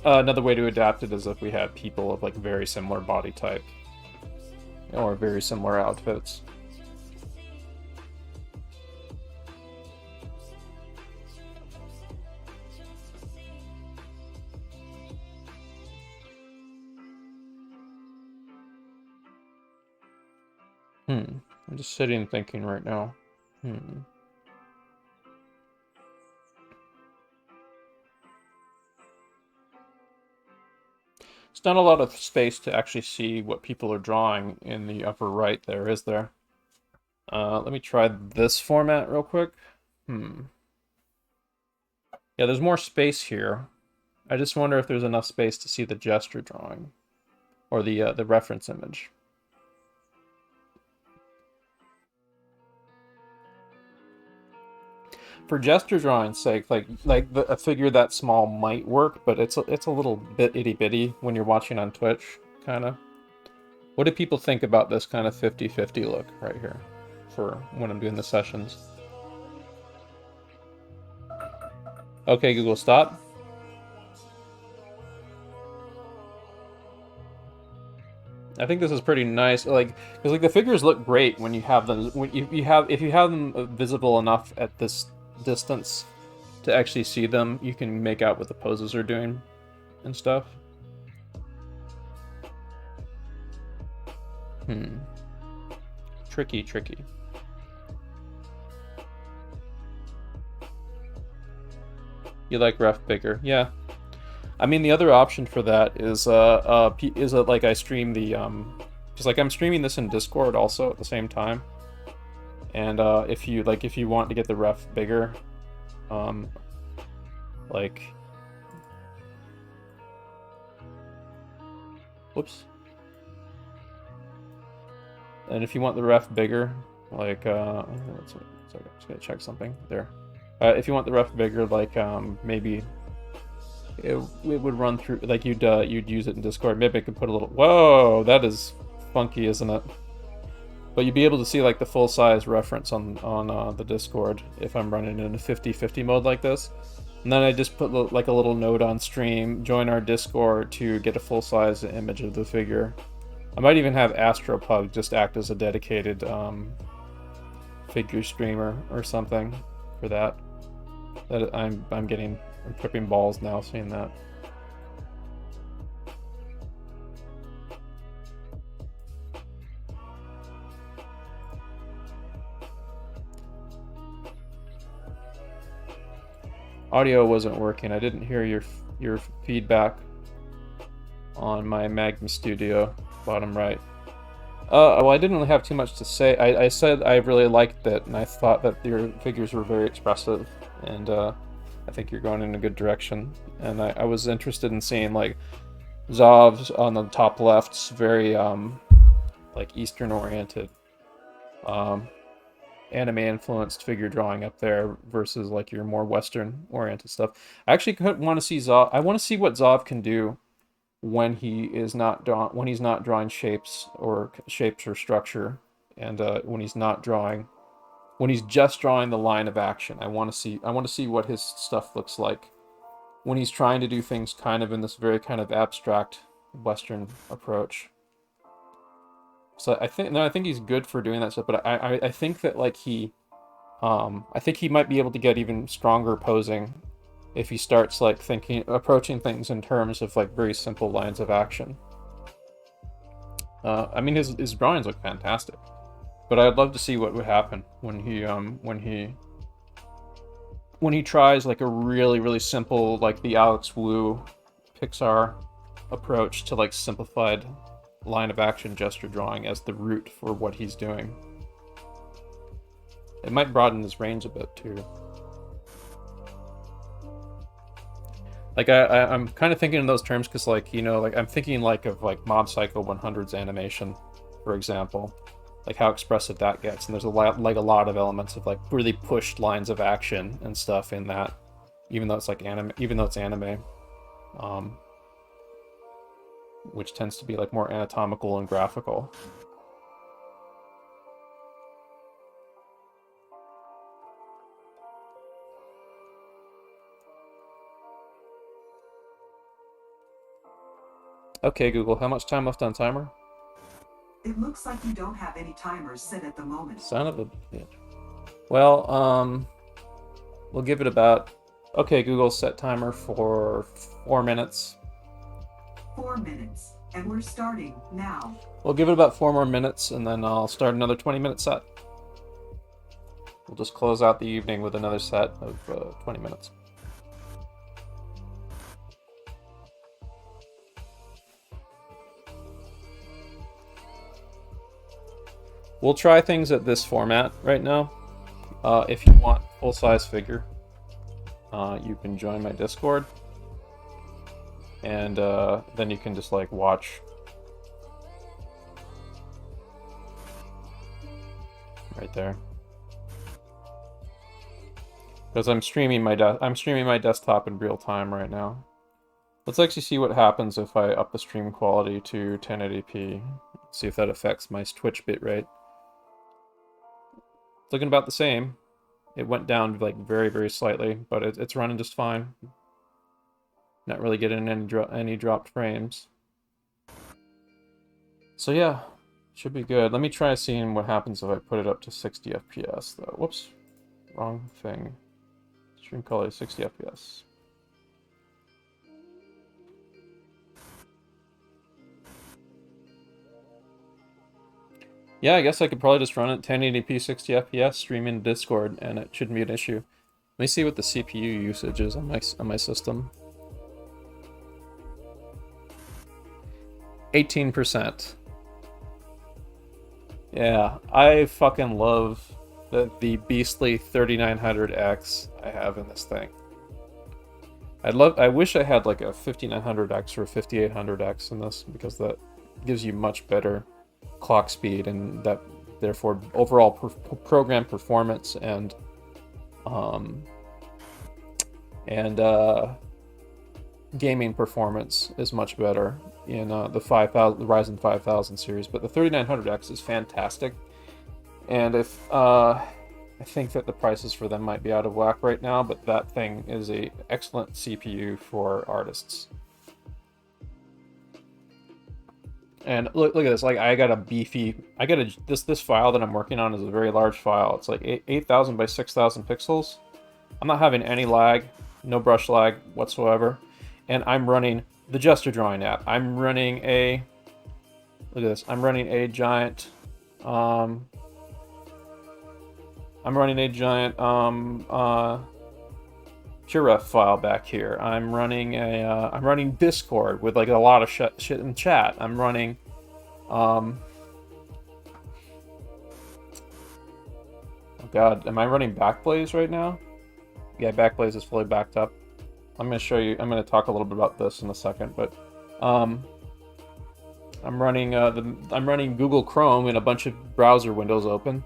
Another way to adapt it is if we had people of like very similar body type. Or very similar outfits. I'm just sitting and thinking right now. It's not a lot of space to actually see what people are drawing in the upper right there, is there? Let me try this format real quick. Yeah, there's more space here. I just wonder if there's enough space to see the gesture drawing. Or the reference image. for gesture drawing's sake, a figure that small might work, but it's a little bit itty bitty when you're watching on Twitch, kind of. What do people think about this kind of 50-50 look right here for when I'm doing the sessions? Okay, Google, stop. I think this is pretty nice, like, because like the figures look great when you have them. If you have them visible enough at this distance to actually see them, you can make out what the poses are doing and stuff. Tricky. You like ref bigger, yeah. I mean, the other option for that is like I stream the because like I'm streaming this in Discord also at the same time, and if you want to get the ref bigger, like, whoops, and if you want the ref bigger, like let's I'm just gonna check something there. If you want the ref bigger, like maybe. It would run through, like you'd use it in Discord. Maybe I could put a little. Whoa, that is funky, isn't it? But you'd be able to see like the full size reference on the Discord if I'm running in a 50-50 mode like this. And then I just put like a little note on stream, join our Discord to get a full size image of the figure. I might even have Astropug just act as a dedicated figure streamer or something for that. I'm tripping balls now seeing that. Audio wasn't working. I didn't hear your feedback on my Magma Studio, bottom right. Well, I didn't really have too much to say. I said I really liked it, and I thought that your figures were very expressive, and I think you're going in a good direction. And I was interested in seeing like Zov's on the top left's very like Eastern oriented anime influenced figure drawing up there versus like your more Western oriented stuff. I actually want to see Zov. I want to see what Zov can do when he's not drawing shapes or structure, and when he's just drawing the line of action. I want to see what his stuff looks like when he's trying to do things kind of in this very kind of abstract Western approach. So I think he's good for doing that stuff, but I think that like I think he might be able to get even stronger posing if he starts like approaching things in terms of like very simple lines of action. I mean, his drawings look fantastic, but I'd love to see what would happen when he tries like a really simple, like the Alex Wu Pixar approach to like simplified line of action gesture drawing as the root for what he's doing. It might broaden his range a bit too. Like I'm kind of thinking in those terms because, like, you know, like I'm thinking like of like Mob Psycho 100's animation, for example, like how expressive that gets, and there's a lot of elements of like really pushed lines of action and stuff in that, even though it's like anime, which tends to be like more anatomical and graphical. Okay, Google, how much time left on timer? It looks like you don't have any timers set at the moment. Son of a bitch. Well, we'll give it about... Okay, Google, set timer for 4 minutes. 4 minutes, and we're starting now. We'll give it about 4 more minutes, and then I'll start another 20-minute set. We'll just close out the evening with another set of 20 minutes. We'll try things at this format right now. If you want full-size figure, you can join my Discord, and then you can just like watch. Right there. because I'm streaming my desktop in real time right now. Let's actually see what happens if I up the stream quality to 1080p. See if that affects my Twitch bitrate. It's looking about the same. It went down like very, very slightly, but it's running just fine. Not really getting any dropped frames. So yeah, should be good. Let me try seeing what happens if I put it up to 60 FPS though. Whoops, wrong thing. Stream quality 60 FPS. Yeah, I guess I could probably just run it 1080p 60 FPS, stream in Discord, and it shouldn't be an issue. Let me see what the CPU usage is on my system. 18%. Yeah, I fucking love the beastly 3900X I have in this thing. I wish I had like a 5900X or a 5800X in this, because that gives you much better clock speed and that therefore overall program performance and gaming performance is much better in the Ryzen 5000 series. But the 3900X is fantastic, and if I think that the prices for them might be out of whack right now, but that thing is a excellent CPU for artists. And look at this, like this file that I'm working on is a very large file. It's like 8,000 by 6,000 pixels. I'm not having any lag, no brush lag whatsoever. And I'm running the gesture drawing app. I'm running a, look at this, I'm running a giant Puref file back here. I'm running Discord with like a lot of shit in chat. I'm running oh god, am I running Backblaze right now? Yeah, Backblaze is fully backed up. I'm going to show you, I'm going to talk a little bit about this in a second, but I'm running Google Chrome and a bunch of browser windows open,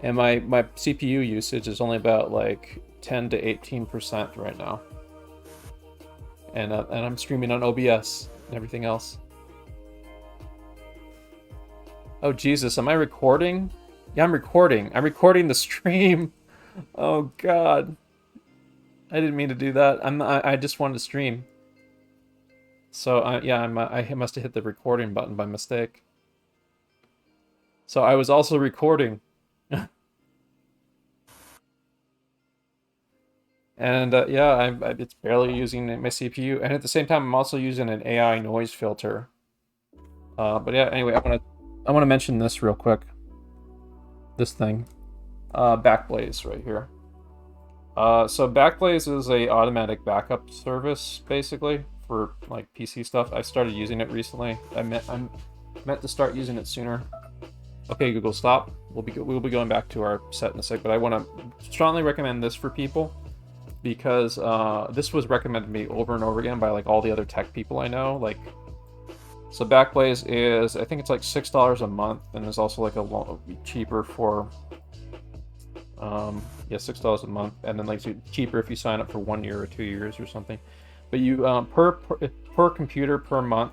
and my CPU usage is only about like 10 to 18% right now, and I'm streaming on OBS and everything else. Oh Jesus, am I recording? Yeah, I'm recording. I'm recording the stream. Oh God, I didn't mean to do that. I just wanted to stream. So yeah, I must have hit the recording button by mistake. So I was also recording. And yeah, it's barely using my CPU, and at the same time, I'm also using an AI noise filter. But yeah, anyway, I want to mention this real quick. This thing, Backblaze right here. So Backblaze is a automatic backup service basically for like PC stuff. I started using it recently. I meant to start using it sooner. Okay, Google, stop. We'll be going back to our set in a sec, but I want to strongly recommend this for people, because this was recommended to me over and over again by like all the other tech people I know. Like, so Backblaze is, I think it's like $6 a month, and there's also like a cheaper for yeah, $6 a month, and then like cheaper if you sign up for 1 year or 2 years or something. But you per computer per month,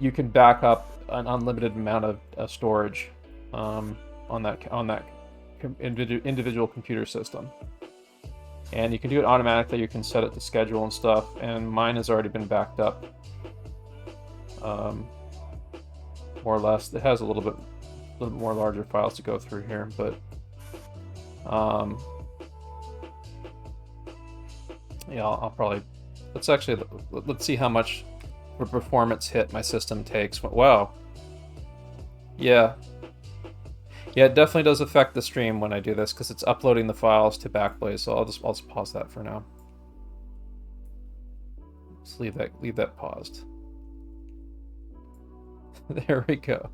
you can back up an unlimited amount of storage on that individual computer system. And you can do it automatically. You can set it to schedule and stuff, and mine has already been backed up, more or less. It has a little bit more larger files to go through here, but yeah, I'll probably, let's see how much of a performance hit my system takes. Wow. Yeah, it definitely does affect the stream when I do this, because it's uploading the files to Backblaze. So I'll just pause that for now. Just leave that paused. There we go.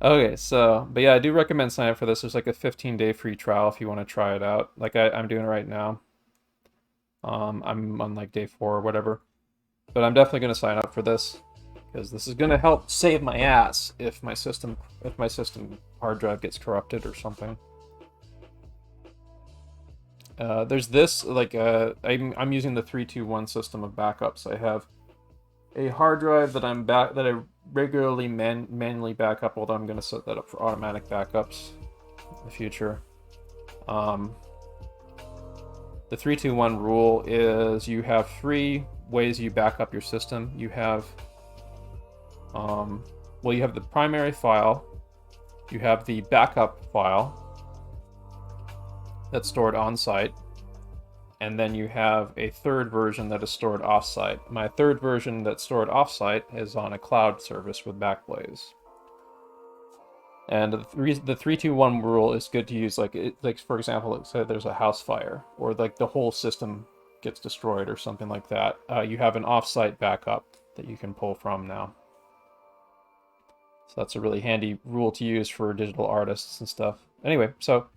Okay, so, but yeah, I do recommend signing up for this. There's like a 15-day free trial if you want to try it out. Like I'm doing it right now. I'm on like day 4 or whatever. But I'm definitely going to sign up for this, because this is going to help save my ass if my system hard drive gets corrupted or something. There's this, like, I'm using the 3-2-1 system of backups. I have a hard drive that that I regularly manually back up, although I'm going to set that up for automatic backups in the future. The 3-2-1 rule is you have 3 ways you back up your system. You have, well, you have the primary file, you have the backup file that's stored on site, and then you have a third version that is stored off-site. My third version that's stored off-site is on a cloud service with Backblaze. And the 3-2-1 rule is good to use, like for example, let's say there's a house fire, or like the whole system gets destroyed or something like that. You have an off-site backup that you can pull from now. So that's a really handy rule to use for digital artists and stuff. Anyway, so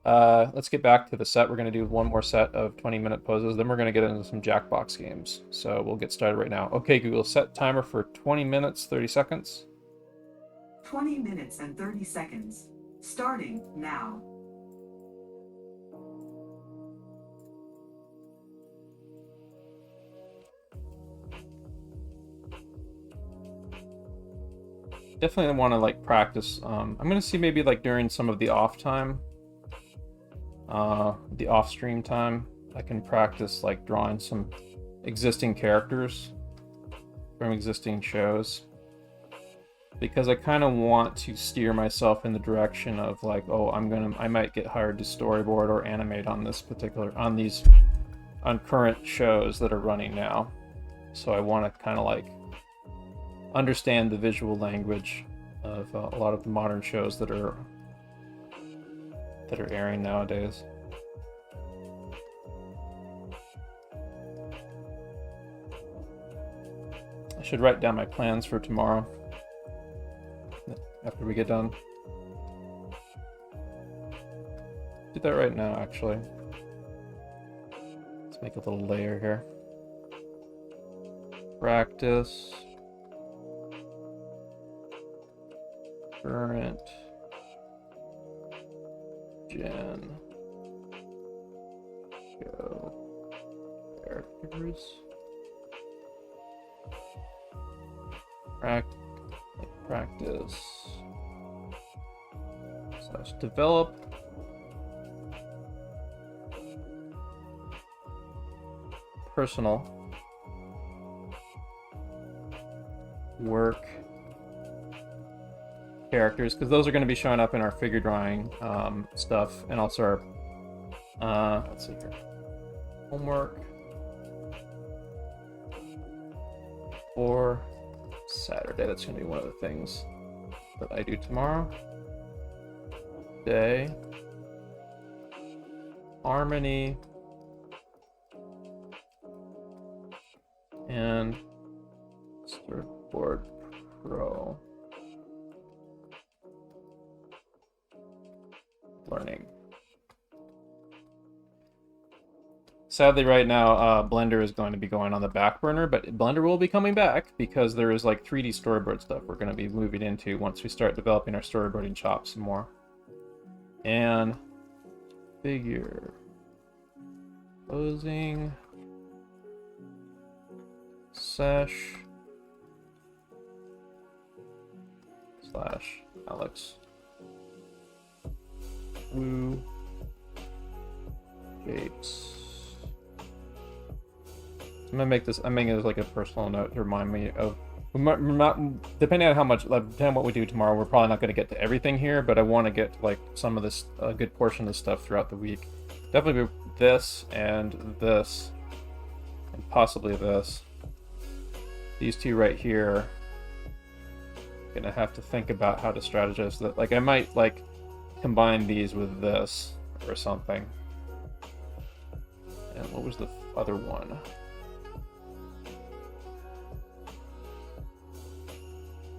let's get back to the set. We're going to do one more set of 20-minute poses, then we're going to get into some Jackbox games. So we'll get started right now. Okay, Google, set timer for 20 minutes, 30 seconds. 20 minutes and 30 seconds. Starting now. Definitely want to like practice. I'm going to see maybe like during some of the off time, the off stream time, I can practice like drawing some existing characters from existing shows, because I kind of want to steer myself in the direction of like, oh, I might get hired to storyboard or animate on this particular, on current shows that are running now. So I want to kind of like understand the visual language of a lot of the modern shows that are airing nowadays. I should write down my plans for tomorrow after we get done. Do that right now, actually. Let's make a little layer here. Practice. Current. Gen. Go. Characters. Practice. / develop. Personal. Work. Characters, because those are going to be showing up in our figure drawing stuff, and also our let's see here, homework for Saturday. That's going to be one of the things that I do tomorrow. Day, harmony, and Storyboard Pro. Learning. Sadly, right now, Blender is going to be going on the back burner, but Blender will be coming back because there is like 3D storyboard stuff we're going to be moving into once we start developing our storyboarding chops some more. And figure posing sesh / Alex Woo Gates. I'm gonna make this. I'm making this like a personal note to remind me of. Depending on how much, depending on what we do tomorrow, we're probably not going to get to everything here, but I want to get to like some of this, a good portion of this stuff throughout the week. Definitely this and possibly this. These two right here. Gonna have to think about how to strategize that. Like I might like combine these with this or something. And what was the other one?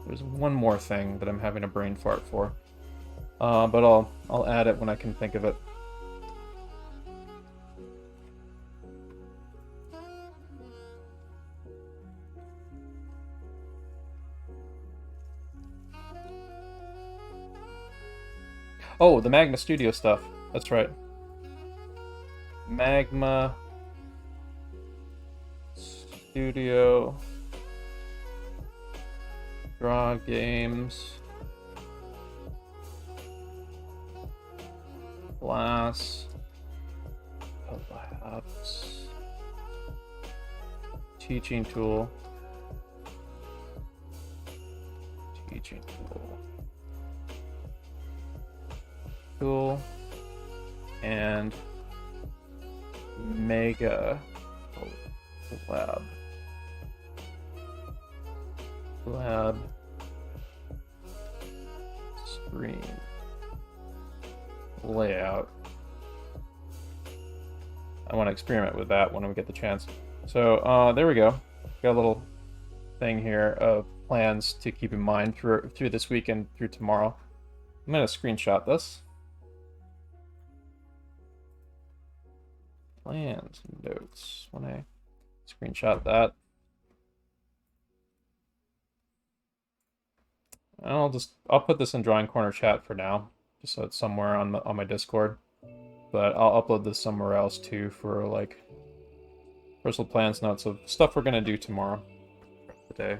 There's one more thing that I'm having a brain fart for, but I'll add it when I can think of it. Oh, the Magna Studio stuff. That's right. Magma Studio Draw Games Class Labs Teaching Tool and Mega Lab Screen Layout. I want to experiment with that when we get the chance. So there we go. Got a little thing here of plans to keep in mind through this week and through tomorrow. I'm gonna screenshot this. Plans, notes. When I screenshot that, I'll put this in Drawing Corner chat for now, just so it's somewhere on my Discord. But I'll upload this somewhere else too for like personal plans, notes of stuff we're gonna do tomorrow, today.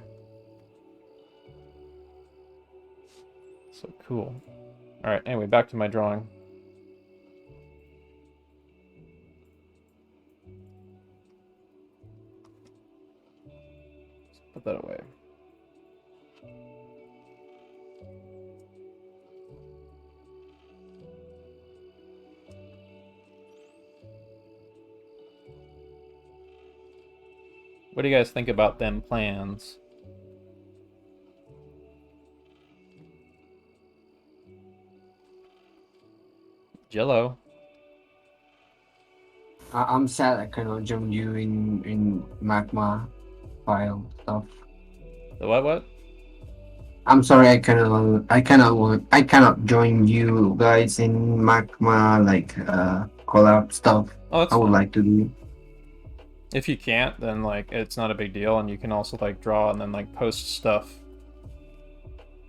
So cool. All right. Anyway, back to my drawing. Put that away. What do you guys think about them plans? Jello. I'm sad I cannot join you in magma file stuff. The what? I'm sorry, I cannot join you guys in magma like collab stuff. Oh, that's I would fine. like to do. If you can't, then like it's not a big deal, and you can also like draw and then like post stuff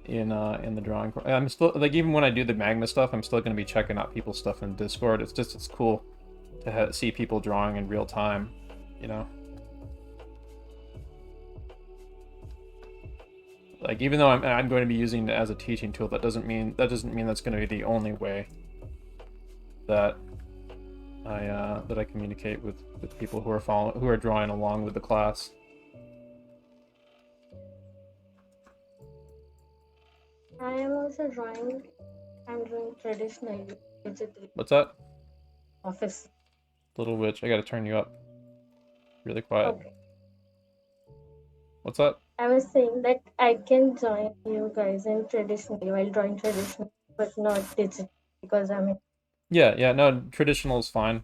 in the drawing. I'm still like, even when I do the magma stuff, I'm still gonna be checking out people's stuff in Discord. It's cool to see people drawing in real time, you know. Like, even though I'm going to be using it as a teaching tool, that doesn't mean that's going to be the only way that I communicate with people who are drawing along with the class. I am also drawing. I'm doing traditional digital What's that? office. Little witch, I got to turn you up. Really quiet. Okay. What's that? I was saying that I can join you guys in traditionally while drawing traditional, but not digital because I'm in. Yeah, no, traditional is fine.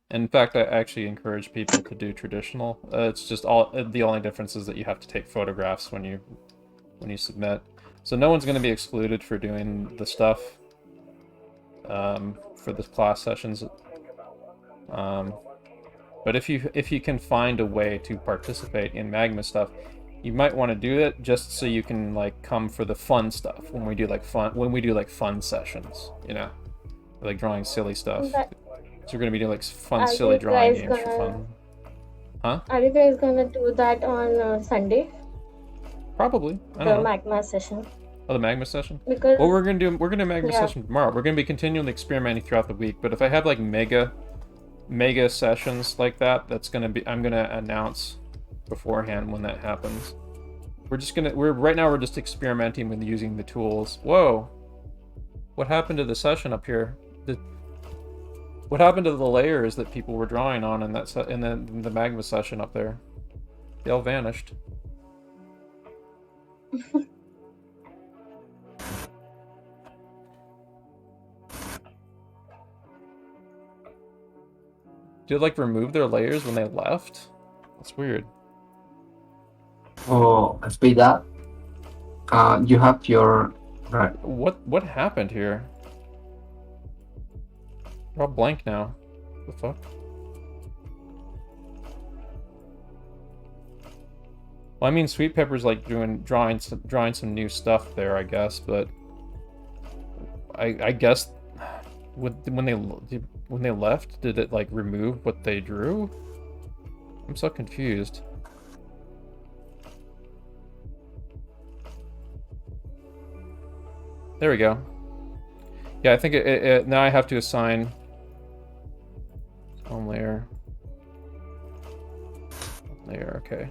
In fact, I actually encourage people to do traditional. It's just the only difference is that you have to take photographs when you submit. So no one's going to be excluded for doing the stuff for the class sessions. But if you can find a way to participate in magma stuff, you might want to do it just so you can like come for the fun stuff when we do like fun sessions, you know, like drawing silly stuff. So we're gonna be doing like fun, silly drawing games for fun. Huh? Are you guys gonna do that on Sunday? Probably. I don't The know. magma session. Oh, the magma session? Because Well, we're gonna do a magma session tomorrow. We're gonna be continually experimenting throughout the week. But if I have like mega sessions like that, I'm gonna announce beforehand when that happens. Right now we're just experimenting with using the tools. Whoa! What happened to the session up here? What happened to the layers that people were drawing on in the magma session up there? They all vanished. Did it like remove their layers when they left? That's weird. Oh, speed up. You have your right. What happened here? We're all blank now. The fuck? Well, I mean, Sweet Pepper's like drawing some new stuff there, I guess, but I guess When they left, did it like remove what they drew? I'm so confused. There we go. Yeah, I think now I have to assign one layer. Layer, okay.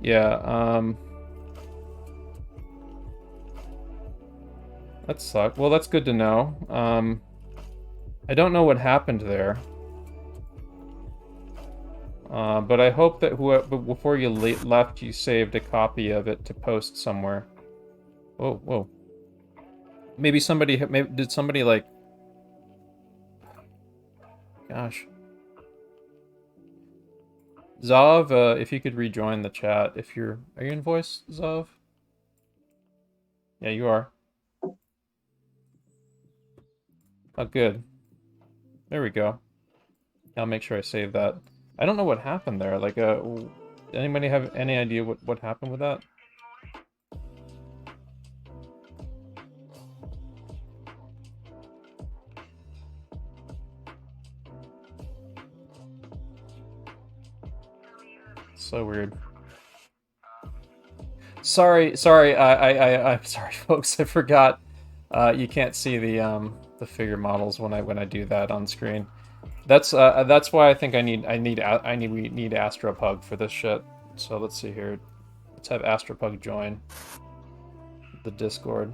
Yeah, that sucked. Well, that's good to know. I don't know what happened there. But I hope that before you left, you saved a copy of it to post somewhere. Whoa, whoa. Maybe somebody, did somebody like... Gosh. Zav, if you could rejoin the chat, if you're... Are you in voice, Zav? Yeah, you are. Oh, good. There we go. I'll make sure I save that. I don't know what happened there. Like, anybody have any idea what happened with that? So weird. Sorry, I'm sorry, folks. I forgot. You can't see the figure models when I do that on screen. That's why I think we need Astropug for this shit. So let's see here. Let's have Astropug join the Discord.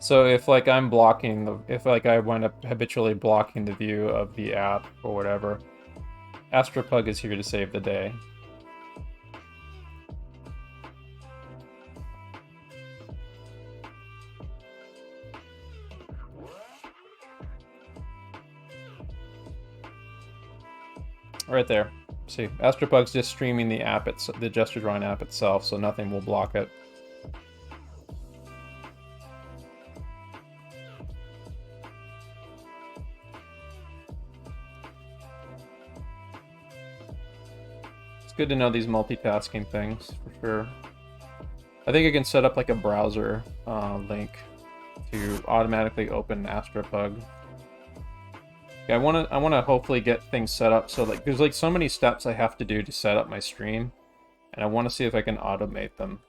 So if like I'm blocking if like I wind up habitually blocking the view of the app or whatever, Astropug is here to save the day. Right there. See, Astropug's just streaming the app, the gesture drawing app itself, so nothing will block it. It's good to know these multitasking things, for sure. I think I can set up like a browser link to automatically open Astropug. Yeah, I want to hopefully get things set up so like there's like so many steps I have to do to set up my stream, and I want to see if I can automate them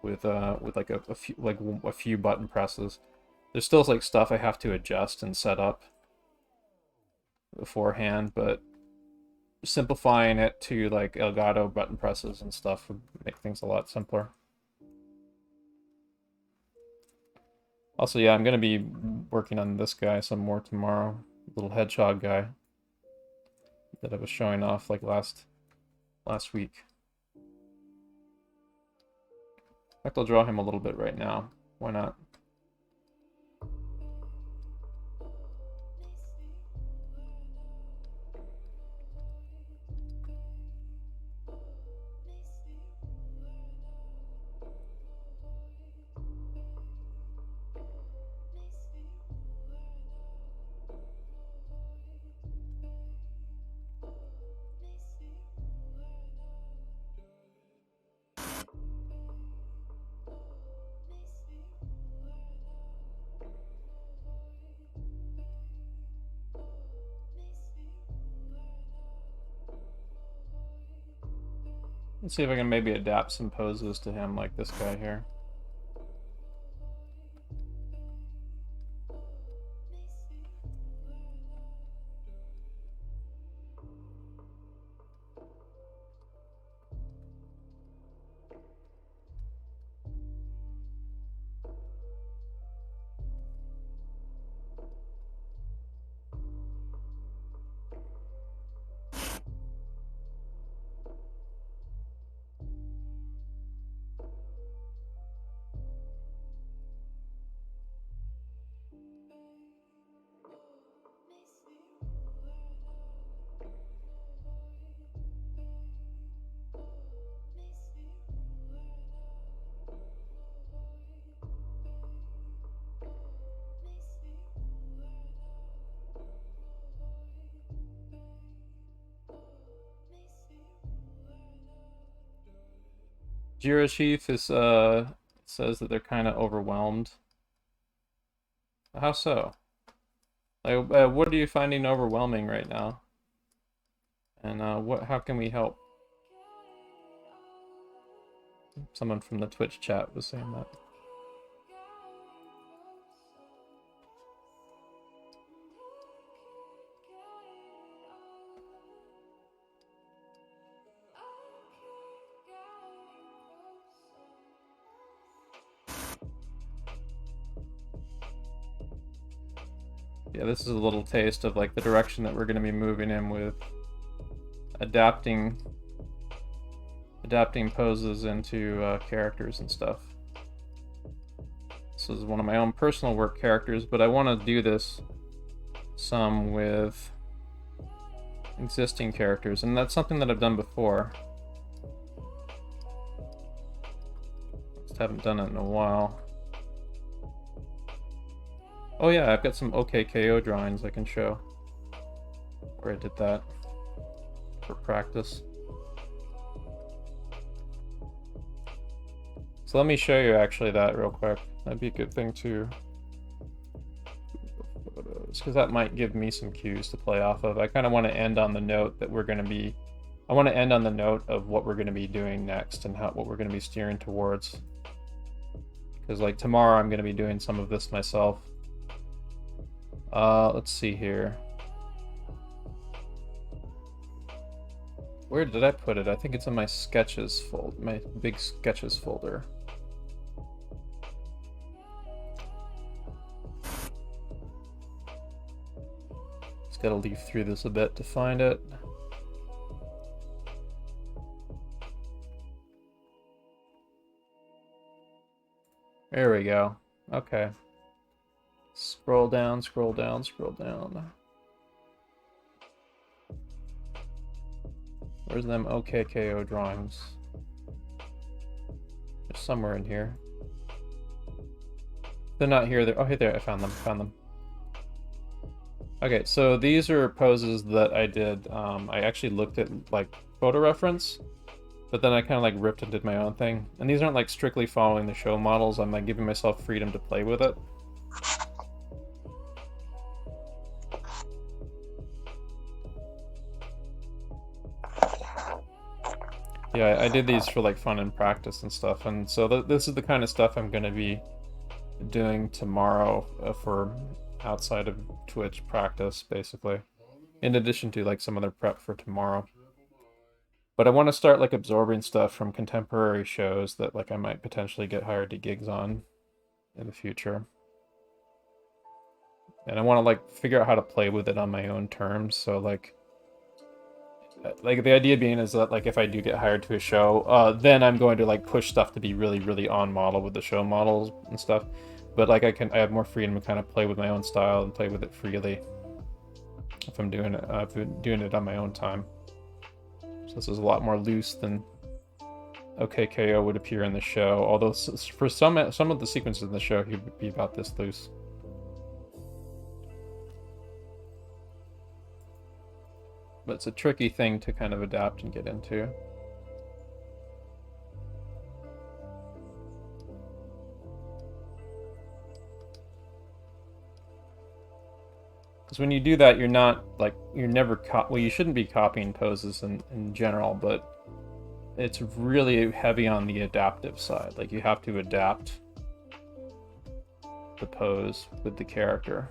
with like a few button presses. There's still like stuff I have to adjust and set up beforehand, but simplifying it to like Elgato button presses and stuff would make things a lot simpler. Also, yeah, I'm gonna be working on this guy some more tomorrow. Little hedgehog guy that I was showing off like last week. In fact, I'll draw him a little bit right now. Why not? Let's see if I can maybe adapt some poses to him like this guy here. Jira Chief is says that they're kind of overwhelmed. How so? Like, what are you finding overwhelming right now? And how can we help? Someone from the Twitch chat was saying that. Yeah, this is a little taste of like the direction that we're going to be moving in with adapting poses into characters and stuff. This is one of my own personal work characters, but I want to do this some with existing characters, and that's something that I've done before. Just haven't done it in a while. Oh yeah, I've got some OKKO drawings I can show where I did that for practice. So let me show you actually that real quick. That'd be a good thing to photos, because that might give me some cues to play off of. I kind of want to end on the note that we're going to be, I want to end on the note of what we're going to be doing next and what we're going to be steering towards. Because like tomorrow I'm going to be doing some of this myself. Let's see here. Where did I put it? I think it's in my sketches folder, my big sketches folder. Just gotta leaf through this a bit to find it. There we go. Okay. Scroll down, scroll down, scroll down. Where's them OKKO drawings? They're somewhere in here. They're not here. They're, oh, hey there, I found them. Found them. Okay, so these are poses that I did. I actually looked at like photo reference, but then I kind of like ripped and did my own thing. And these aren't like strictly following the show models. I'm like giving myself freedom to play with it. Yeah, I did these for like fun and practice and stuff, and so this is the kind of stuff I'm going to be doing tomorrow for outside of Twitch practice, basically, in addition to like some other prep for tomorrow. But I want to start like absorbing stuff from contemporary shows that like I might potentially get hired to gigs on in the future. And I want to like figure out how to play with it on my own terms, so like the idea being is that like if I do get hired to a show, then I'm going to like push stuff to be really on model with the show models and stuff. But like I have more freedom to kind of play with my own style and play with it freely if I'm doing it on my own time. So this is a lot more loose than OKKO would appear in the show. Although for some of the sequences in the show, he would be about this loose. But it's a tricky thing to kind of adapt and get into. Because when you do that, you're not like, you're never well, you shouldn't be copying poses in general, but it's really heavy on the adaptive side. Like you have to adapt the pose with the character.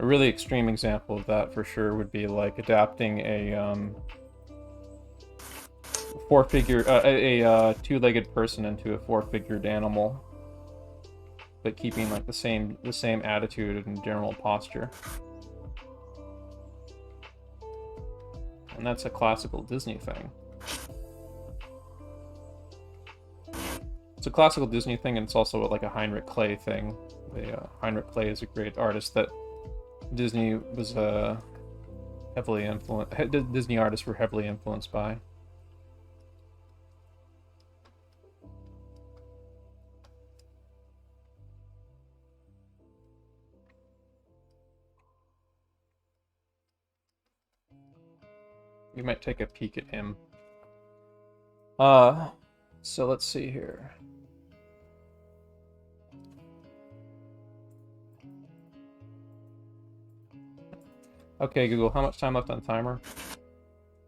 A really extreme example of that for sure would be like adapting a two-legged person into a four-figured animal, but keeping like the same attitude and general posture. And that's a classical Disney thing. It's a classical Disney thing, and it's also like a Heinrich Kley thing. Heinrich Kley is a great artist that Disney was heavily influenced. Disney artists were heavily influenced by. we might take a peek at him. So let's see here. Okay, Google, how much time left on the timer?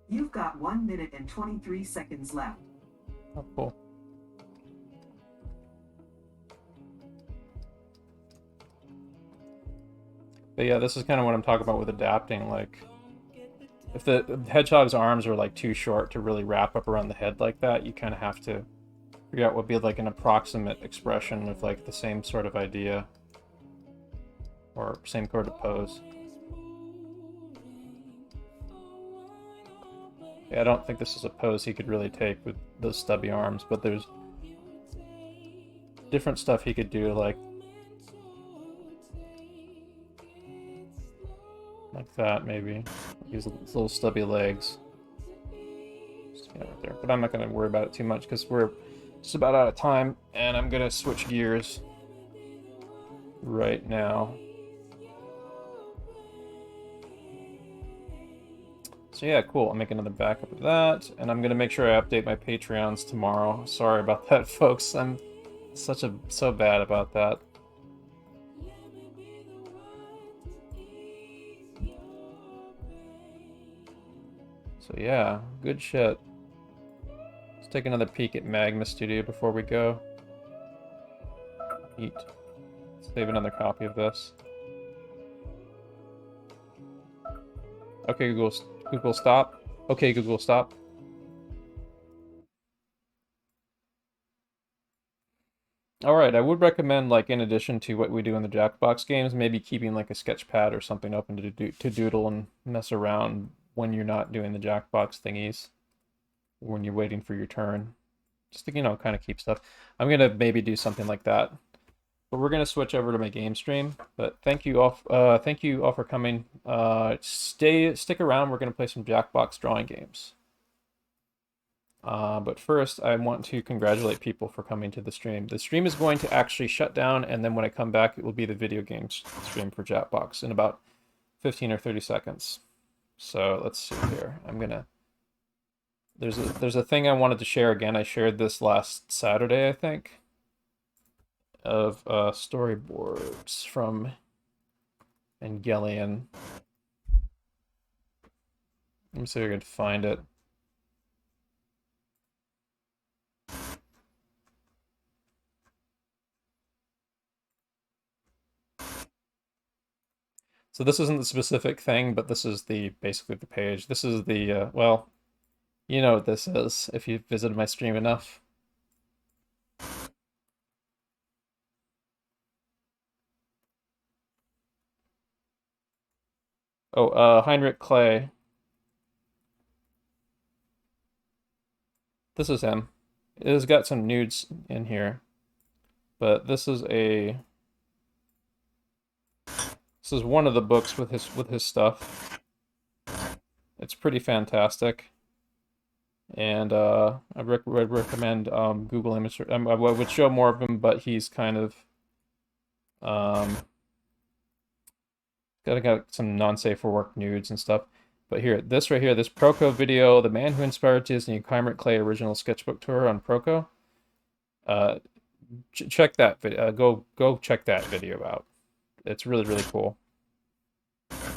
You've got 1 minute and 23 seconds left. Oh, cool. But yeah, this is kind of what I'm talking about with adapting. Like, if the hedgehog's arms are like too short to really wrap up around the head like that, you kind of have to figure out what would be like an approximate expression of like the same sort of idea or same sort of pose. Yeah, I don't think this is a pose he could really take with those stubby arms, but there's different stuff he could do, like that maybe. Use his little stubby legs. Just, right there. But I'm not going to worry about it too much because we're just about out of time, and I'm going to switch gears right now. So yeah, cool. I'll make another backup of that, and I'm gonna make sure I update my Patreons tomorrow. Sorry about that, folks. I'm so bad about that. So yeah, good shit. Let's take another peek at Magma Studio before we go. Neat. Save another copy of this. Okay, Google, stop. Okay, Google, stop. Alright, I would recommend, like, in addition to what we do in the Jackbox games, maybe keeping, like, a sketch pad or something open to doodle and mess around when you're not doing the Jackbox thingies. When you're waiting for your turn. Just to, you know, kind of keep stuff. I'm going to maybe do something like that. But we're going to switch over to my game stream. But thank you all for coming. Stick around. We're going to play some Jackbox drawing games. But first, I want to congratulate people for coming to the stream. The stream is going to actually shut down, and then when I come back, it will be the video games stream for Jackbox in about 15 or 30 seconds. So let's see here. I'm gonna. There's a thing I wanted to share again. I shared this last Saturday, I think. Of storyboards from Engelian. Let me see if I can find it. So this isn't the specific thing, but this is basically the page. This is the, well, you know what this is if you've visited my stream enough. Oh, Heinrich Clay. This is him. It has got some nudes in here. But this is one of the books with his stuff. It's pretty fantastic. And I would recommend Google image search. I would show more of him, but he's kind of got some non-safe for work nudes and stuff. But here, this right here, this Proco video, the man who inspired Disney, Heinrich Clay original sketchbook tour on Proco. Check that video. Go check that video out. It's really, really cool.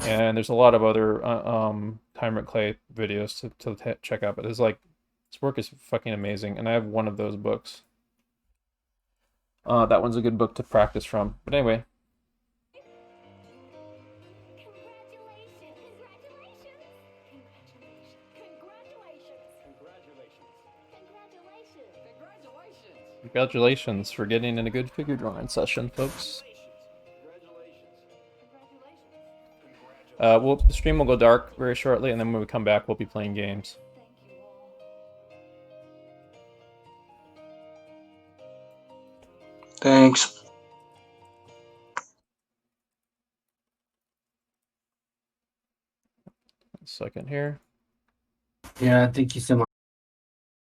And there's a lot of other Heinrich Clay videos to check out, but his work is fucking amazing, and I have one of those books. That one's a good book to practice from. But anyway. Congratulations for getting in a good figure drawing session, folks. The stream will go dark very shortly, and then when we come back, we'll be playing games. Thanks. A second here. Yeah, thank you so much.